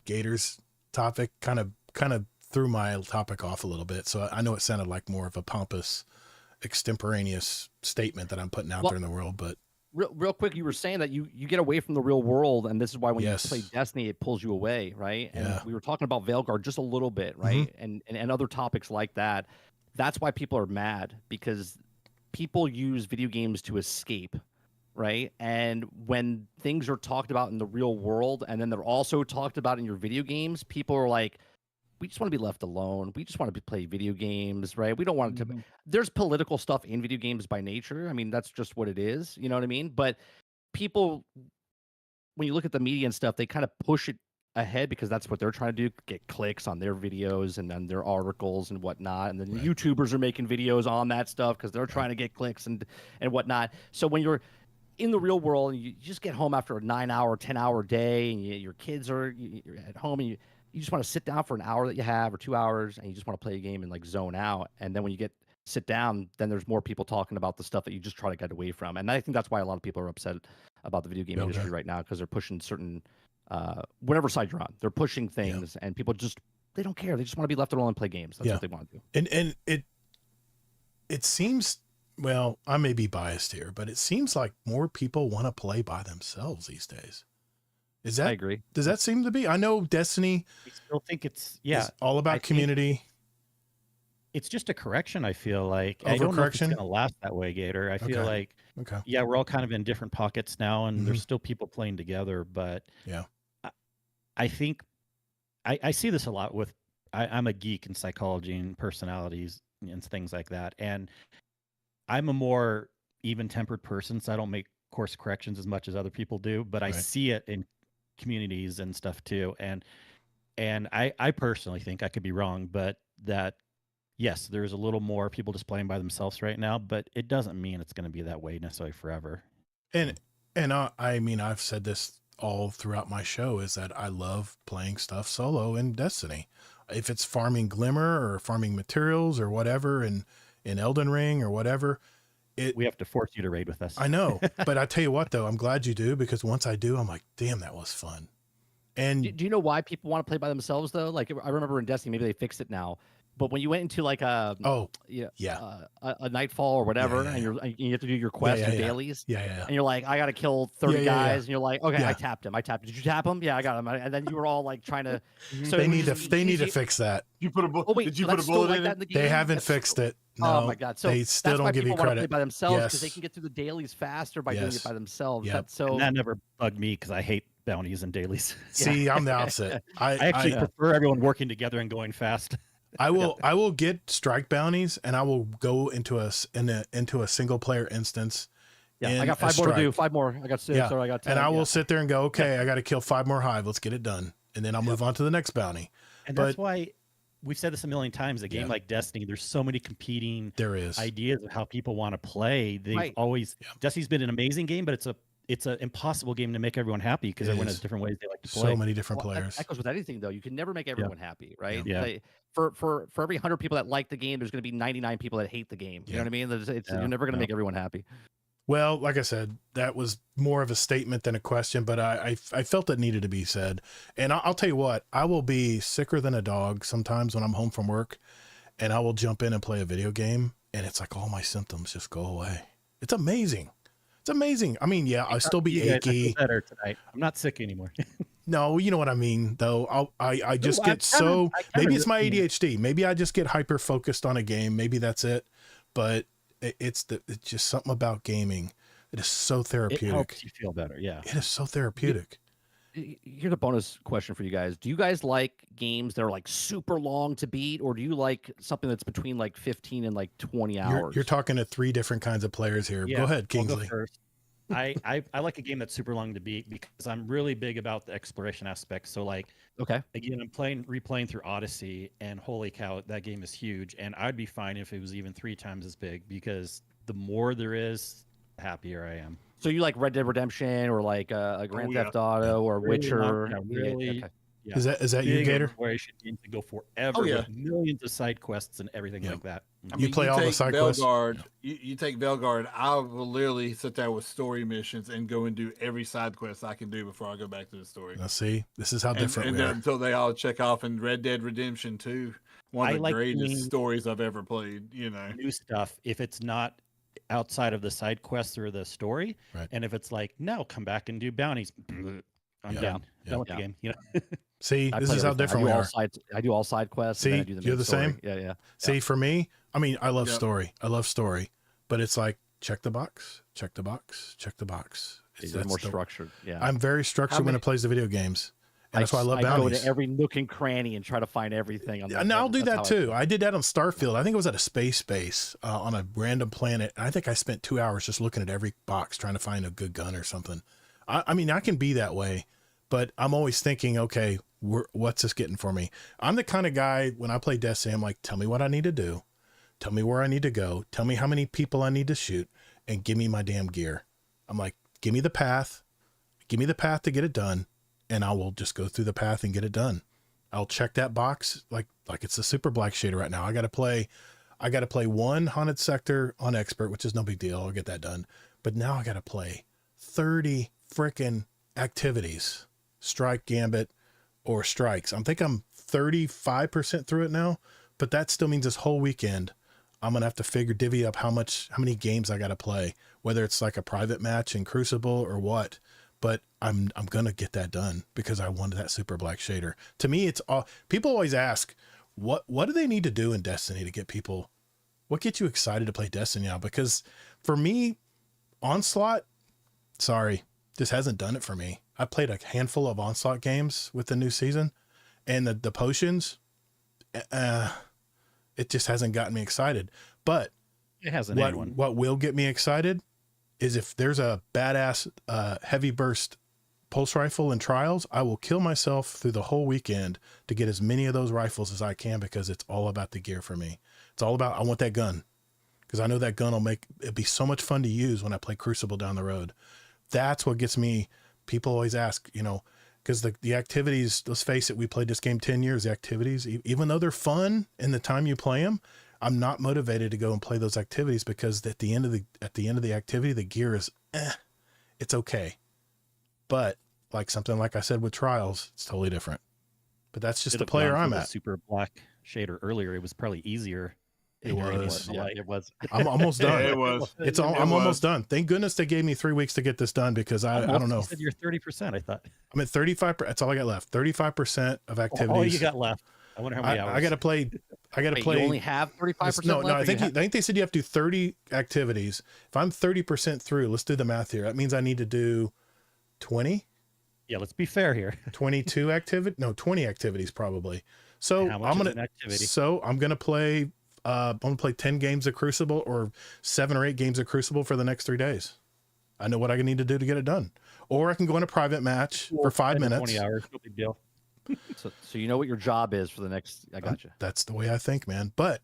Gator's topic kind of threw my topic off a little bit. So I know it sounded like more of a pompous, extemporaneous statement that I'm putting out there in the world, but real quick, you were saying that you get away from the real world, and this is why when you play Destiny, it pulls you away, right? And we were talking about Veilguard just a little bit, right? And other topics like that. That's why people are mad, because people use video games to escape. Right. And when things are talked about in the real world and then they're also talked about in your video games, people are like, we just want to be left alone. We just want to play video games. Right. We don't want to. There's political stuff in video games by nature. I mean, that's just what it is. You know what I mean? But people, when you look at the media and stuff, they kind of push it ahead because that's what they're trying to do, get clicks on their videos and then their articles and whatnot. And then YouTubers are making videos on that stuff because they're trying to get clicks and whatnot. So when you're in the real world, and you just get home after a 9-hour, 10-hour day, and your kids are you're at home, and you just want to sit down for an hour that you have or 2 hours, and you just want to play a game and like zone out. And then when you sit down, then there's more people talking about the stuff that you just try to get away from. And I think that's why a lot of people are upset about the video game industry right now, because they're pushing certain whatever side you're on, they're pushing things, and people just they don't care. They just want to be left alone and play games. That's what they want to do. And it seems, well, I may be biased here, but it seems like more people want to play by themselves these days. Is that? I agree. Does that seem to be? I know Destiny. I still think it's is all about community. It's just a correction. I feel like I don't know if it's going to last that way, Gator. I feel like we're all kind of in different pockets now, and there's still people playing together. But I think I see this a lot with. I'm a geek in psychology and personalities and things like that, and I'm a more even-tempered person, so I don't make course corrections as much as other people do. But I see it in communities and stuff too, and I personally think, I could be wrong, but that yes, there's a little more people just playing by themselves right now, but it doesn't mean it's going to be that way necessarily forever. And I mean, I've said this all throughout my show, is that I love playing stuff solo in Destiny. If it's farming Glimmer or farming materials or whatever in Elden Ring or whatever, we have to force you to raid with us. I know, but I tell you what, though, I'm glad you do, because once I do, I'm like, damn, that was fun. And do you know why people want to play by themselves though? Like I remember in Destiny, maybe they fixed it now, but when you went into like a Nightfall or whatever, and you have to do your quests and dailies, and you're like, I got to kill 30 guys, and you're like, okay, I tapped him. Did you tap him? Yeah, I got him. And then you were all like trying to. So they need to fix that. You put a did you put a bullet in it? They haven't fixed it. No, oh my god! So they still don't give you credit. Play by themselves because they can get through the dailies faster by doing it by themselves. And that never bugged me because I hate bounties and dailies. See, I'm the opposite. I actually prefer everyone working together and going fast. I will get strike bounties, and I will go into a single player instance. Yeah, I got 5 more to do. 5 more. I got 6 or I got 10. And I will sit there and go, okay, I got to kill 5 more hive. Let's get it done, and then I'll move on to the next bounty. And that's why we've said this a million times. A game like Destiny, there's so many competing ideas of how people want to play. They've always Destiny's been an amazing game, but it's an impossible game to make everyone happy because everyone has different ways they like to play. So many different players. That goes with anything, though. You can never make everyone happy, right? Yeah. For every 100 people that like the game, there's going to be 99 people that hate the game. You know what I mean? You're never going to make everyone happy. Well, like I said, that was more of a statement than a question, but I felt it needed to be said. And I'll tell you what, I will be sicker than a dog sometimes when I'm home from work, and I will jump in and play a video game, and it's like all my symptoms just go away. It's amazing. It's amazing. I mean, I still be achy. Better tonight. I'm not sick anymore. No, you know what I mean, though. I just maybe it's my ADHD. Maybe I just get hyper focused on a game. Maybe that's it. But it's just something about gaming. It is so therapeutic. It helps you feel better. Yeah, it is so therapeutic. Here's a bonus question for you guys. Do you guys like games that are like super long to beat, or do you like something that's between like 15 and like 20 hours? You're talking to 3 different kinds of players here. Go ahead, Kingsley. I'll go first. I like a game that's super long to beat because I'm really big about the exploration aspect. So like, again, I'm replaying through Odyssey, and holy cow, that game is huge. And I'd be fine if it was even 3 times as big, because the more there is, the happier I am. So you like Red Dead Redemption or like a Grand Theft Auto or Witcher? Really. Yeah. Is that you, Gator? Exploration games to go forever with millions of side quests and everything like that. You play all the side quests? You take Belgard, I will literally sit there with story missions and go and do every side quest I can do before I go back to the story. Now see, this is how different we are. Until they all check off. In Red Dead Redemption 2, one of the greatest stories I've ever played. New stuff, if it's not outside of the side quests or the story, and if it's like, no, come back and do bounties, I'm done with the game. See, this is how different we are. I do all side quests. See, and then I do you're the same. Yeah. See, for me, I mean, I love story. I love story, but it's like check the box, check the box, check the box. It's more structured. Yeah, I'm very structured when it plays the video games, and that's why I love bounties. I go to every nook and cranny and try to find everything. And I'll do that too. I did that on Starfield. I think it was at a space base on a random planet. And I think I spent 2 hours just looking at every box trying to find a good gun or something. I mean, I can be that way, but I'm always thinking, okay, what's this getting for me? I'm the kind of guy, when I play Destiny, I'm like, tell me what I need to do. Tell me where I need to go. Tell me how many people I need to shoot, and give me my damn gear. I'm like, give me the path. Give me the path to get it done, and I will just go through the path and get it done. I'll check that box like it's a super black shader right now. I got to play one haunted sector on expert, which is no big deal. I'll get that done. But now I got to play 30 freaking activities, strike, gambit, or strikes. I'm 35% through it now, but that still means this whole weekend I'm going to have to divvy up how many games I got to play, whether it's like a private match in Crucible or what, but I'm going to get that done because I wanted that super black shader. To me, it's all people always ask, what do they need to do in Destiny to get people, what gets you excited to play Destiny now? Because for me, Onslaught, sorry, this hasn't done it for me. I played a handful of Onslaught games with the new season, and the potions, it just hasn't gotten me excited. But it hasn't. What will get me excited is if there's a badass heavy burst pulse rifle in trials, I will kill myself through the whole weekend to get as many of those rifles as I can, because it's all about the gear for me. It's all about, I want that gun, because I know that gun will make it be so much fun to use when I play Crucible down the road. That's what gets me. People always ask, because the activities, let's face it, we played this game 10 years, the activities, even though they're fun in the time you play them, I'm not motivated to go and play those activities, because at the end of the activity, the gear is, it's okay. But something like I said with trials, it's totally different. But that's just the player I'm at. Super black shader earlier, it was probably easier. It was. Yeah, it was. I'm almost done. Yeah, it was. I'm almost done. Thank goodness they gave me 3 weeks to get this done, because I don't know. You said you're 30%. I thought I'm at 35. That's all I got left. 35% of activities. All you got left. I wonder how many hours. I got to play. You only have 35%. No, I think they said you have to do 30 activities. If I'm 30% through, let's do the math here. That means I need to do 20. Yeah, let's be fair here. 22 activity. No, 20 activities probably. So I'm gonna play. I'm gonna play 10 games of Crucible, or 7 or 8 games of Crucible for the next 3 days. I know what I need to do to get it done. Or I can go in a private match for 5 minutes. 20 hours, no big deal. So you know what your job is for the next. I got you. That's the way I think, man. But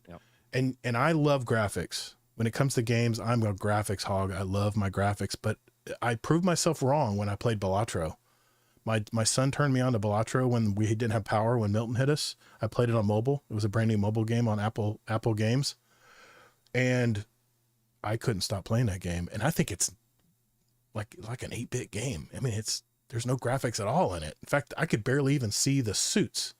and I love graphics. When it comes to games, I'm a graphics hog. I love my graphics, but I proved myself wrong when I played Balatro. My son turned me on to Balatro when we didn't have power, when Milton hit us. I played it on mobile. It was a brand new mobile game on Apple Games. And I couldn't stop playing that game. And I think it's like an 8-bit game. I mean, there's no graphics at all in it. In fact, I could barely even see the suits.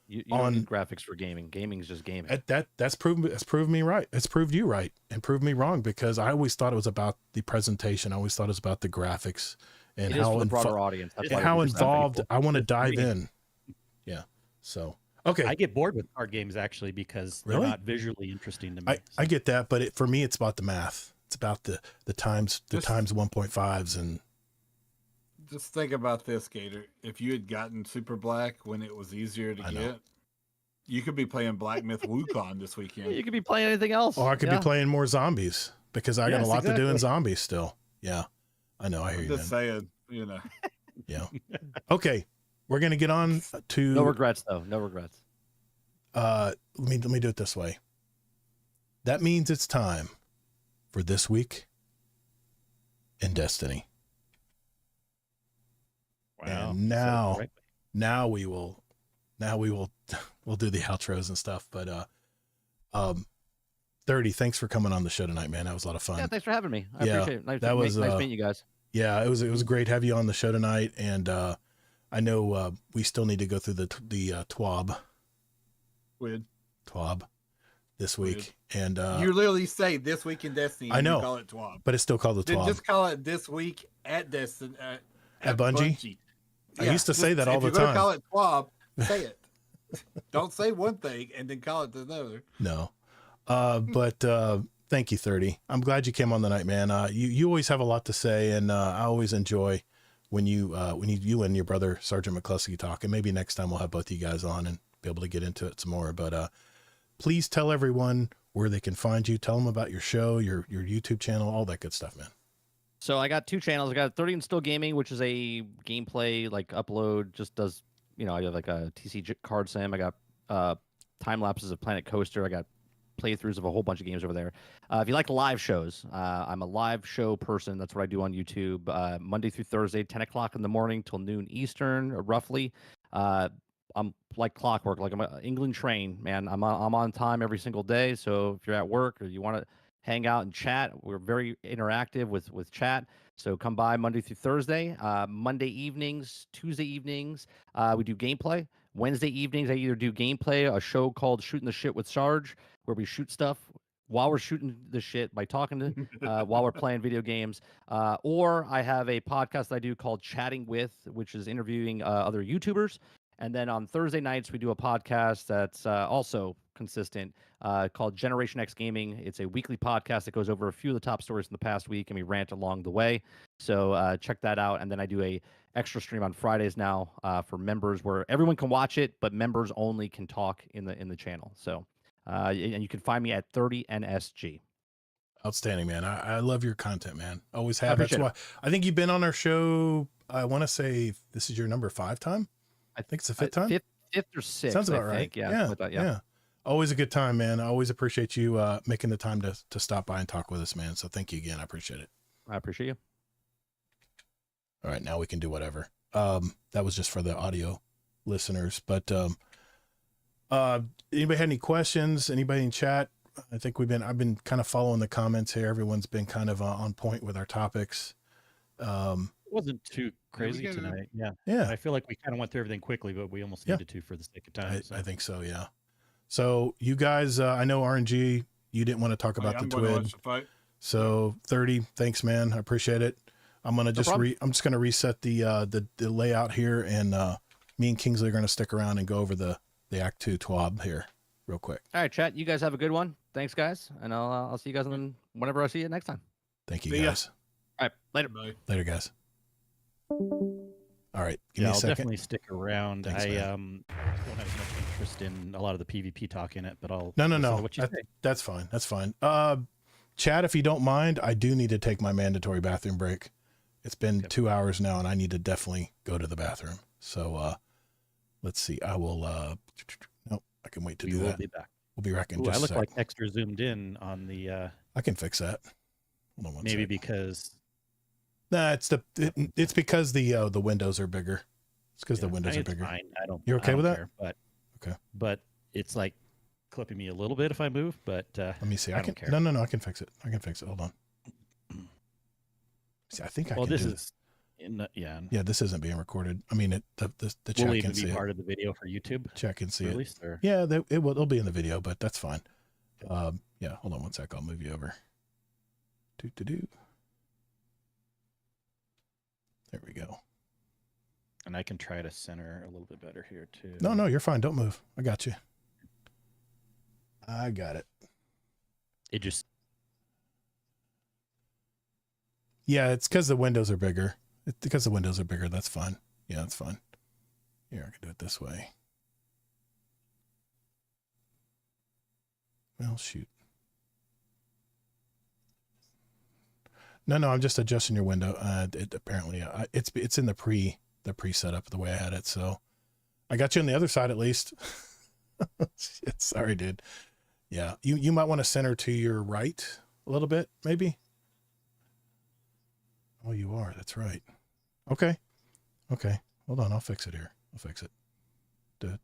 You don't need graphics for gaming. Gaming is just gaming. That's proved me right. It's proved you right and proved me wrong, because I always thought it was about the presentation. I always thought it was about the graphics. And how broader audience. And how involved I want to dive in. Yeah. So, okay. I get bored with card games actually, because they're not visually interesting to me. I get that, but for me, it's about the math. It's about the times 1.5s. And just think about this, Gator. If you had gotten Super Black when it was easier to get, you could be playing Black Myth Wukong this weekend. You could be playing anything else. Or I could be playing more zombies, because I got a lot to do in zombies still. Yeah. I know. I hear you. Just saying, Yeah. Okay. We're going to get on to. No regrets, though. No regrets. Let me do it this way. That means it's time for This Week in Destiny. Wow. And now we'll do the outros and stuff. But 30, thanks for coming on the show tonight, man. That was a lot of fun. Yeah, thanks for having me. I appreciate it. Nice meeting you guys. Yeah, it was great to have you on the show tonight. And I know we still need to go through the TWAB. Weird. TWAB this week. And you literally say This Week in Destiny. I know. You call it TWAB. But it's still called the TWAB. Just call it This Week at Destiny. At Bungie? I used to say that all the time. If you're going to call it TWAB, say it. Don't say one thing and then call it another. No. But thank you, 30. I'm glad you came on the night, man. You always have a lot to say, and I always enjoy when you and your brother Sgt McClusky talk. And maybe next time we'll have both of you guys on and be able to get into it some more. But please tell everyone where they can find you. Tell them about your show, your YouTube channel, all that good stuff, man. So I got 2 channels. I got 30 and Still Gaming, which is a gameplay upload. Just does I have a TC card sim. I got time lapses of Planet Coaster. I got playthroughs of a whole bunch of games over there. If you like live shows, I'm a live show person. That's what I do on YouTube, Monday through Thursday, 10 o'clock in the morning till noon Eastern, roughly. I'm like clockwork, like I'm an England train, man. I'm on time every single day. So if you're at work or you want to hang out and chat, we're very interactive with chat. So come by Monday through Thursday, Monday evenings, Tuesday evenings. We do gameplay. Wednesday evenings, I either do gameplay, a show called Shooting the Shit with Sarge, where we shoot stuff while we're shooting the shit by talking to while we're playing video games, or I have a podcast I do called Chatting With, which is interviewing other YouTubers. And then on Thursday nights we do a podcast that's also consistent called Generation X Gaming. It's a weekly podcast that goes over a few of the top stories in the past week, and we rant along the way. So check that out. And then I do a extra stream on Fridays now for members, where everyone can watch it, but members only can talk in the channel. So. And you can find me at 30NSG. Outstanding, man. I love your content, man. Always have. That's appreciate why I think you've been on our show. I want to say this is your number 5 time. I think it's the 5th time. Fifth or 6th. Sounds about I right. think. Yeah. Yeah. Always a good time, man. I always appreciate you making the time to stop by and talk with us, man. So thank you again. I appreciate it. I appreciate you. All right, now we can do whatever. That was just for the audio listeners, but anybody had any questions? Anybody in chat? I think I've been kind of following the comments here. Everyone's been kind of on point with our topics. It wasn't too crazy tonight. Yeah. I feel like we kind of went through everything quickly, but we almost needed to for the sake of time. I think so. Yeah. So you guys, I know RNG, you didn't want to talk about the TWID. So 30, thanks, man. I appreciate it. I'm going to just I'm just going to reset the layout here, and me and Kingsley are going to stick around and go over the Act 2 TWAB here real quick. All right, chat. You guys have a good one. Thanks, guys. And I'll see you guys whenever I see you next time. Thank you, guys. All right. Later. Bye. Later, guys. All right. Give me a I'll second. definitely stick around. Thanks, I don't have as much interest in a lot of the PvP talk in it, but I'll No. what you say. That's fine. That's fine. Chad, if you don't mind, I do need to take my mandatory bathroom break. It's been 2 hours now, and I need to definitely go to the bathroom. So let's see. I will. Nope, I can wait to do that. We'll be back. We'll be back in Ooh, just I a look sec. like extra zoomed in on the. I can fix that. Hold on one maybe sec. because. Nah, it's because the windows are bigger. It's because the windows are bigger. Fine. You're okay with that? Care, but okay. But it's like clipping me a little bit if I move. But let me see. I don't care. No. I can fix it. Hold on. See, I think I can this do is. Yeah, this isn't being recorded. I mean, the chat will can even see be it. part of the video for YouTube. Chat can see release, it. Or? Yeah, it'll be in the video, but that's fine. Yeah, hold on one sec. I'll move you over. There we go. And I can try to center a little bit better here too. No, you're fine. Don't move. I got you. I got it. It just. Yeah, it's because the windows are bigger. That's fine. Yeah, that's fine. Here, I can do it this way. Well, shoot. No, I'm just adjusting your window. It apparently it's in the pre setup the way I had it. So I got you on the other side at least. Shit, sorry, dude. Yeah, you might want to center to your right a little bit, maybe. Oh, you are. That's right. Okay. Hold on. I'll fix it here. I'll fix it. Do.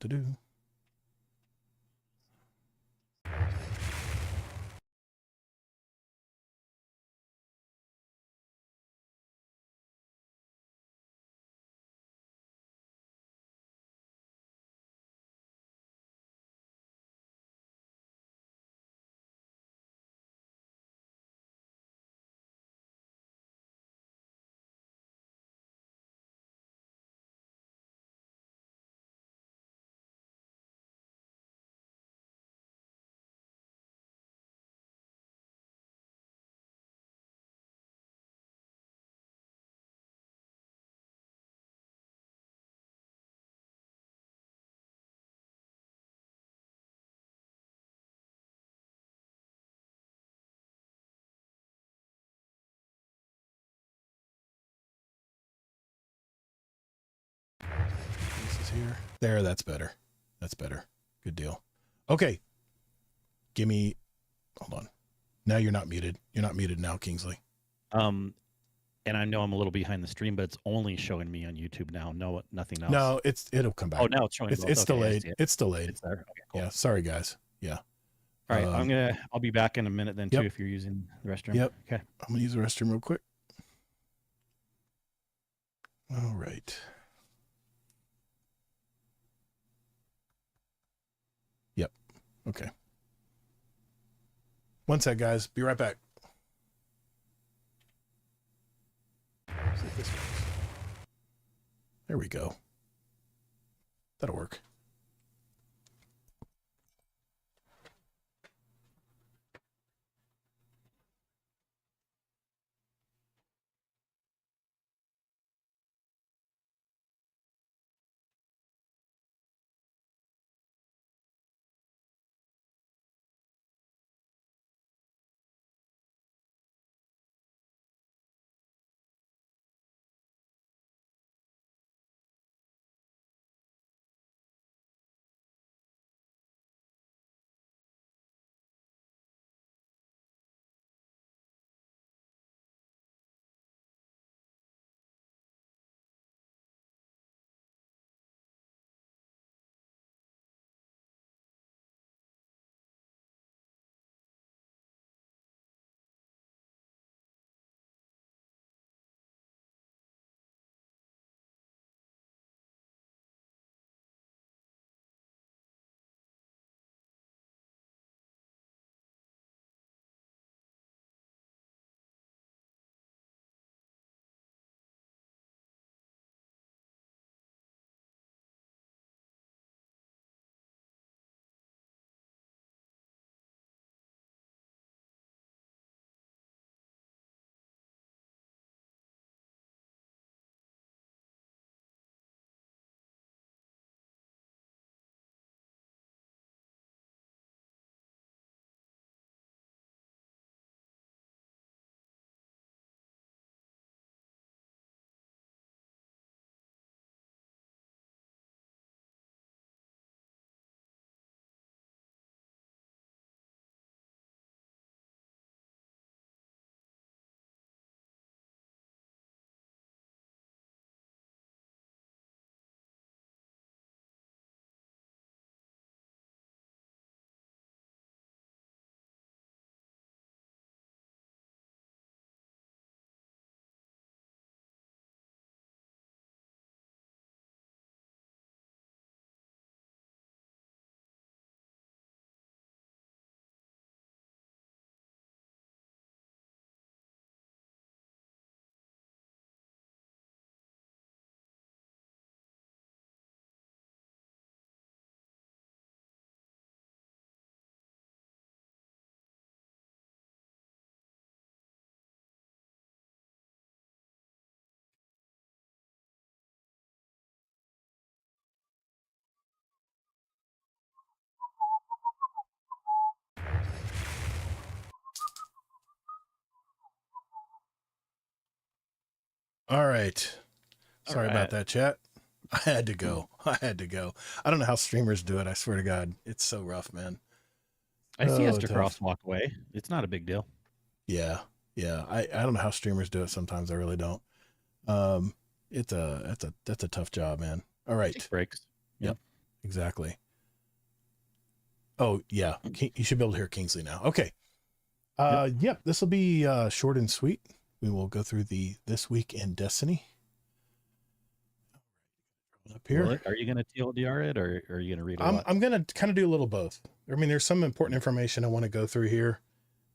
Here. There, that's better. Good deal. Okay. Hold on. Now you're not muted. You're not muted now, Kingsley. And I know I'm a little behind the stream, but it's only showing me on YouTube now. No, nothing else. No, it'll come back. Oh, now it's showing. It's okay, delayed. It's delayed. It's there. Okay, cool. Yeah. Sorry, guys. Yeah. All right. I'll be back in a minute then too, if you're using the restroom. Yep. Okay. I'm gonna use the restroom real quick. All right. Yep. Okay. One sec, guys. Be right back. See if this works. There we go. That'll work. All right. Sorry about that, chat. I had to go. I don't know how streamers do it. I swear to God, it's so rough, man. I see Esther Cross walk away. It's not a big deal. Yeah. I don't know how streamers do it. Sometimes I really don't. That's a tough job, man. All right. Take breaks. Yep. Exactly. Oh yeah. You should be able to hear Kingsley now. Okay. Yep. This will be short and sweet. We will go through this week in Destiny. Up here. Are you going to TLDR it, or are you going to read it? I'm going to kind of do a little both. I mean, there's some important information I want to go through here,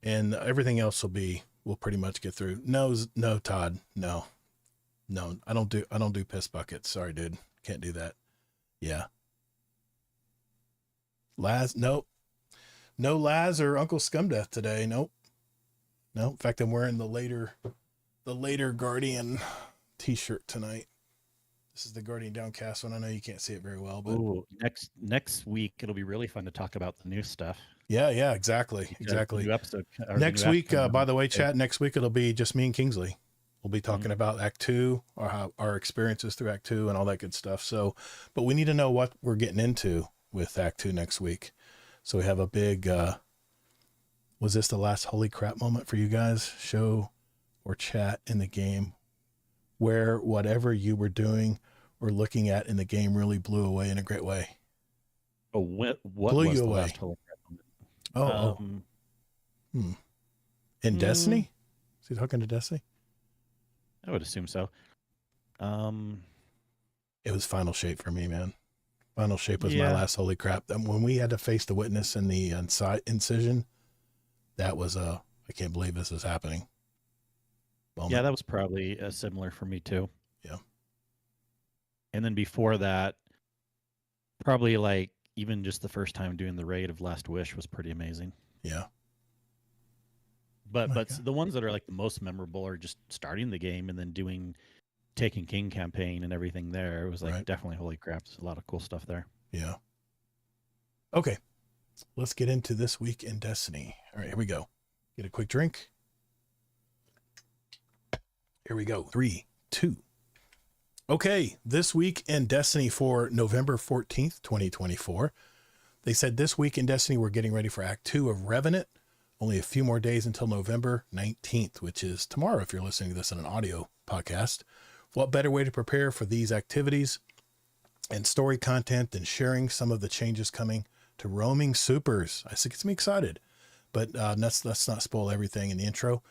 and everything else we'll pretty much get through. No, Todd, no, I don't do piss buckets. Sorry, dude, can't do that. Yeah. Nope. No Laz or Uncle Scumdeath today. Nope. No. In fact, I'm wearing the later Guardian t-shirt tonight. This is the Guardian Downcast one. I know you can't see it very well, but next week it'll be really fun to talk about the new stuff. Yeah, exactly. New episode, next week, by the way, chat, next week it'll be just me and Kingsley. We'll be talking about Act 2, or how our experiences through Act 2 and all that good stuff. So, but we need to know what we're getting into with Act 2 next week. So we have a big, was this the last holy crap moment for you guys? Show or chat in the game where whatever you were doing or looking at in the game really blew away in a great way? Oh, what Blew was you the away. last Holy Grail? In Destiny? Is he talking to Destiny? I would assume so. It was Final Shape for me, man. Final Shape was my Yeah. last holy crap. When we had to face the witness in the incision, that was I can't believe this is happening. Moment. Yeah, that was probably similar for me too. Yeah. And then before that, probably like even just the first time doing the raid of Last Wish was pretty amazing. Yeah. But my but God. the ones that are like the most memorable are just starting the game and then doing Taken King campaign and everything there. It was like Right. definitely holy crap. There's a lot of cool stuff there. Yeah. Okay. Let's get into this week in Destiny. All right, here we go. Get a quick drink. Here we go. 3, 2. Okay, this week in Destiny for November 14th, 2024. They said this week in Destiny, we're getting ready for Act 2 of Revenant. Only a few more days until November 19th, which is tomorrow if you're listening to this in an audio podcast. What better way to prepare for these activities and story content than sharing some of the changes coming to roaming supers? I think it's me excited, but let's not spoil everything in the intro.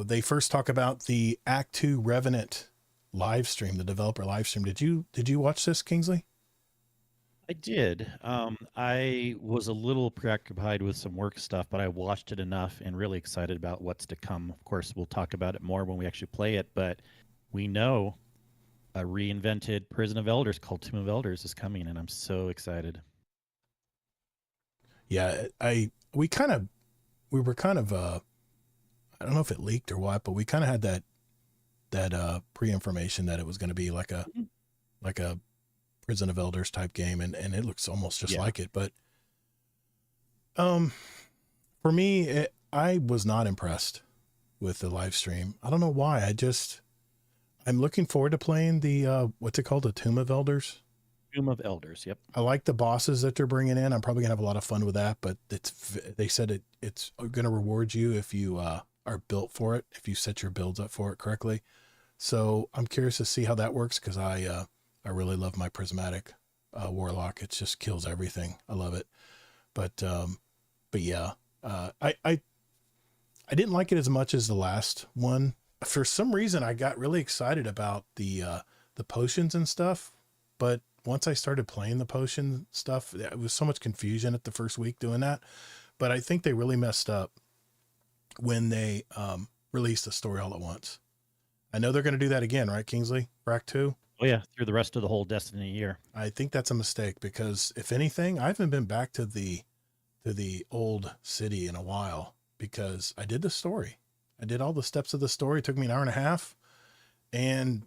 They first talk about the Act 2 Revenant live stream, the developer live stream. Did you watch this, Kingsley? I did. I was a little preoccupied with some work stuff, but I watched it enough and really excited about what's to come. Of course, we'll talk about it more when we actually play it, but we know a reinvented Prison of Elders called Tomb of Elders is coming, and I'm so excited. Yeah, we were kind of I don't know if it leaked or what, but we kind of had that pre-information that it was going to be like a Prison of Elders type game, and it looks almost just like it. But for me, I was not impressed with the live stream. I don't know why. I'm looking forward to playing the what's it called, the Tomb of Elders. Tomb of Elders, yep. I like the bosses that they're bringing in. I'm probably gonna have a lot of fun with that. But they said it's going to reward you if you are built for it, if you set your builds up for it correctly. So I'm curious to see how that works, because I really love my prismatic warlock. It just kills everything. I love it. But yeah, I didn't like it as much as the last one. For some reason, I got really excited about the potions and stuff. But once I started playing the potion stuff, it was so much confusion at the first week doing that. But I think they really messed up when they released the story all at once. I know they're going to do that again, right, Kingsley? For Act 2? Oh yeah, through the rest of the whole Destiny year. I think that's a mistake, because if anything, I haven't been back to the old city in a while, because I did the story. I did all the steps of the story. It took me an hour and a half, and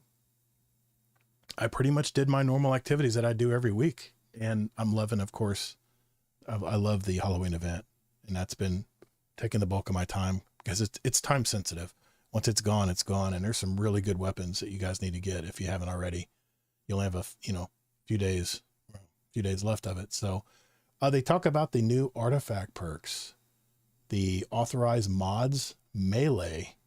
I pretty much did my normal activities that I do every week. And I'm loving, of course, I love the Halloween event, and that's been taking the bulk of my time, because it's time sensitive. Once it's gone, it's gone. And there's some really good weapons that you guys need to get if you haven't already. You'll have a few days left of it. So they talk about the new artifact perks, the authorized mods melee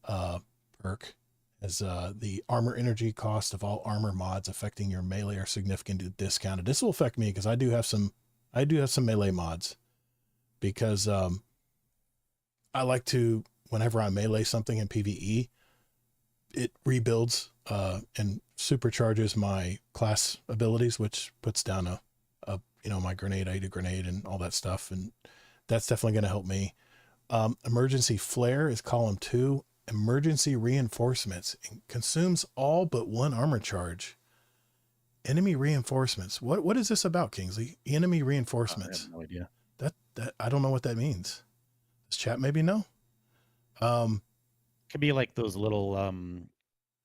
perk, as the armor energy cost of all armor mods affecting your melee are significantly discounted. This will affect me, because I do have some melee mods, because I like to, whenever I melee something in PvE, it rebuilds and supercharges my class abilities, which puts down my grenade, I eat a grenade and all that stuff. And that's definitely going to help me. Emergency flare is column 2. Emergency reinforcements consumes all but 1 armor charge. Enemy reinforcements. What is this about, Kingsley? Enemy reinforcements. I have no idea. That I don't know what that means. Does chat maybe know? Could be like those little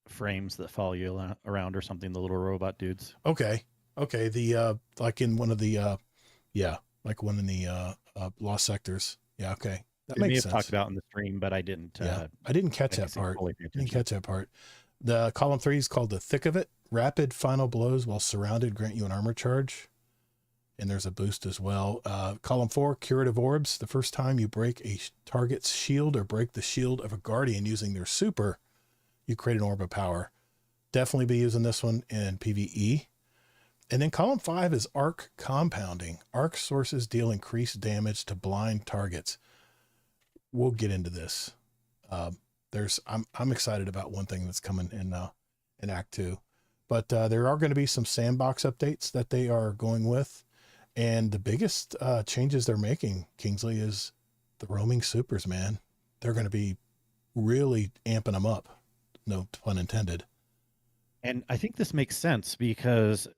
frames that follow you around or something, the little robot dudes. Okay. The like in one of the like one in the lost sectors. Yeah, okay. That We may makes have sense. talked about in the stream, but I didn't. I didn't catch I that guess I part. fully paid Didn't attention. catch that part. The column 3 is called the thick of it. Rapid final blows while surrounded grant you an armor charge. And there's a boost as well. Column 4, curative orbs. The first time you break a target's shield or break the shield of a guardian using their super, you create an orb of power. Definitely be using this one in PvE. And then column 5 is arc compounding. Arc sources deal increased damage to blind targets. We'll get into this. I'm excited about one thing that's coming in Act 2. But there are going to be some sandbox updates that they are going with. And the biggest changes they're making, Kingsley, is the roaming supers, man. They're going to be really amping them up. No pun intended. And I think this makes sense because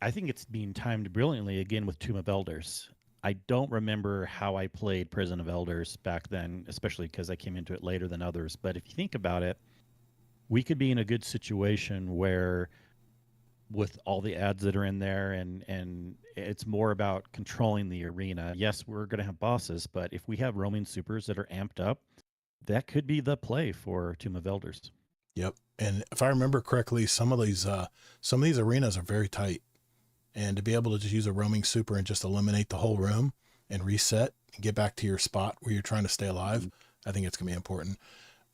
I think it's being timed brilliantly again with Tomb of Elders. I don't remember how I played Prison of Elders back then, especially because I came into it later than others. But if you think about it, we could be in a good situation where with all the ads that are in there and it's more about controlling the arena. Yes, we're going to have bosses, but if we have roaming supers that are amped up, that could be the play for Tomb of Elders. Yep. And if I remember correctly, some of these arenas are very tight, and to be able to just use a roaming super and just eliminate the whole room and reset and get back to your spot where you're trying to stay alive, I think it's going to be important.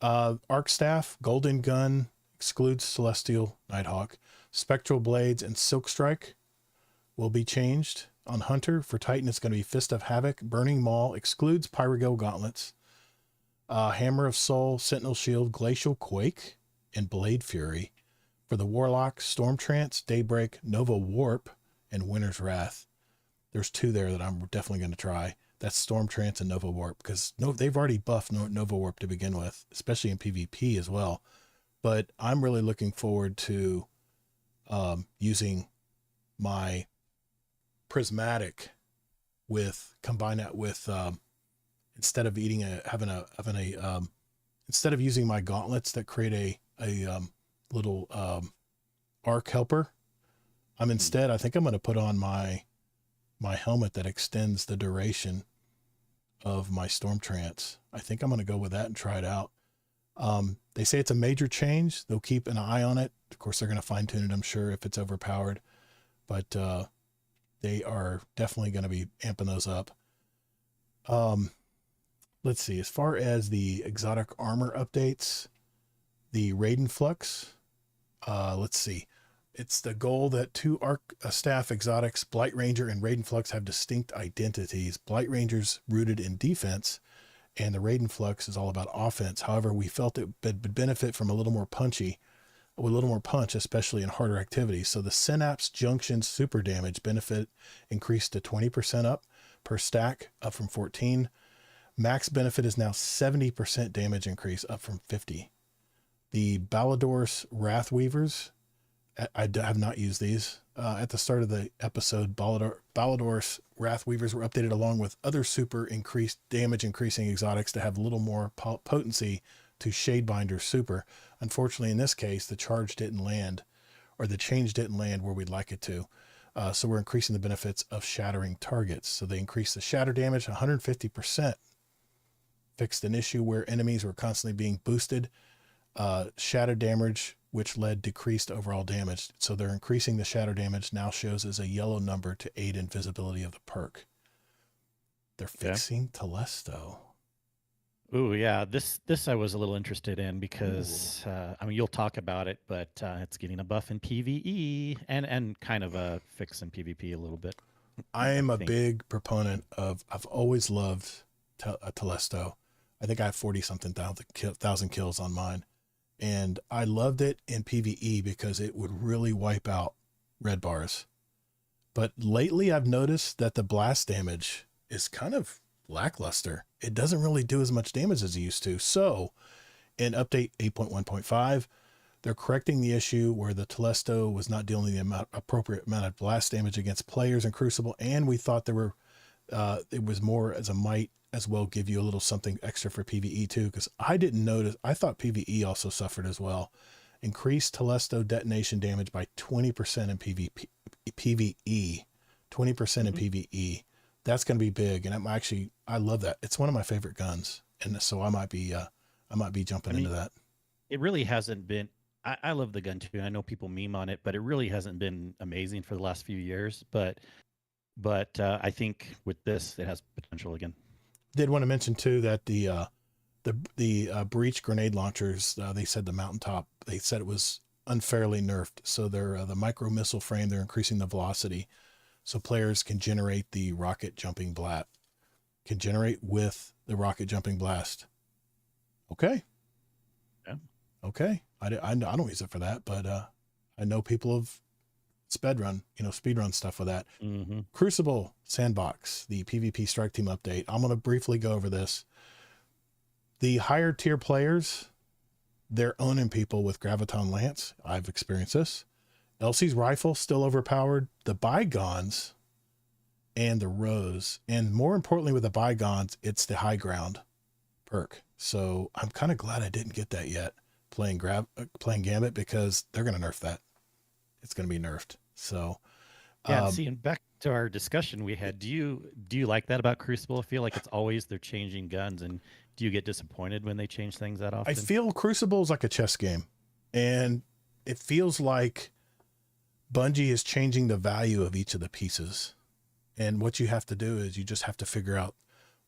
Arc staff, golden gun excludes celestial nighthawk, spectral blades, and silk strike will be changed. On hunter for Titan, it's going to be fist of havoc, burning maul excludes pyrogale gauntlets, hammer of soul, sentinel shield, glacial quake, and blade fury. For the warlock, storm trance, daybreak, nova warp, and winter's wrath. There's 2 there that I'm definitely going to try. That's storm trance and nova warp, because they've already buffed nova warp to begin with, especially in PvP as well. But I'm really looking forward to using my prismatic combine that with instead of instead of using my gauntlets that create a little arc helper, I think I'm going to put on my helmet that extends the duration of my storm trance. I think I'm going to go with that and try it out. They say it's a major change. They'll keep an eye on it. Of course, they're going to fine tune it, I'm sure, if it's overpowered, but they are definitely going to be amping those up. Let's see, as far as the exotic armor updates, the Raiden Flux, let's see. It's the goal that 2 Arc Staff exotics, Blight Ranger and Raiden Flux, have distinct identities. Blight Ranger's rooted in defense, and the Raiden Flux is all about offense. However, we felt it would benefit from a little more punch, especially in harder activities. So the Synapse Junction super damage benefit increased to 20% up per stack, up from 14. Max benefit is now 70% damage increase, up from 50. The Balador's Wrathweavers, I have not used these. At the start of the episode, Balador's Wrathweavers were updated along with other super damage increasing exotics to have a little more potency to Shadebinder's super. Unfortunately, in this case, the change didn't land where we'd like it to. So we're increasing the benefits of shattering targets. So they increased the shatter damage 150%, fixed an issue where enemies were constantly being boosted, shatter damage, which led decreased overall damage. So they're increasing the shatter damage, now shows as a yellow number to aid in visibility of the perk. They're fixing Telesto. Ooh, yeah. This I was a little interested in because you'll talk about it, but it's getting a buff in PvE and kind of a fix in PvP a little bit. I am a big proponent of. I've always loved Telesto. I think I have 40-something thousand kills on mine, and I loved it in PvE because it would really wipe out red bars. But lately, I've noticed that the blast damage is kind of lackluster. It doesn't really do as much damage as it used to. So in update 8.1.5, they're correcting the issue where the Telesto was not dealing the appropriate amount of blast damage against players in Crucible, and we thought it was more as a might as well give you a little something extra for PvE too, because I didn't notice. I thought PvE also suffered as well. Increased Telesto detonation damage by 20% in PvE, 20% in PvE. That's going to be big, and I love that. It's one of my favorite guns, and so I might be jumping into that. It really hasn't been. I love the gun too. I know people meme on it, but it really hasn't been amazing for the last few years. But I think with this, it has potential again. Did want to mention too that the the breach grenade launchers, they said the mountaintop, they said it was unfairly nerfed. So they're the micro missile frame, they're increasing the velocity so players can generate the rocket jumping blast, can generate with the rocket jumping blast. Okay. Yeah. Okay. I don't use it for that, but I know people have speed run stuff with that. Mm-hmm. Crucible Sandbox, the PvP Strike Team update. I'm going to briefly go over this. The higher tier players, they're owning people with Graviton Lance. I've experienced this. Elsie's rifle, still overpowered. The Bygones and the Rose. And more importantly with the Bygones, it's the high ground perk. So I'm kind of glad I didn't get that yet playing Gambit, because they're going to nerf that. It's going to be nerfed. So yeah, see, and back to our discussion we had, do you like that about Crucible? I feel like it's always they're changing guns, and do you get disappointed when they change things that often? I feel Crucible is like a chess game, and it feels like Bungie is changing the value of each of the pieces. And what you have to do is you just have to figure out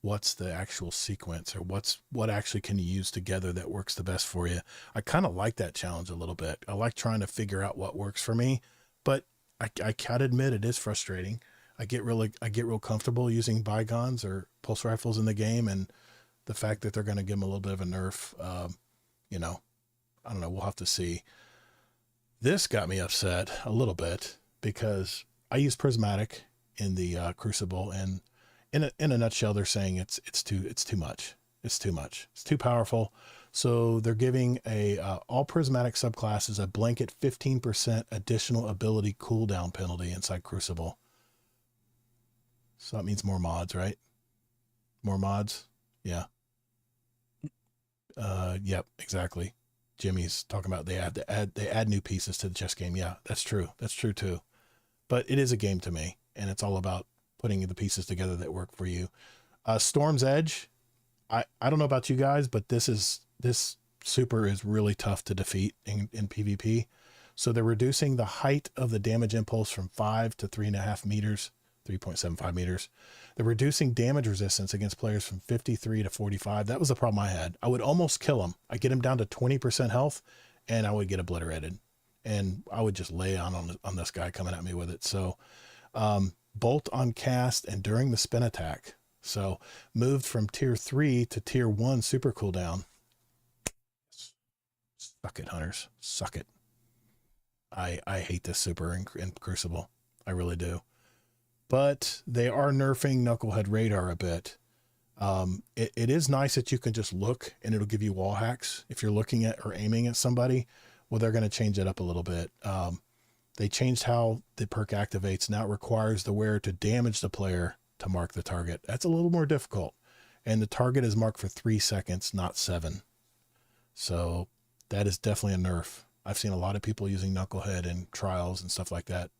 what's the actual sequence, or what actually can you use together that works the best for you. I kind of like that challenge a little bit. I like trying to figure out what works for me, but I can't admit it is frustrating. I get real comfortable using Bygones or pulse rifles in the game, and the fact that they're going to give them a little bit of a nerf, I don't know. We'll have to see. This got me upset a little bit because I use Prismatic in the Crucible, and in a nutshell, they're saying it's too much. It's too much. It's too powerful. So they're giving all Prismatic subclasses a blanket 15% additional ability cooldown penalty inside Crucible. So that means more mods, right? More mods. Yeah. Yep, exactly. Jimmy's talking about they add new pieces to the chess game. Yeah, that's true. That's true too. But it is a game to me, and it's all about putting the pieces together that work for you. Storm's Edge. I don't know about you guys, but this super is really tough to defeat in PvP. So they're reducing the height of the damage impulse from 5 to 3.5 meters, 3.75 meters. They're reducing damage resistance against players from 53 to 45. That was the problem I had. I would almost kill him. I get him down to 20% health, and I would get obliterated. And I would just lay on this guy coming at me with it. So bolt on cast and during the spin attack. So moved from tier 3 to tier 1 super cooldown. Suck it, hunters. Suck it. I hate this super in Crucible. I really do. But they are nerfing Knucklehead Radar a bit. It is nice that you can just look and it'll give you wall hacks if you're looking at or aiming at somebody. Well, they're going to change it up a little bit. They changed how the perk activates. Now it requires the wearer to damage the player to mark the target. That's a little more difficult. And the target is marked for 3 seconds, not 7. So that is definitely a nerf. I've seen a lot of people using Knucklehead in trials and stuff like that.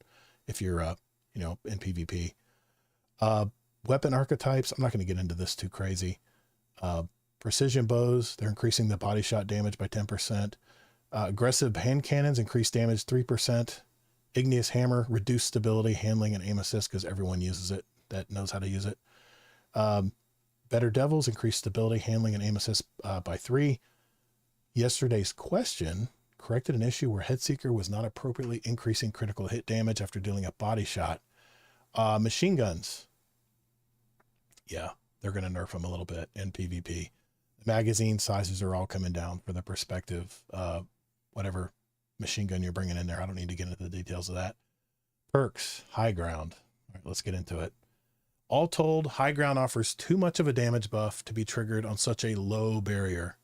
If you're, in PvP. Weapon archetypes. I'm not going to get into this too crazy. Precision bows. They're increasing the body shot damage by 10%. Aggressive hand cannons increase damage 3%. Igneous hammer, reduce stability, handling, and aim assist because everyone uses it that knows how to use it. Better Devils increase stability, handling, and aim assist by 3. Yesterday's question corrected an issue where Headseeker was not appropriately increasing critical hit damage after dealing a body shot. Machine guns. Yeah, they're going to nerf them a little bit in PvP. Magazine sizes are all coming down for the perspective. Whatever machine gun you're bringing in there. I don't need to get into the details of that. Perks, high ground. All right, let's get into it. All told, high ground offers too much of a damage buff to be triggered on such a low barrier.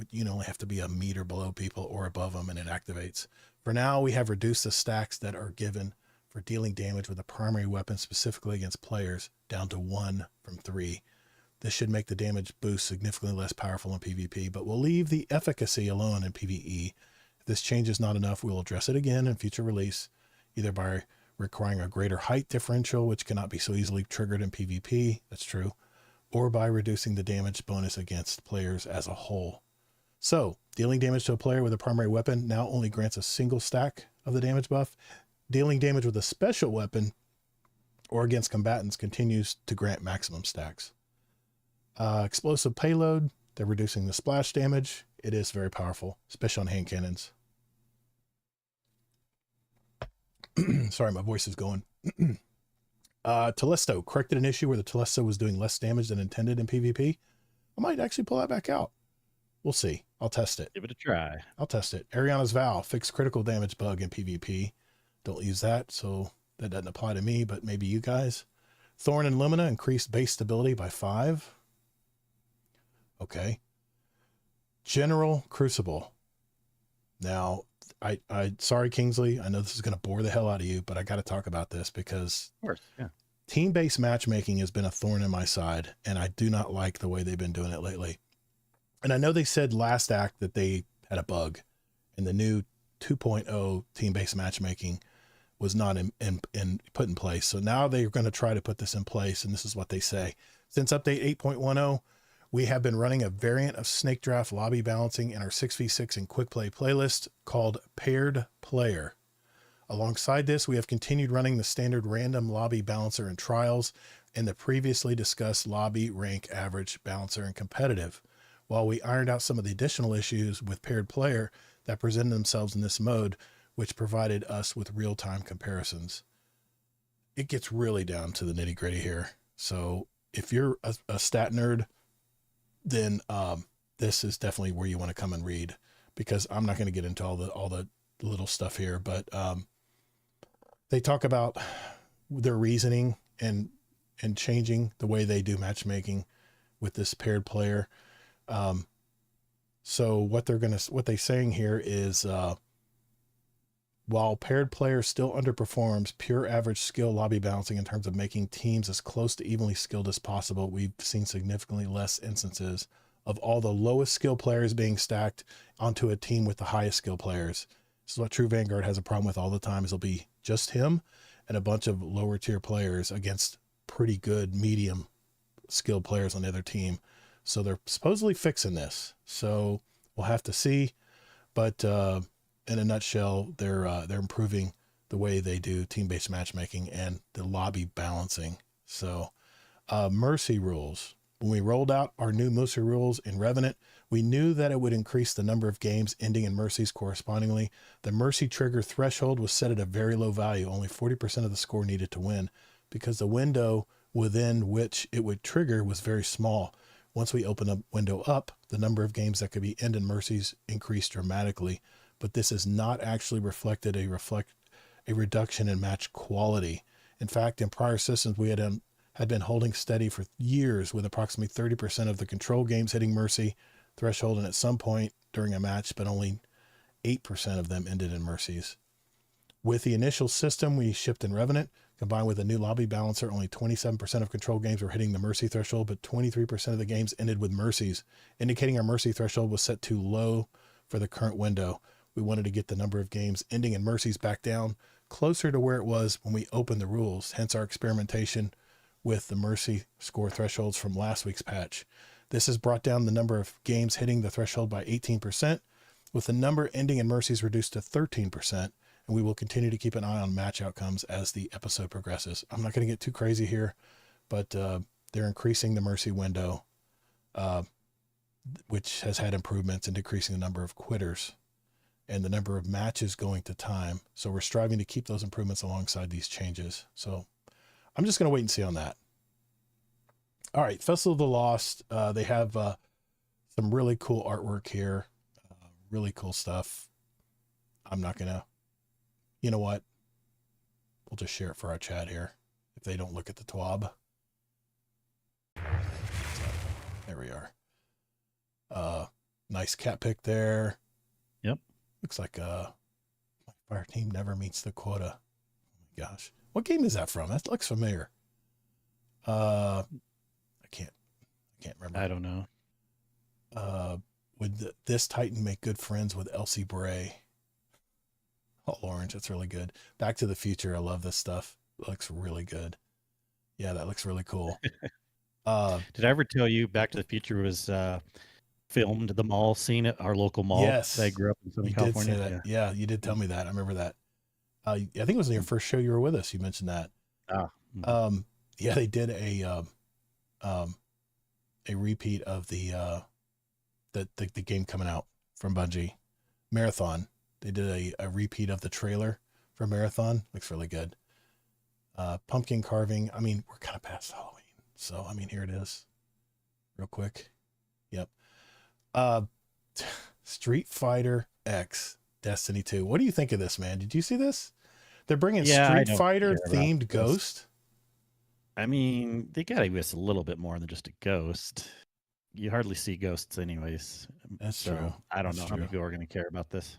You only have to be a meter below people or above them and it activates. For now, we have reduced the stacks that are given for dealing damage with a primary weapon specifically against players down to 1 from 3. This should make the damage boost significantly less powerful in PvP, but we'll leave the efficacy alone in PvE. If this change is not enough, we will address it again in future release, either by requiring a greater height differential, which cannot be so easily triggered in PvP, that's true, or by reducing the damage bonus against players as a whole. So, dealing damage to a player with a primary weapon now only grants a single stack of the damage buff. Dealing damage with a special weapon or against combatants continues to grant maximum stacks. Explosive payload. They're reducing the splash damage. It is very powerful, especially on hand cannons. Sorry, my voice is going. Telesto corrected an issue where the Telesto was doing less damage than intended in PvP. I might actually pull that back out. We'll see. I'll test it. Give it a try. I'll test it. Ariana's Vow fixed critical damage bug in PvP. Don't use that, so that doesn't apply to me, but maybe you guys. Thorn and Lumina increased base stability by 5. Okay. General Crucible. Now, I sorry, Kingsley. I know this is going to bore the hell out of you, but I got to talk about this because Of course, yeah. team-based matchmaking has been a thorn in my side, and I do not like the way they've been doing it lately. And I know they said last act that they had a bug, and the new 2.0 team-based matchmaking was not put in place. So now they're going to try to put this in place, and this is what they say. Since update 8.10, we have been running a variant of Snake Draft lobby balancing in our 6v6 and quick play playlist called Paired Player. Alongside this, we have continued running the standard random lobby balancer in trials and the previously discussed lobby rank average balancer and competitive. While we ironed out some of the additional issues with Paired Player that presented themselves in this mode, which provided us with real-time comparisons. It gets really down to the nitty-gritty here. So if you're a stat nerd, then this is definitely where you want to come and read, because I'm not going to get into all the little stuff here, but they talk about their reasoning and changing the way they do matchmaking with this Paired Player. So what they're saying here is, while Paired Player still underperforms pure average skill lobby balancing in terms of making teams as close to evenly skilled as possible, we've seen significantly less instances of all the lowest skill players being stacked onto a team with the highest skill players. This is what True Vanguard has a problem with all the time, is it'll be just him and a bunch of lower tier players against pretty good medium skilled players on the other team. So they're supposedly fixing this. So we'll have to see, but in a nutshell, they're improving the way they do team-based matchmaking and the lobby balancing. So Mercy rules. When we rolled out our new Mercy rules in Revenant, we knew that it would increase the number of games ending in Mercies correspondingly. The Mercy trigger threshold was set at a very low value, only 40% of the score needed to win, because the window within which it would trigger was very small. Once we open the window up, the number of games that could be end in Mercies increased dramatically. But this has not actually reflected a reduction in match quality. In fact, in prior systems, we had been holding steady for years with approximately 30% of the control games hitting Mercy threshold, and at some point during a match, but only 8% of them ended in Mercies. With the initial system we shipped in Revenant, combined with a new lobby balancer, only 27% of control games were hitting the Mercy threshold, but 23% of the games ended with Mercies, indicating our Mercy threshold was set too low for the current window. We wanted to get the number of games ending in Mercies back down closer to where it was when we opened the rules, hence our experimentation with the Mercy score thresholds from last week's patch. This has brought down the number of games hitting the threshold by 18%, with the number ending in Mercies reduced to 13%, and we will continue to keep an eye on match outcomes as the episode progresses. I'm not going to get too crazy here, but they're increasing the Mercy window, which has had improvements in decreasing the number of quitters and the number of matches going to time. So we're striving to keep those improvements alongside these changes. So I'm just going to wait and see on that. All right, Festival of the Lost. They have some really cool artwork here. Really cool stuff. I'm not going to, you know what? We'll just share it for our chat here if they don't look at the TWAB. So, there we are. Nice cat pick there. Yep. Looks like my fire team never meets the quota. Oh my gosh. What game is that from? That looks familiar. I can't remember. I don't know. Would this Titan make good friends with Elsie Bray? Oh, orange. That's really good. Back to the Future. I love this stuff. It looks really good. Yeah, that looks really cool. Did I ever tell you Back to the Future was filmed the mall scene at our local mall? Yes. I grew up in Southern California. Did say that. Yeah, you did tell me that. I remember that. I think it was in your first show you were with us. You mentioned that. Yeah, they did a repeat of the the game coming out from Bungie, Marathon. They did a repeat of the trailer for Marathon. Looks really good. Pumpkin carving. I mean, we're kind of past Halloween. So, I mean, here it is. Real quick. Yep. Street Fighter X Destiny 2. What do you think of this, man? Did you see this? They're bringing Street Fighter themed Ghost. I mean, they gotta give us a little bit more than just a ghost. You hardly see ghosts anyways. That's true. I don't know how many people are going to care about this.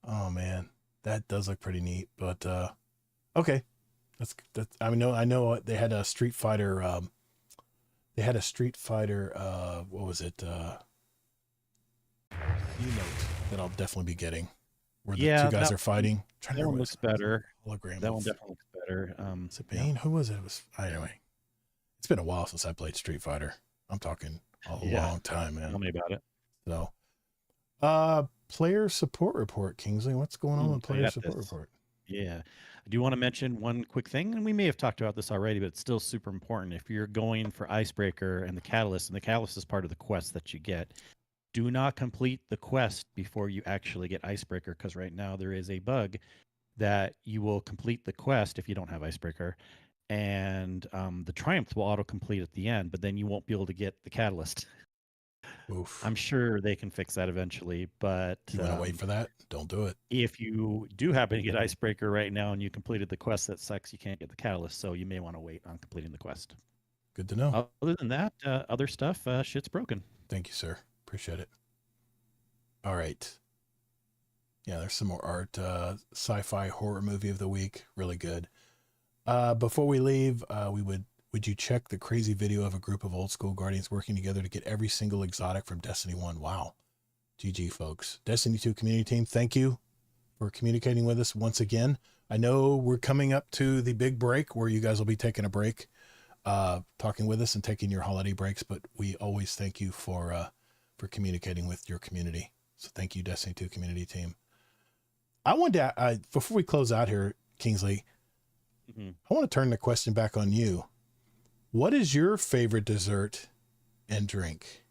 Oh man, that does look pretty neat. But okay, that's. I mean, I know they had a Street Fighter. They had a Street Fighter. What was it? Emote that I'll definitely be getting. Where the two guys are fighting. That one looks better. Hologram. That one definitely looks better. Is it Bane? Who was it? It was anyway. It's been a while since I played Street Fighter. I'm talking a long time, man. Tell me about it. So, player support report, Kingsley. What's going on with player support report? Yeah. I do want to mention one quick thing, and we may have talked about this already, but it's still super important. If you're going for Icebreaker and the Catalyst is part of the quest that you get, do not complete the quest before you actually get Icebreaker, because right now there is a bug that you will complete the quest if you don't have Icebreaker, and the Triumph will auto-complete at the end, but then you won't be able to get the Catalyst. Oof. I'm sure they can fix that eventually, but you want to wait for that? Don't do it. If you do happen to get Icebreaker right now and you completed the quest, that sucks. You can't get the Catalyst, so you may want to wait on completing the quest. Good to know. Other than that, other stuff, shit's broken. Thank you, sir. Appreciate it. All right. Yeah, there's some more art. Sci-fi horror movie of the week. Really good. Before we leave, would you check the crazy video of a group of old school Guardians working together to get every single exotic from Destiny 1? Wow. GG, folks. Destiny 2 community team, thank you for communicating with us once again. I know we're coming up to the big break where you guys will be taking a break, talking with us and taking your holiday breaks, but we always thank you for communicating with your community. So thank you, Destiny 2 community team. I wanted to, before we close out here, Kingsley, I want to turn the question back on you. What is your favorite dessert and drink?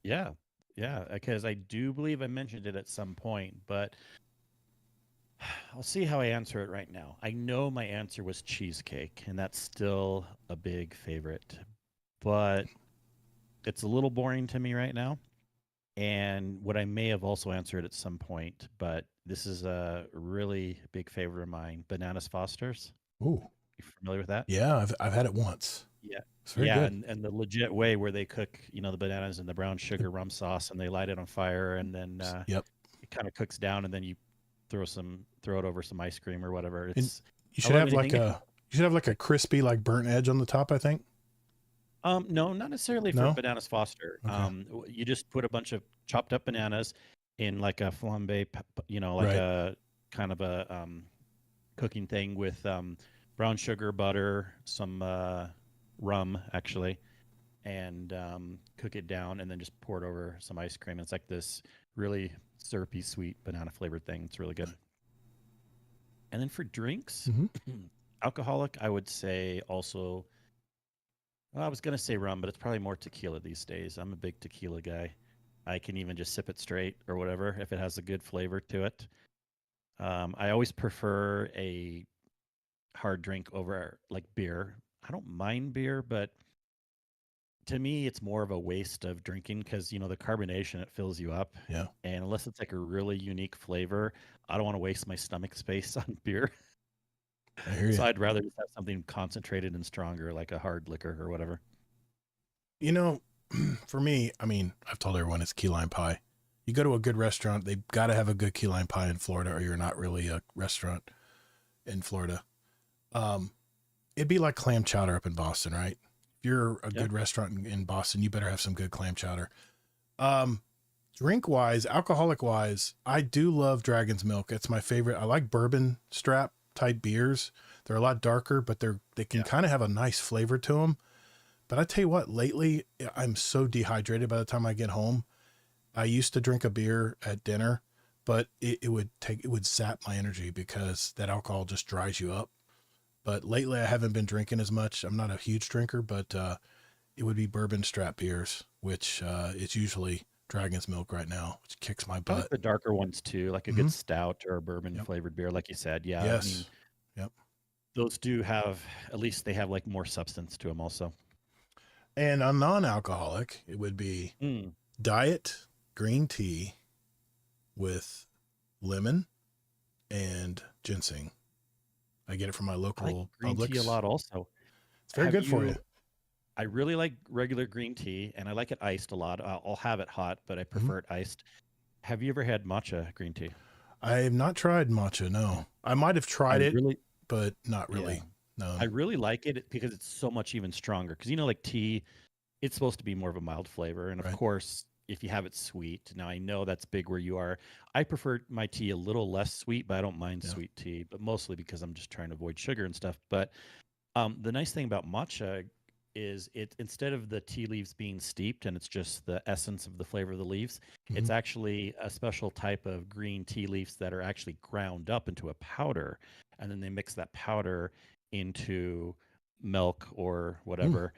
Yeah, because I do believe I mentioned it at some point, but I'll see how I answer it right now. I know my answer was cheesecake, and that's still a big favorite, but it's a little boring to me right now. And what I may have also answered at some point, but this is a really big favorite of mine, Bananas Foster's. Ooh. You familiar with that? Yeah, I've had it once. Yeah. It's very good. And the legit way where they cook, the bananas in the brown sugar rum sauce, and they light it on fire, and then it kind of cooks down, and then you throw it over some ice cream or whatever. You should have like a crispy, like burnt edge on the top, I think. No, not necessarily for Bananas Foster. Okay. You just put a bunch of chopped up bananas in like a flambe, a kind of a cooking thing with brown sugar, butter, some rum actually, and cook it down, and then just pour it over some ice cream. It's like this really syrupy, sweet banana flavored thing. It's really good. And then for drinks, alcoholic, I would say also. Well, I was going to say rum, but it's probably more tequila these days. I'm a big tequila guy. I can even just sip it straight or whatever if it has a good flavor to it. I always prefer a hard drink over like beer. I don't mind beer, but to me, it's more of a waste of drinking because, the carbonation, it fills you up. Yeah. And unless it's like a really unique flavor, I don't want to waste my stomach space on beer. I hear you. So I'd rather just have something concentrated and stronger, like a hard liquor or whatever. For me, I mean, I've told everyone it's key lime pie. You go to a good restaurant, they've got to have a good key lime pie in Florida, or you're not really a restaurant in Florida. It'd be like clam chowder up in Boston, right? If you're a good restaurant in Boston, you better have some good clam chowder. Drink wise, alcoholic wise, I do love Dragon's Milk. It's my favorite. I like bourbon strap type beers. They're a lot darker, but they can kind of have a nice flavor to them. But I tell you what, lately I'm so dehydrated by the time I get home. I used to drink a beer at dinner, but it would sap my energy because that alcohol just dries you up. But lately I haven't been drinking as much. I'm not a huge drinker, but it would be bourbon strap beers, which it's usually Dragon's Milk right now, which kicks my I butt. like the darker ones too, like a good stout or a bourbon Yep. flavored beer, like you said. Yeah. Yes. I mean, Yep. those do have, at least they have like more substance to them also. And a non-alcoholic, it would be diet green tea with lemon and ginseng. I get it from my local I like green Publix. tea a lot also. It's very good for you. I really like regular green tea, and I like it iced a lot. I'll have it hot, but I prefer it iced. Have you ever had matcha green tea? I have not tried matcha, no. I might have tried it, but not really. Yeah. No. I really like it because it's so much even stronger. Because, like tea, it's supposed to be more of a mild flavor. And, of course, if you have it sweet, now I know that's big where you are. I prefer my tea a little less sweet, but I don't mind sweet tea, but mostly because I'm just trying to avoid sugar and stuff. But the nice thing about matcha is it, instead of the tea leaves being steeped and it's just the essence of the flavor of the leaves, it's actually a special type of green tea leaves that are actually ground up into a powder, and then they mix that powder into milk or whatever,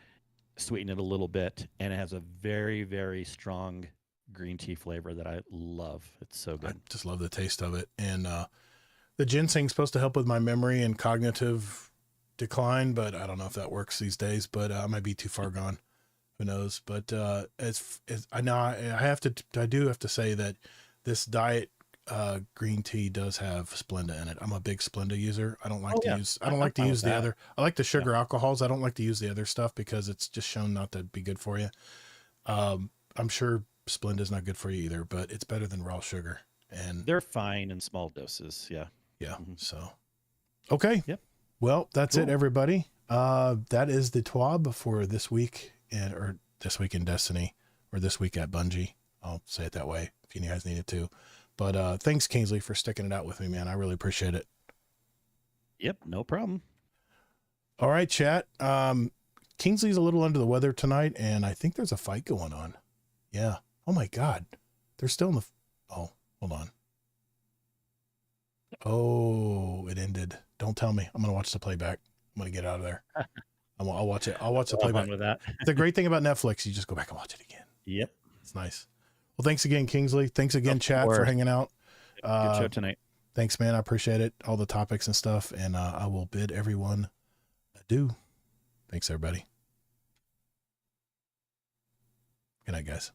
sweeten it a little bit, and it has a very, very strong green tea flavor that I love. It's so good. I just love the taste of it. And the ginseng's supposed to help with my memory and cognitive decline, but I don't know if that works these days, but I might be too far gone. Who knows? But as I know, I do have to say that this diet green tea does have Splenda in it. I'm a big Splenda user. I don't like to use the other. I like the sugar alcohols. I don't like to use the other stuff because it's just shown not to be good for you. I'm sure Splenda's not good for you either, but it's better than raw sugar. And they're fine in small doses. Yeah. Yeah. So, okay. Yep. Well, that's it, everybody. That is the TWAB for this week, or this week in Destiny, or this week at Bungie. I'll say it that way if you guys needed to. But thanks, Kingsley, for sticking it out with me, man. I really appreciate it. Yep, no problem. All right, chat. Kingsley's a little under the weather tonight, and I think there's a fight going on. Yeah. Oh, my God. They're still in the... Oh, hold on. Oh, it ended. Don't tell me. I'm going to watch the playback. I'm going to get out of there. I'll watch it. I'll watch the playback. With that. The great thing about Netflix, you just go back and watch it again. Yep. It's nice. Well, thanks again, Kingsley. Thanks again, chat, for hanging out. Good show tonight. Thanks, man. I appreciate it. All the topics and stuff. And I will bid everyone adieu. Thanks, everybody. Good night, guys.